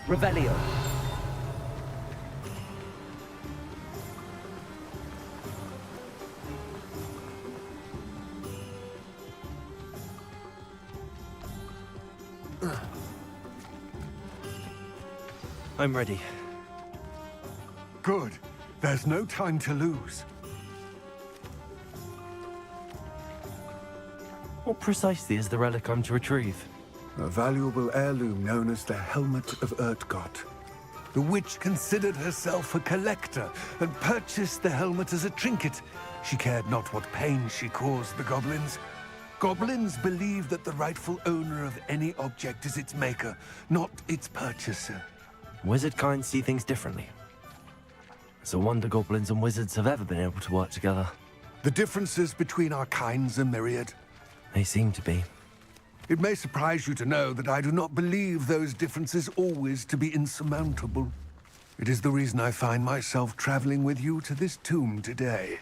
Revelio. I'm ready. Good. There's no time to lose. What precisely is the relic I'm to retrieve? A valuable heirloom known as the Helmet of Urtgot. The witch considered herself a collector and purchased the helmet as a trinket. She cared not what pain she caused the goblins. Goblins believe that the rightful owner of any object is its maker, not its purchaser. Wizard kind see things differently. It's a wonder goblins and wizards have ever been able to work together. The differences between our kinds are myriad. They seem to be. It may surprise you to know that I do not believe those differences always to be insurmountable. It is the reason I find myself traveling with you to this tomb today.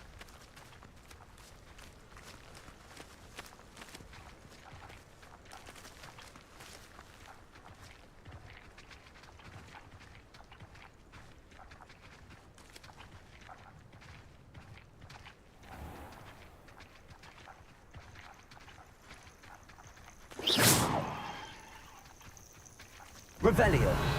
Revelio.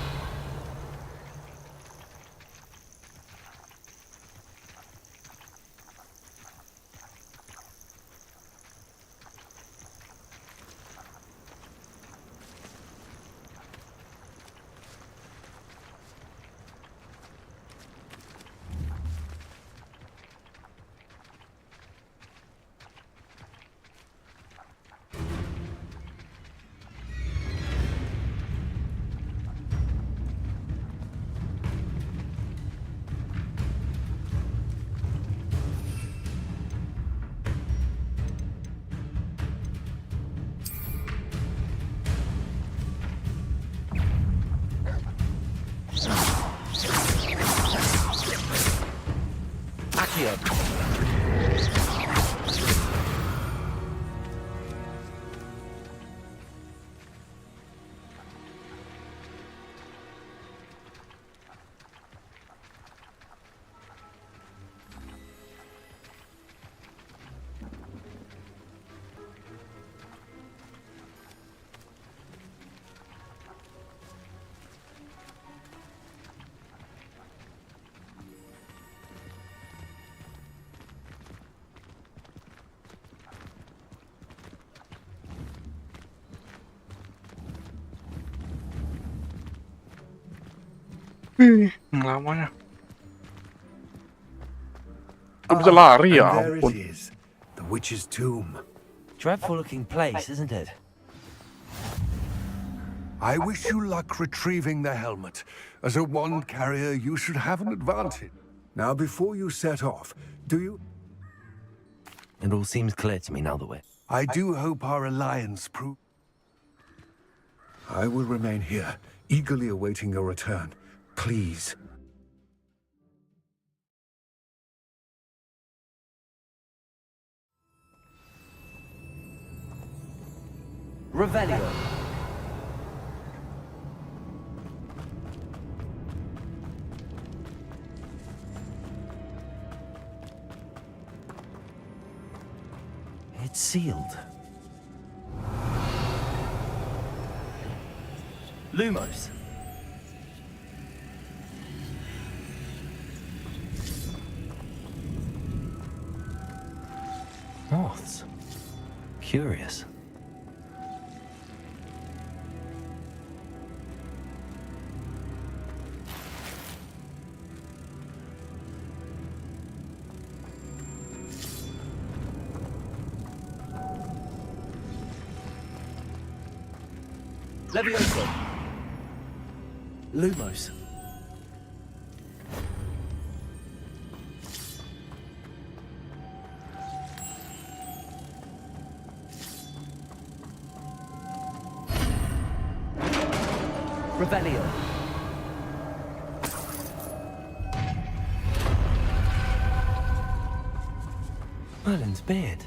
Lamanya. Kok bisa lari ya And there it ampun. is, the witch's tomb. Dreadful looking place, isn't it? I wish you luck retrieving the helmet. As a wand carrier, you should have an advantage. Now, before you set off, do you... It all seems clear to me now that we're... I do hope our alliance proves... I will remain here, eagerly awaiting your return. Please. Revelio. It's sealed. Lumos. Moths. Curious. Levioso. Lumos. Revelio. Merlin's beard.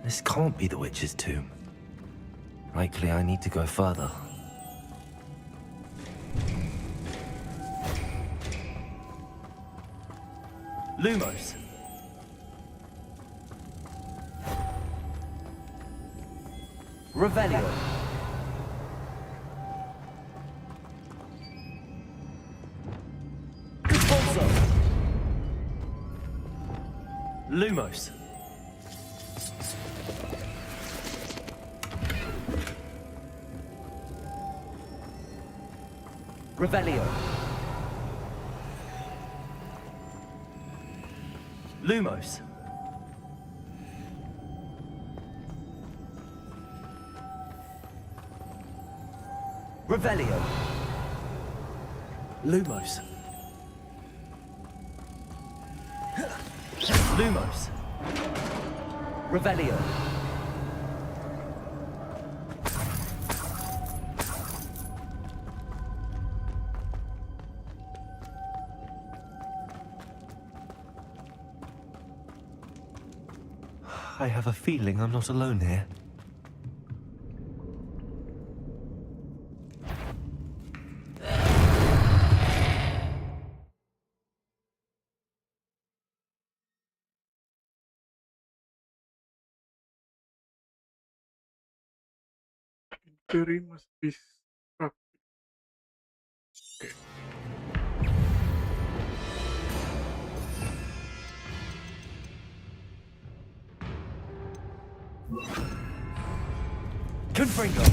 This can't be the witch's tomb. Likely I need to go further. Lumos. Revelio. Expulso. Lumos. Revelio. Lumos. Revelio. Lumos. Lumos. Revelio. I have a feeling I'm not alone here. Terimakasih. Oke. Confringo.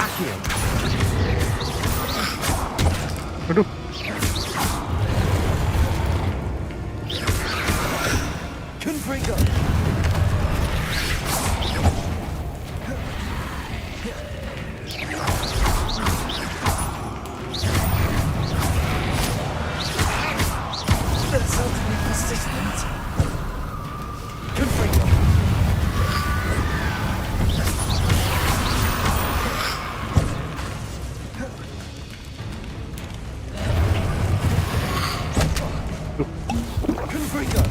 Accio. Aduh. Confringo. That's utterly persistent. Confringo. Confringo.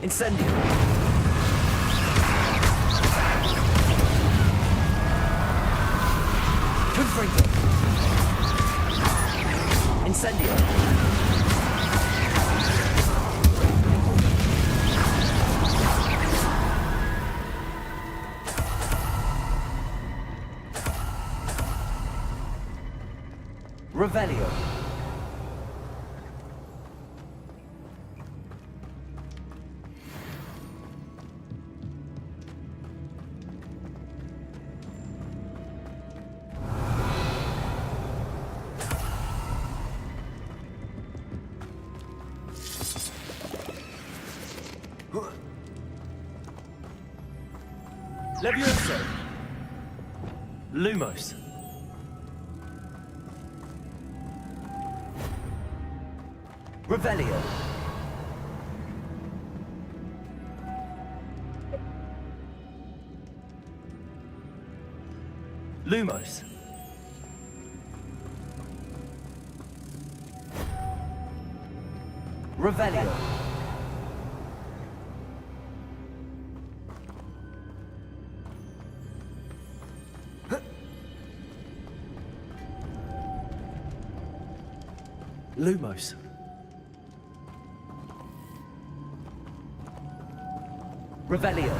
Incendio. Confringo. Incendio. Revelio. Levioso. Lumos. Revelio. Lumos. Revelio. Lumos. Revelio.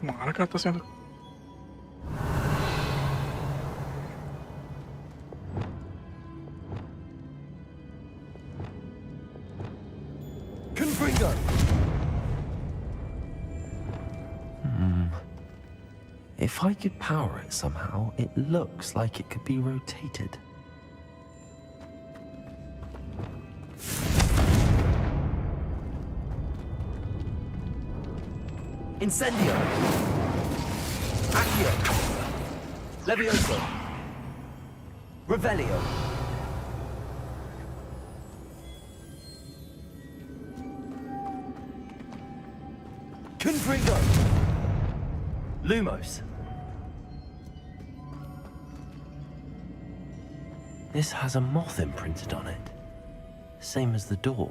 Mana ke atasnya tuh? Confringo. If I could power it somehow, it looks like it could be rotated. Incendio. Accio. Levioso. Revelio. Confringo. Lumos. This has a moth imprinted on it, same as the door.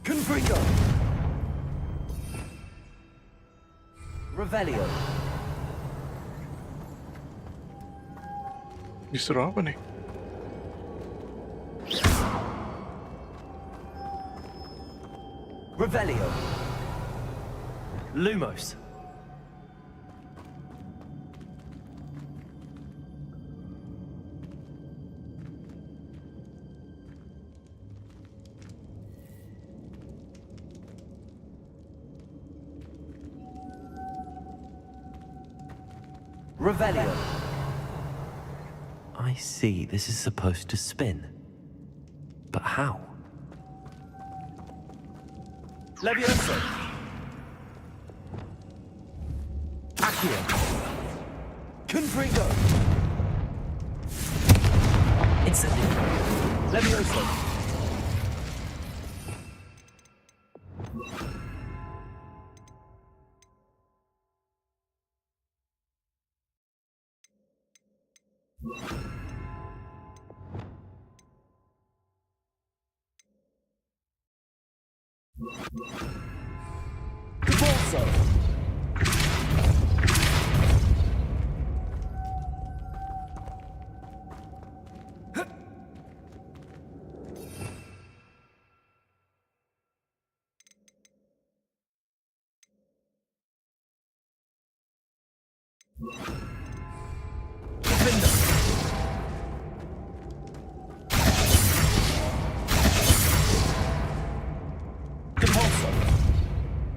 Confringo. Revelio. Disuruh apa nih? Revelio. Lumos. Revelio. I see, this is supposed to spin. But how? Levioso. Accio. Confringo. Incendio. Levioso. Cabalso.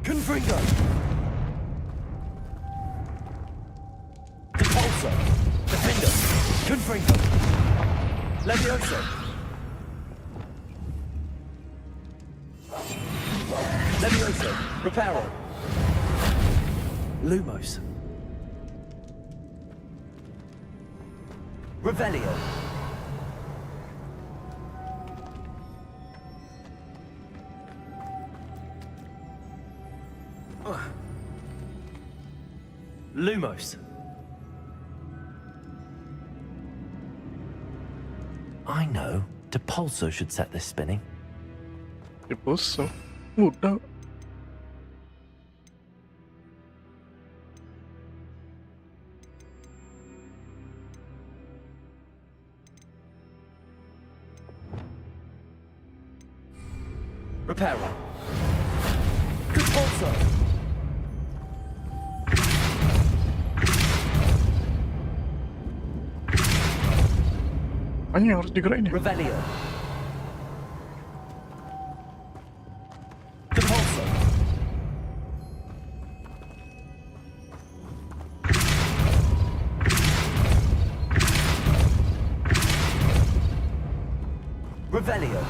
Confringo. Depulso. Defendo. Confringo. Levioso. Levioso. Reparo. Lumos. Revelio. Lumos. I know. Depulso should set this spinning. Depulso? Udah. Reparo. Depulso. Anjing harus digerakin ya. Revelio. Depulso. Revelio.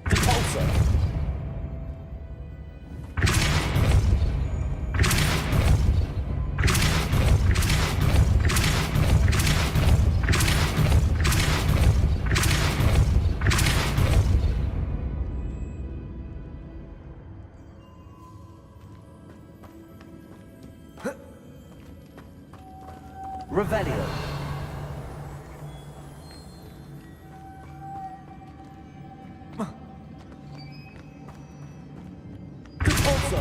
Depulso. Revelio. Depulso.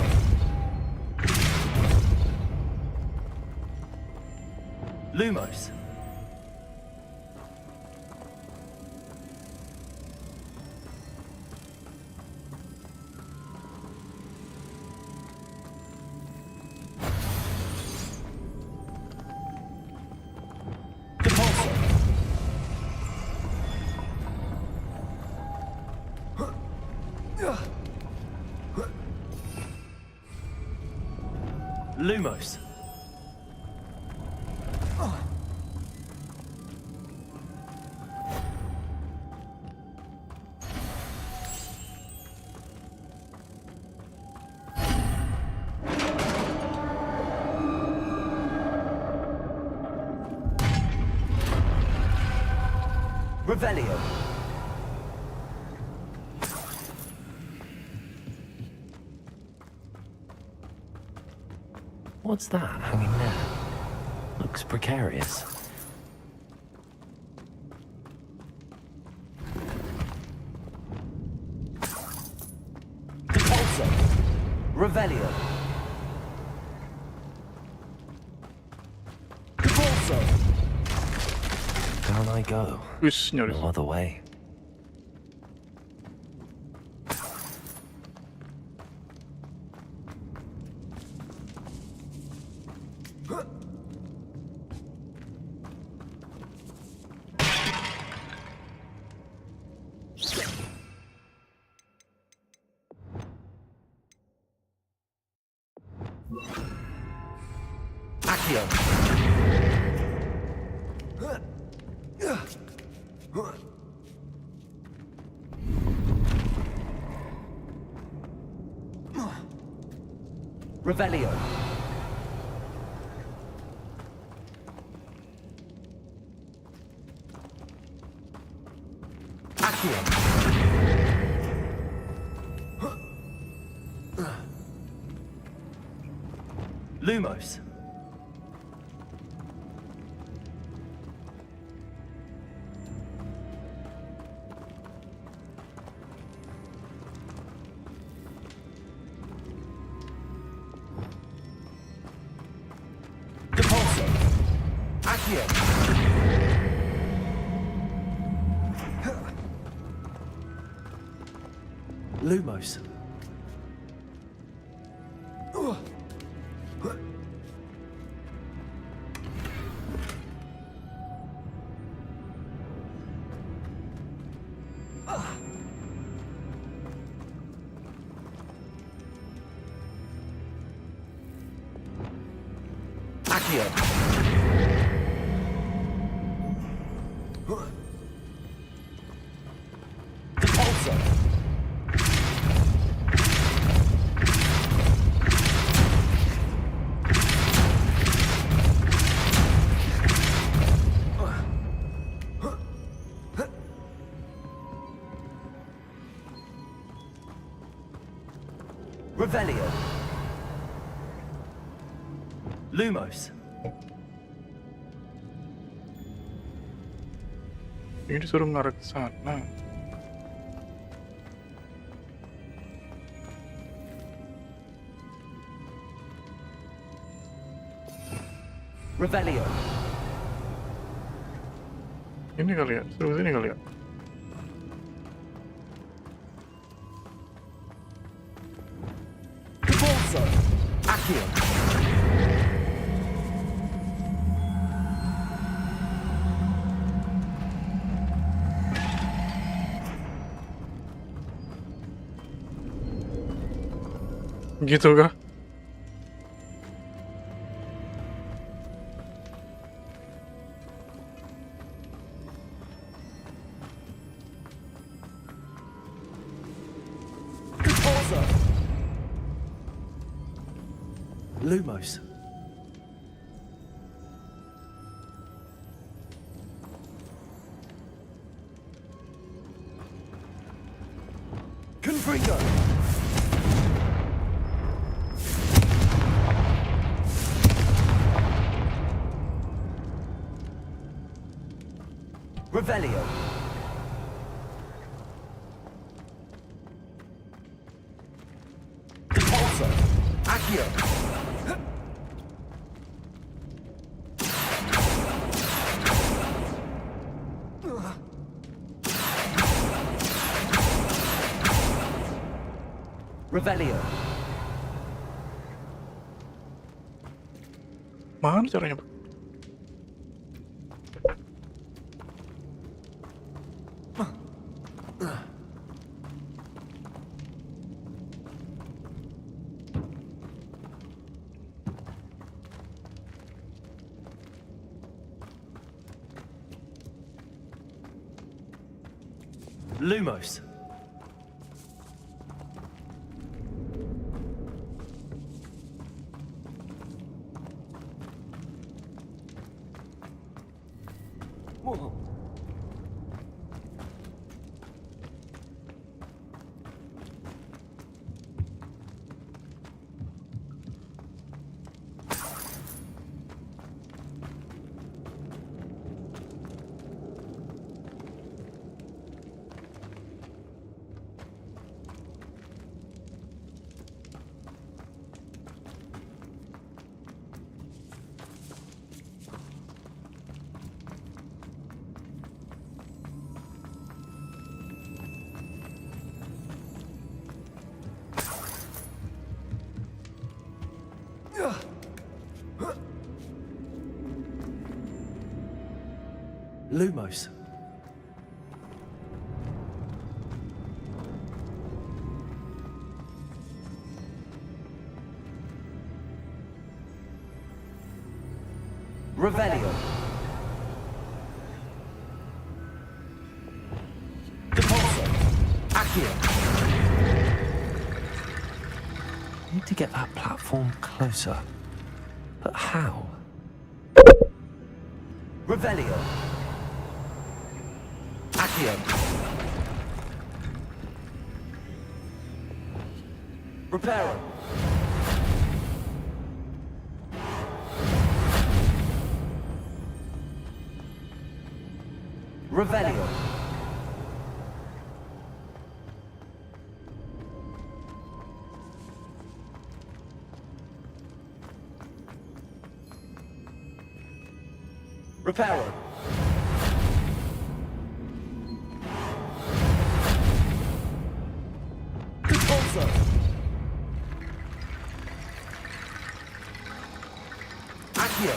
Lumos. Lumos. Revelio. What's that hanging there? Looks precarious. Depulso. Revelio. Depulso. Down I go. Wis, nyaris. No other way. Revelio. Accio. Lumos. Lumos. Accio. Revelio. Lumos. Ini disuruh ngarah ke sana. Revelio. Ini kali ya, suruh sini kali ya. Accio. Gitu kah? Lumos. Confringo. Revelio. Depulso. Accio. Revelio. Mana caranya? Lumos. Lumos. Revelio. Depulso. Accio. Need to get that platform closer. But how? Revelio. Accio. Reparo. Revelio. Reparo. Depulso. Accio.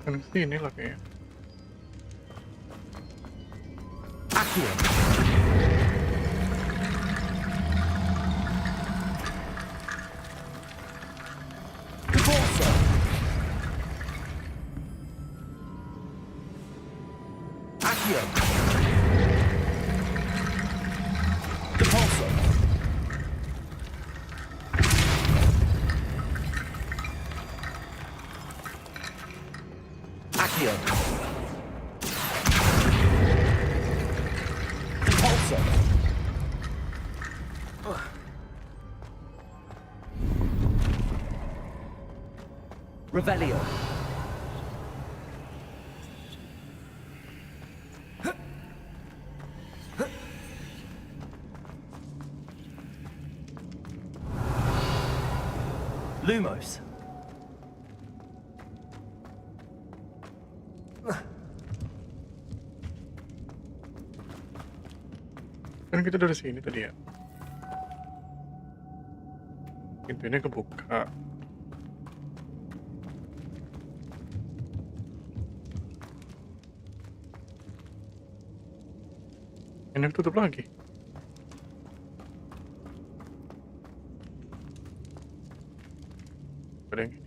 Kan sini lah kayaknya. Accio. Depulso. Accio. Depulso. Accio. Depulso. Revelio. Lumos. Kan kita dari sini tadi ya. Pintunya kebuka. Ini tutup lagi. Ada yang ini.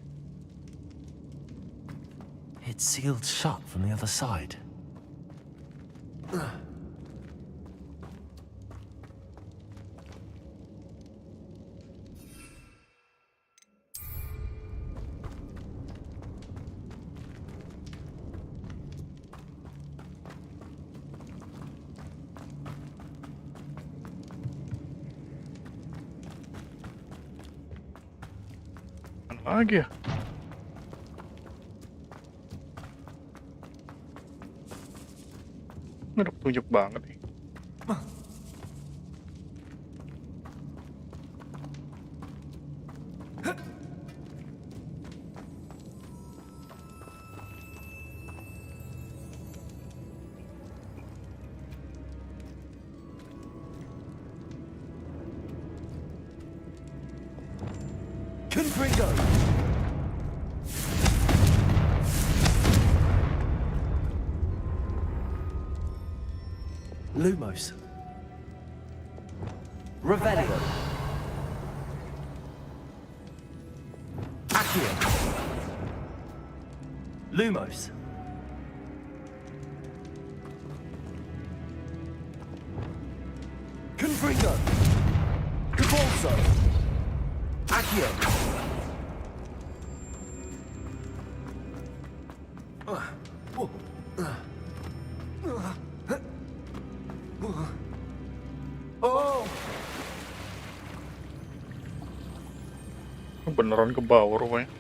It's sealed shut from the other side. Mana lagi ya? Nggak ada petunjuk banget nih. Confringo. Lumos. Revelio. Accio. Lumos. Confringo. Depulso. Accio. Oh. Beneran ke bawah rupanya.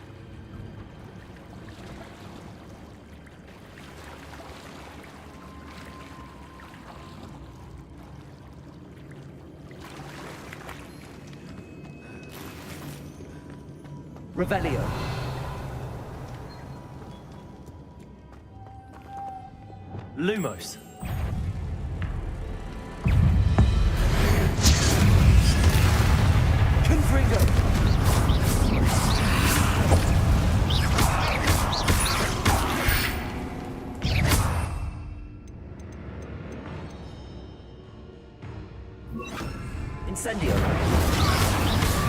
Revelio. Lumos. Confringo. Incendio.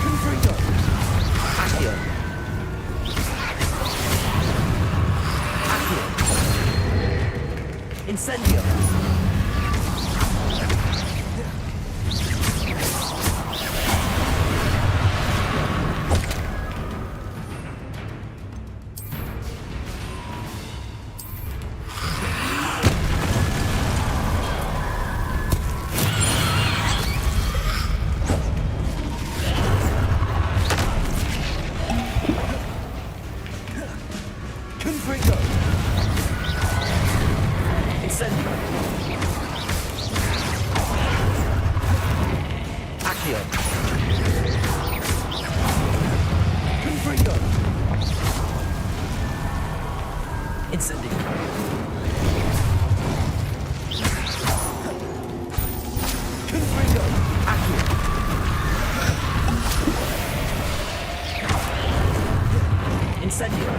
Confringo. Accio. Accio. Incendio. Confringo. Incendio. Accio. Confringo. Incendio. Confringo. Accio. Incendio.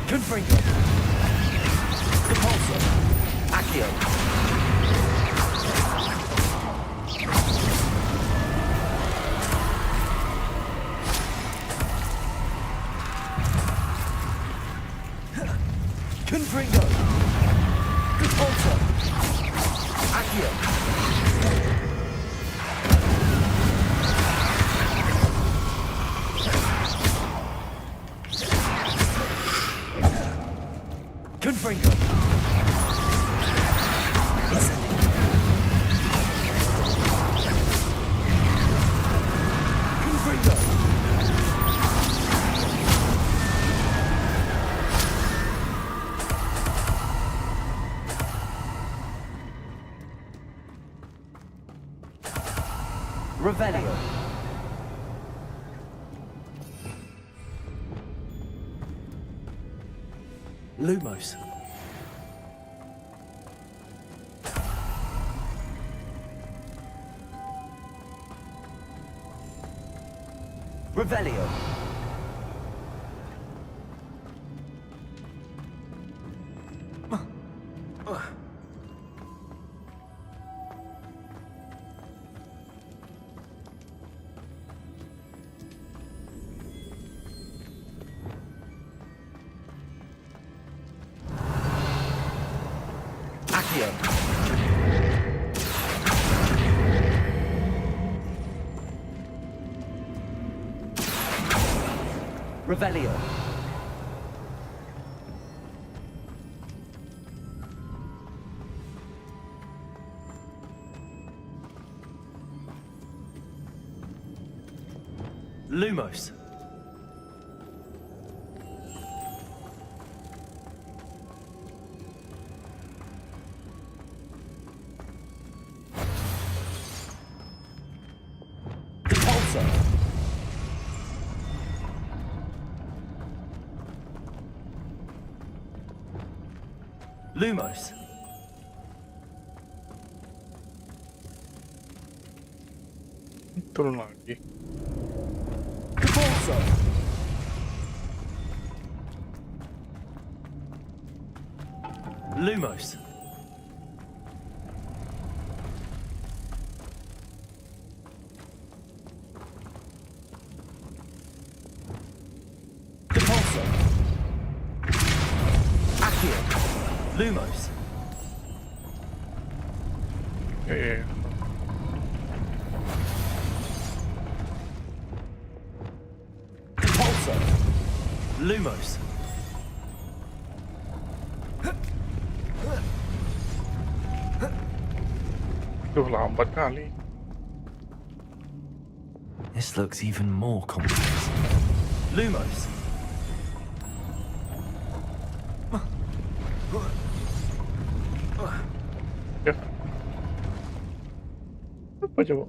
Confringo. Repulsor. Accio. Confringo. Repulsor. Accio. Confringo. Confringo. Revelio. Lumos. Revelio. Accio. Revelio. Lumos. Repulsor. Lumos. Turun lagi. Repulsor. Lumos. Repulsor. Accio. Lumos. Repulsor. Lumos. Duh, lambat kali. This looks even more complex. Lumos. Ya. Apa coba?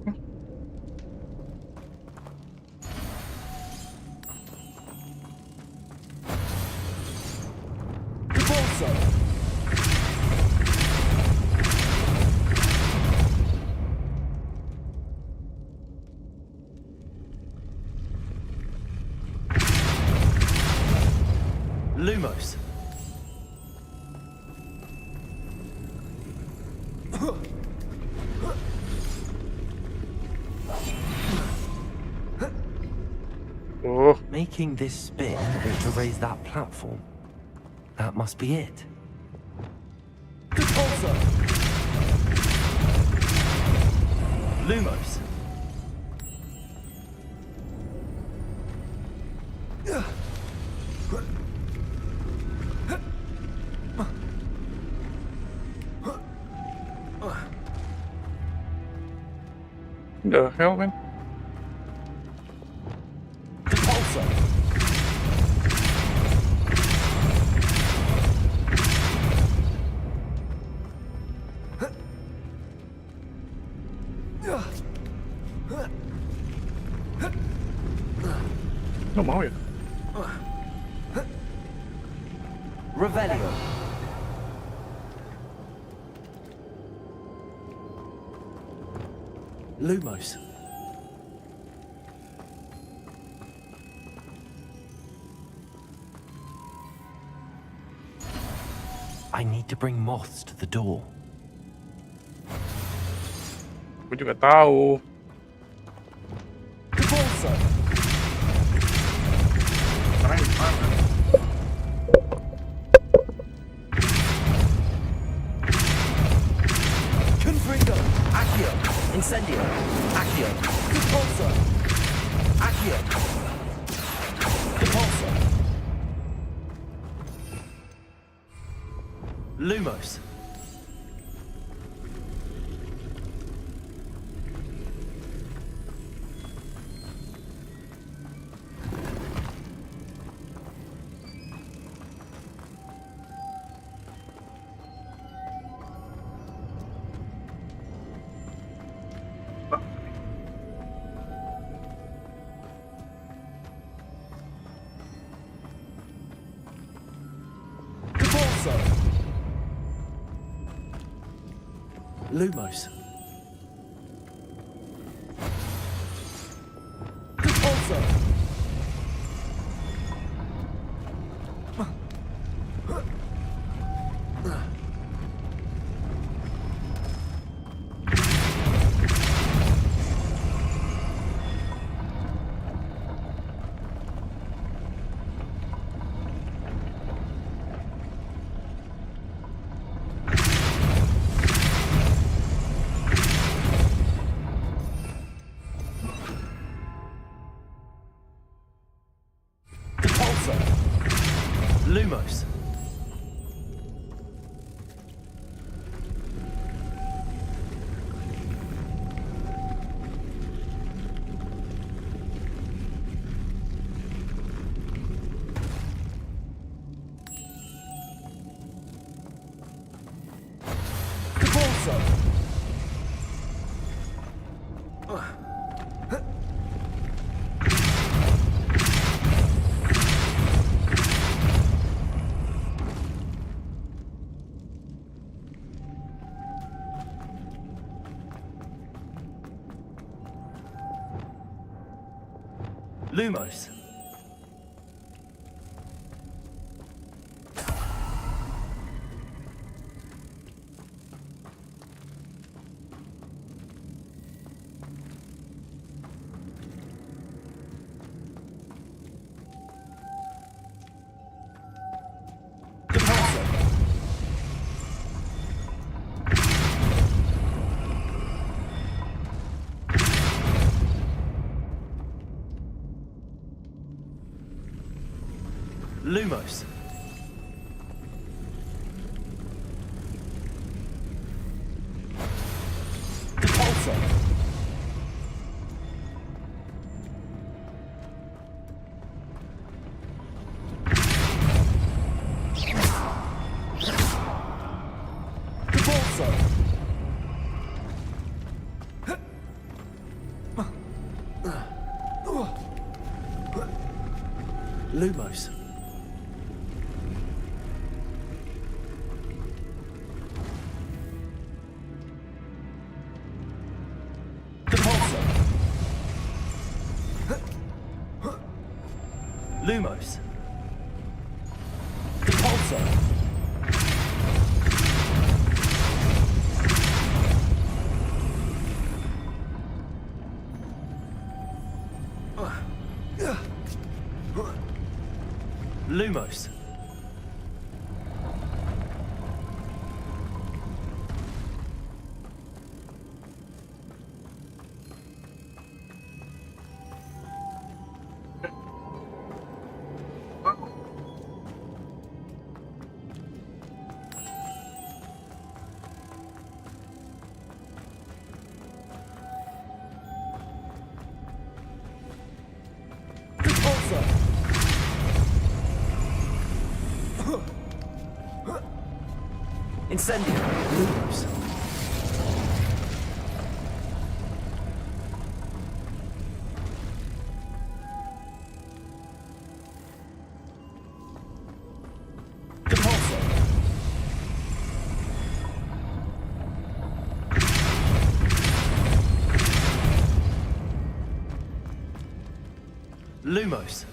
Lumos. Oh. Making this spin ought to raise that platform. That must be it. Lumos. The hell, man? Nggak mau ya? Revelio. Lumos. I need to bring moths to the door. Gue juga tahu. Confringo. Accio. Incendio. Accio. Repulsor. Accio. Repulsor. Lumos. Lumos. Repulsor. Lumos. Lumos. Lumos. Repulsor. Repulsor. Lumos. Depulsor. Lumos. Depulsor. Lumos. Incendio. Lumos. Depulsor. Lumos.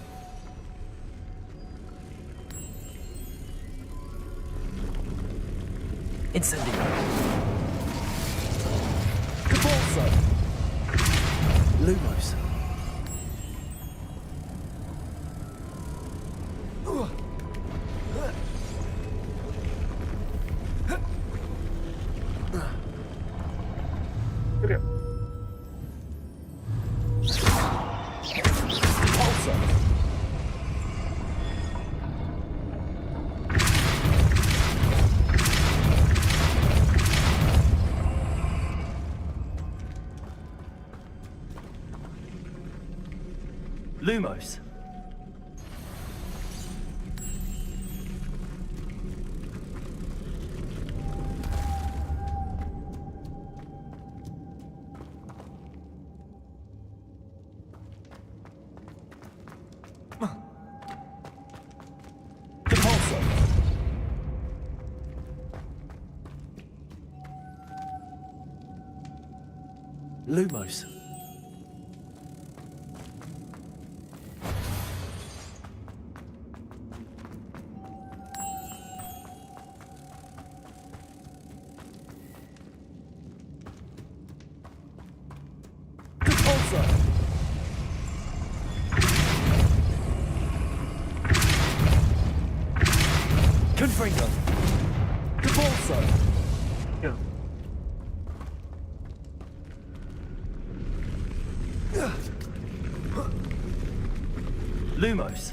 Incendio. Depulsor. Lumos. Lumos. Depulsor. Lumos. Confringo. Depulsor. Yeah. Lumos.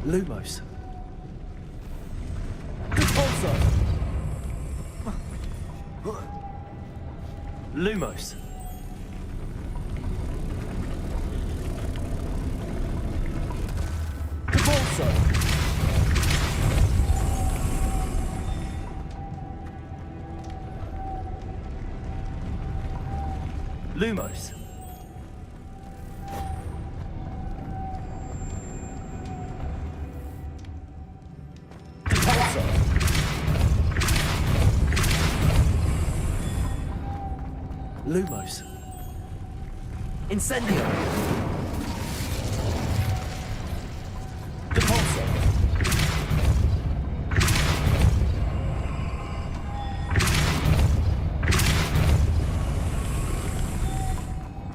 Lumos. Depulsor. Lumos. Depulsor. Lumos. Lumos. Incendio. Depulsor.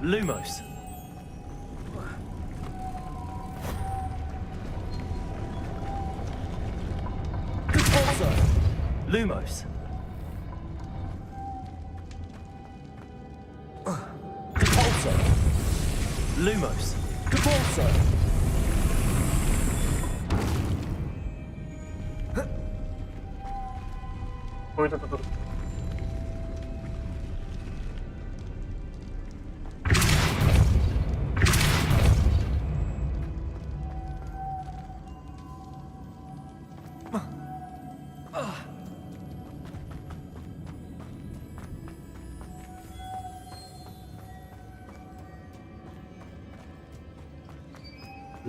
Lumos. Lumos. Depulso. Lumos. Depulso. Oh, itu tuh.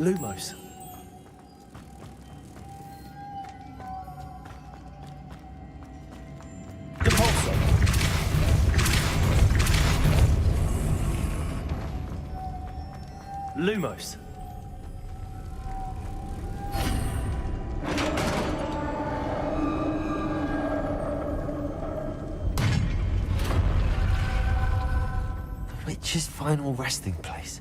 Lumos. Depulso. Lumos. The witch's final resting place.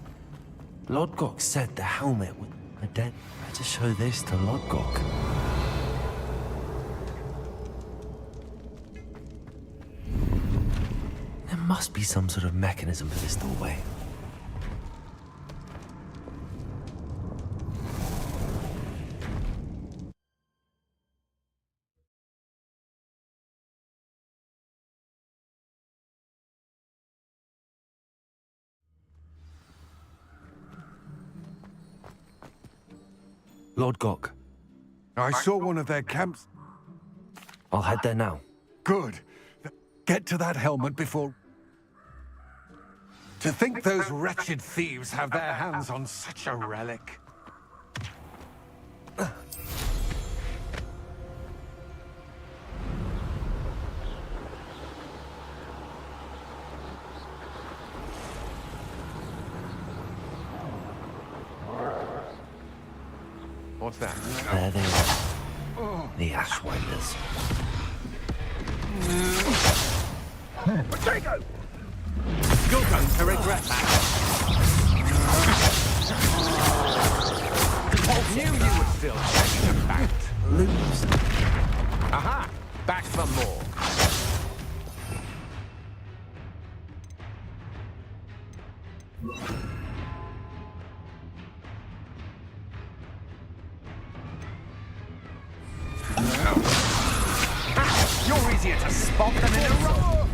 Lodgok said the helmet would... I'd better show this to Lodgok. There must be some sort of mechanism for this doorway. Lodgok. I saw one of their camps. I'll head there now. Good. Get to that helmet before... To think those wretched thieves have their hands on such a relic. What's that? There they are. The Ashwinders. Potato! You're going to regret that. Knew you would still check the fact. Lose. Aha! Back for more. You're easier to spot than in a row.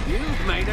You've made a...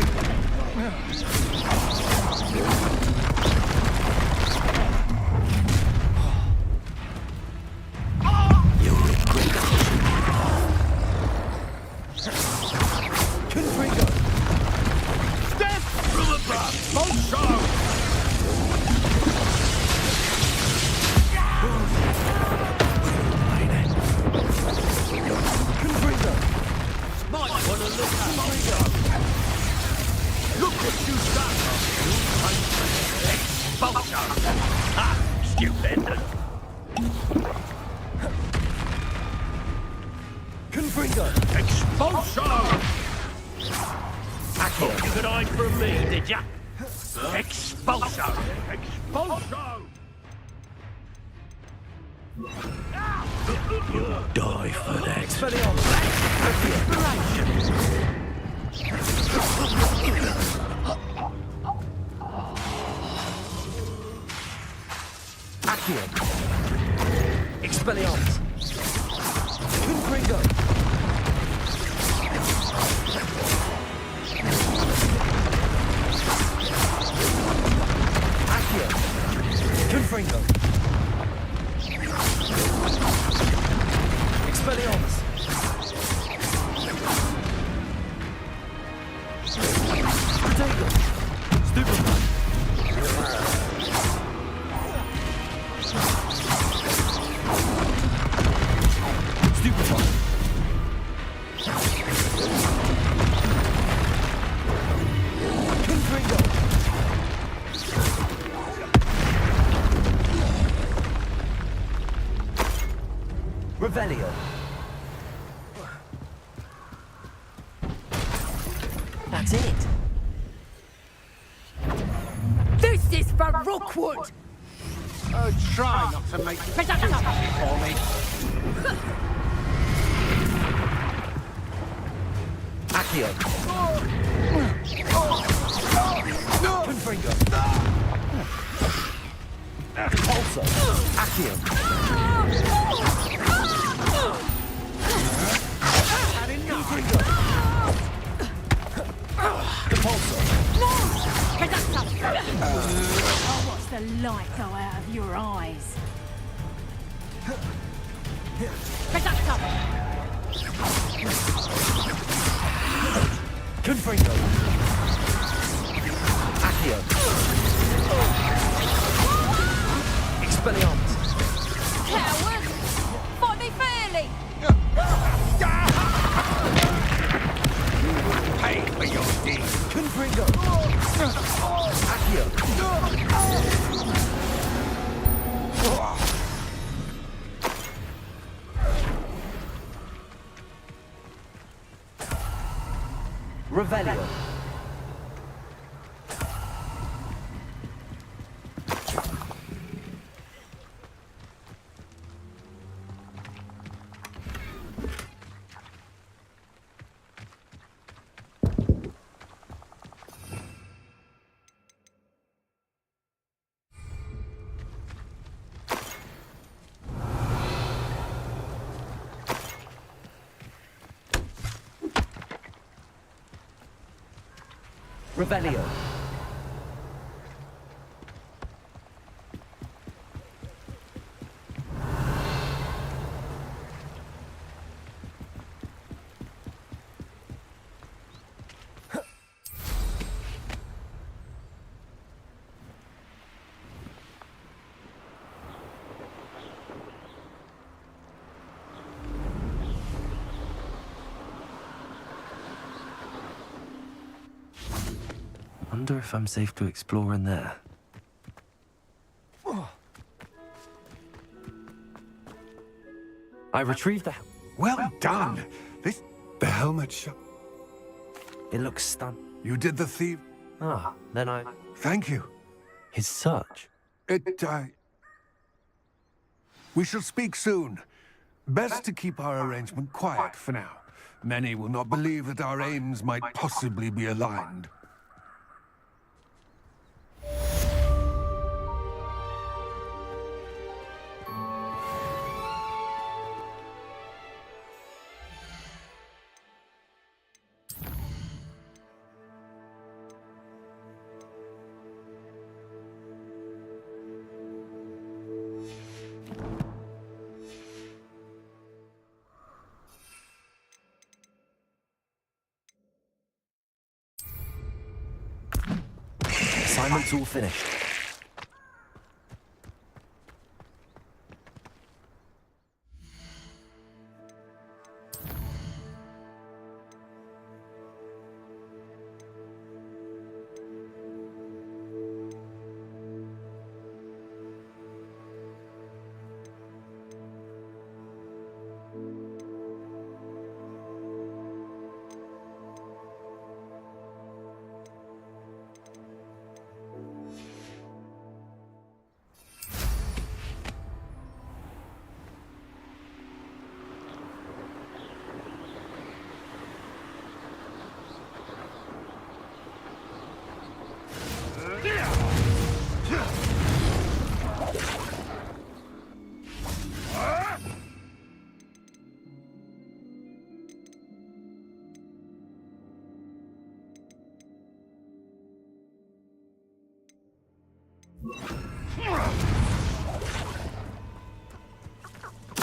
Revelio. That's it. This is for Rookwood! Oh, try not to make it too happy for me. Accio. Confringo. Pulso. Accio. Confringo. Pulso. I'll watch the light go out of your eyes. Confringo. Accio. Expelliarmus. Coward! Fight me fairly! Pay for your deeds. Confringo. Accio. Revelio. Revelio. Wonder if I'm safe to explore in there. I retrieved the... Well done. The helmet shop. It looks stunned. You did the thief. Ah, then I... Thank you. His search. We shall speak soon. Best to keep our arrangement quiet for now. Many will not believe that our aims might possibly be aligned. Assignment's all finished.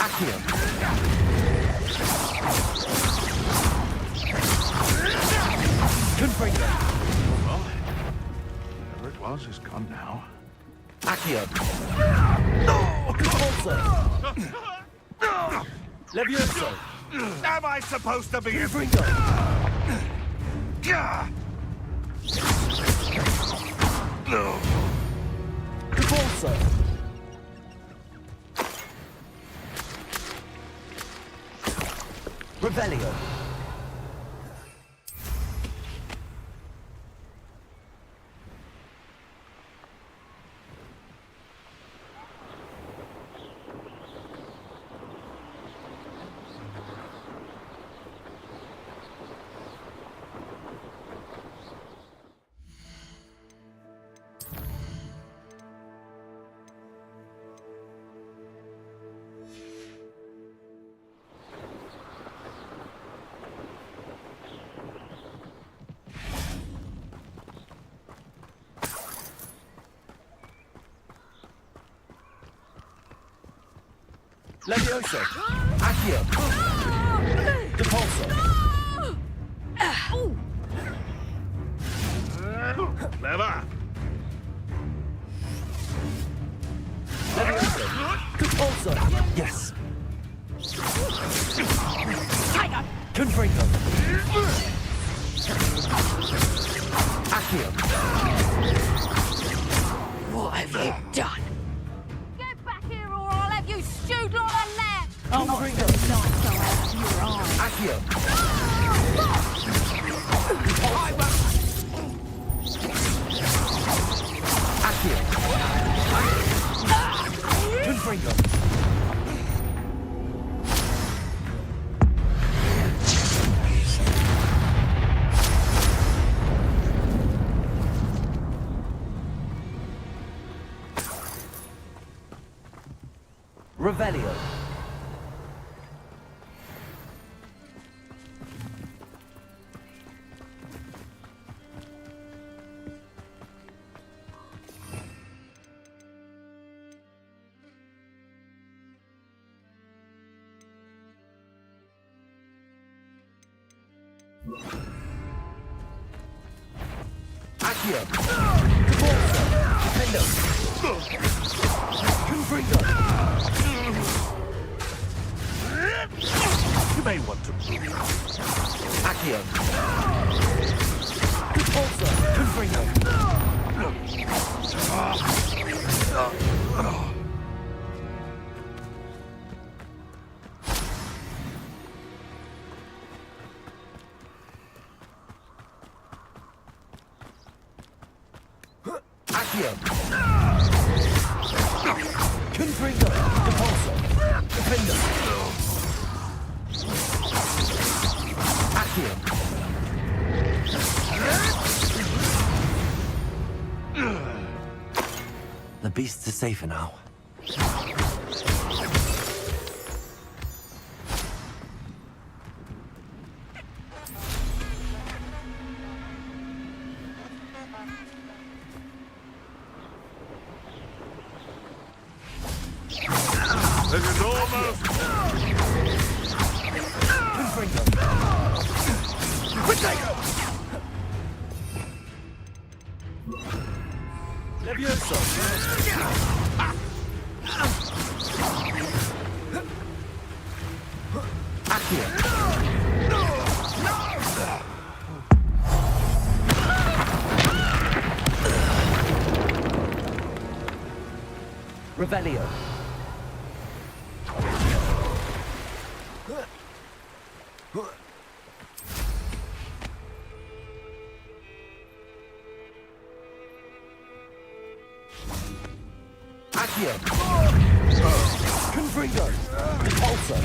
Accio. Confringo. Well, whatever it was is gone now. Accio. Pulso. Levioso. Am I supposed to be Confringo. Pulso. Revelio. Levioso. Accio. Depulso. Leva. Levioso. Depulso. Yes. Tiger. Confringo. Accio. What have you done? Get back here or I'll have you stewed like a lamb. Oh, not so out of your eyes. Accio. Accio. Confringo. Revelio. Accio. Caborso. Defendo. Confringo. You may want to. Accio. Caborso. Confringo. Accio. Confringo. Depulso. Defendo. Accio. The beasts are safer now. This is almost. Confringo. Potato. Levioso. Accio. Revelio. Accio. Confringo. Repulsor.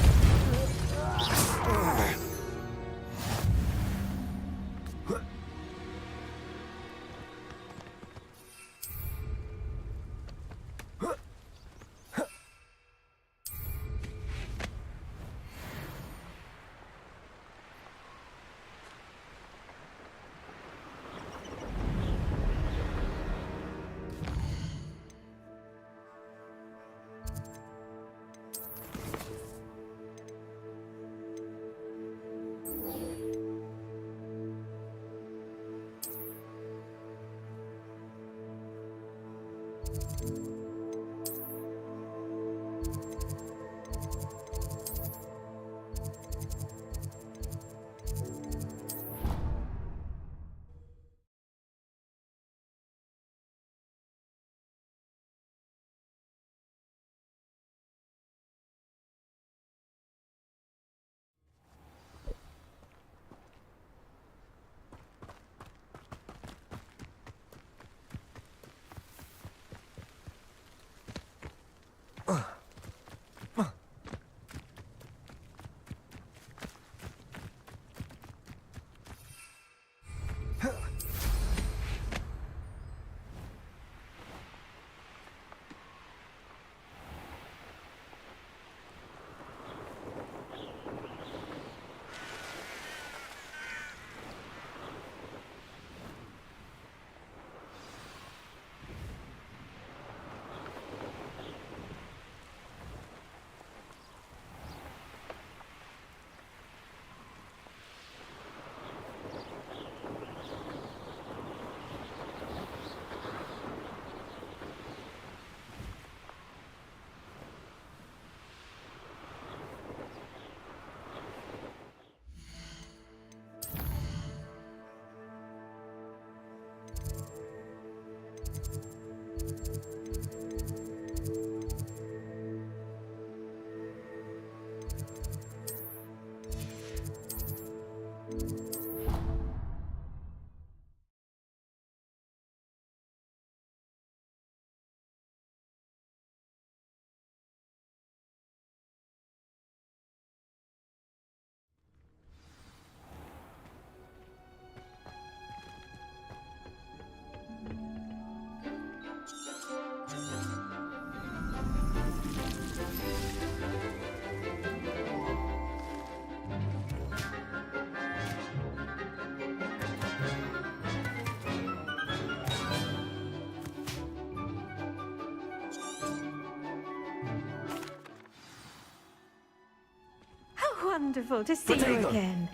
wonderful to see you again.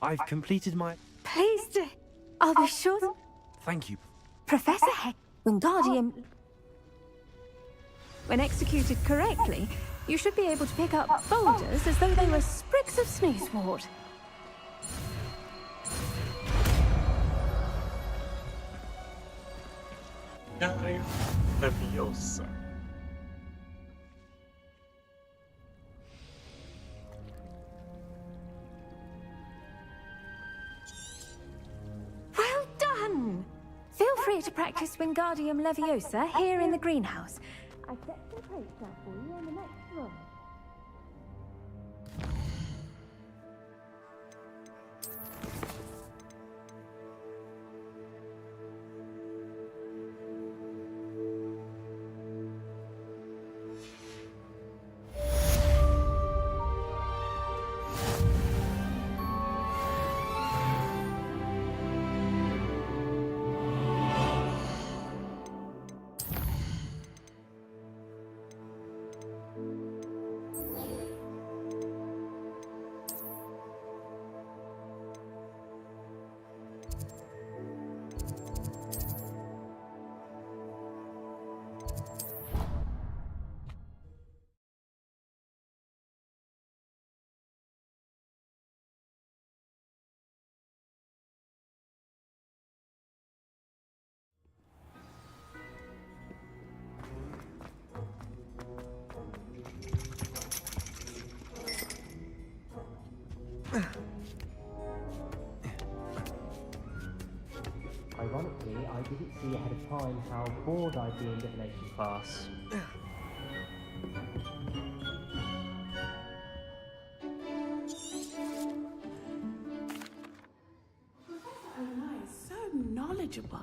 I've completed my... Pleased to... I'll be sure to... Thank you. Professor Wingardium... When executed correctly, you should be able to pick up boulders as though they were sprigs of snoozewort. Leviosa. Well done! Feel free to practice Wingardium Leviosa here in the greenhouse. I've set some crates out for you in the next room. Ironically, I didn't see ahead of time how bored I'd be in divination class. So nice, so knowledgeable.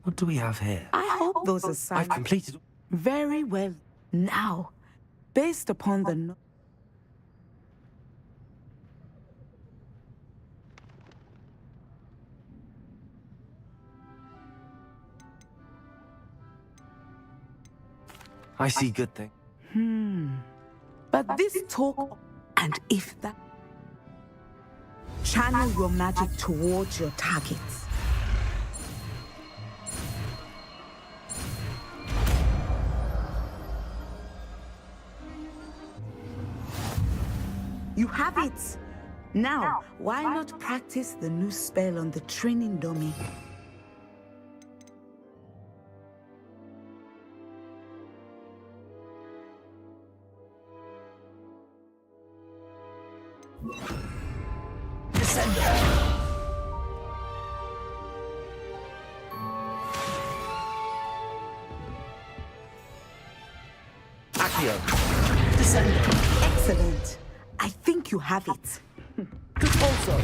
What do we have here? I hope those assignments... I've completed... Very well. Now, based upon the... I see good thing. But this talk, and if that... Channel your magic towards your targets. You have it! Now, why not practice the new spell on the training dummy? Excellent. I think you have it. Also.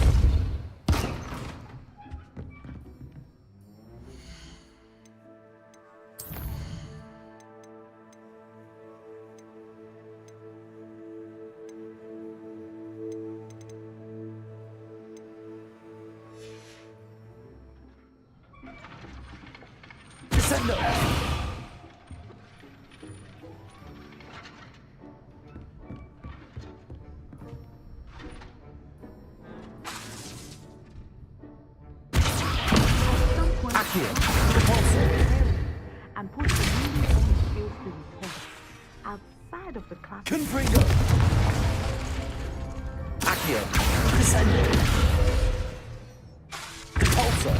And put the newly owned skills to the test outside of the class. Confringo! Accio! Descendo! Repulsor!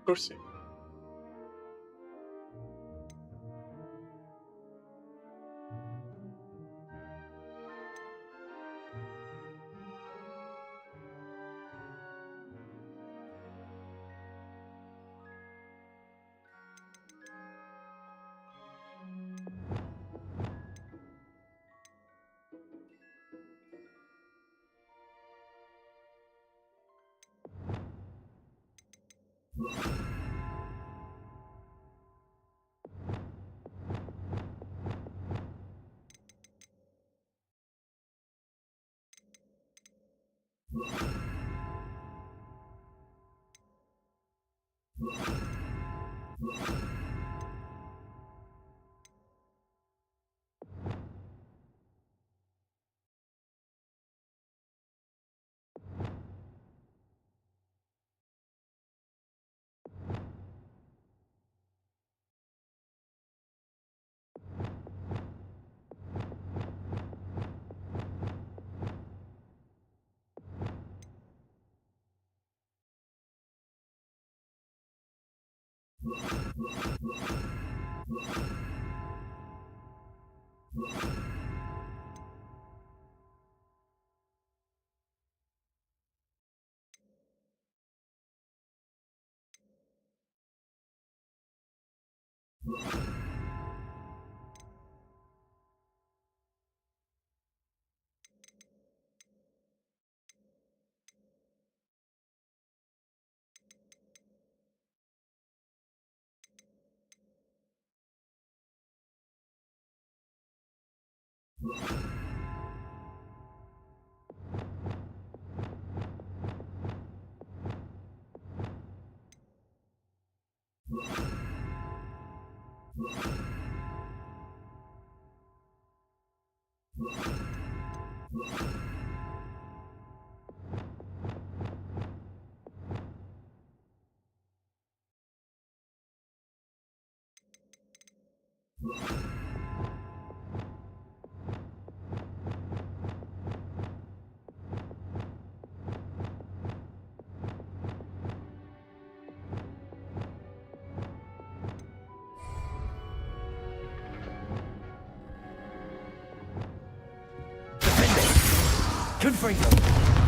Kursi. Confringo.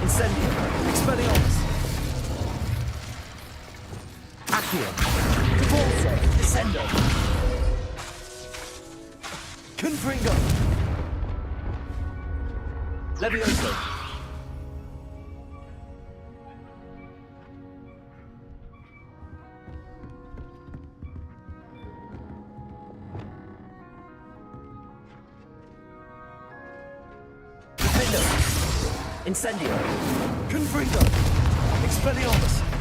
Incendio. Expelliarmus. Accio. Convulso. Descendo. Confringo. Levioso. Incendio. Confringo. Expelliarmus.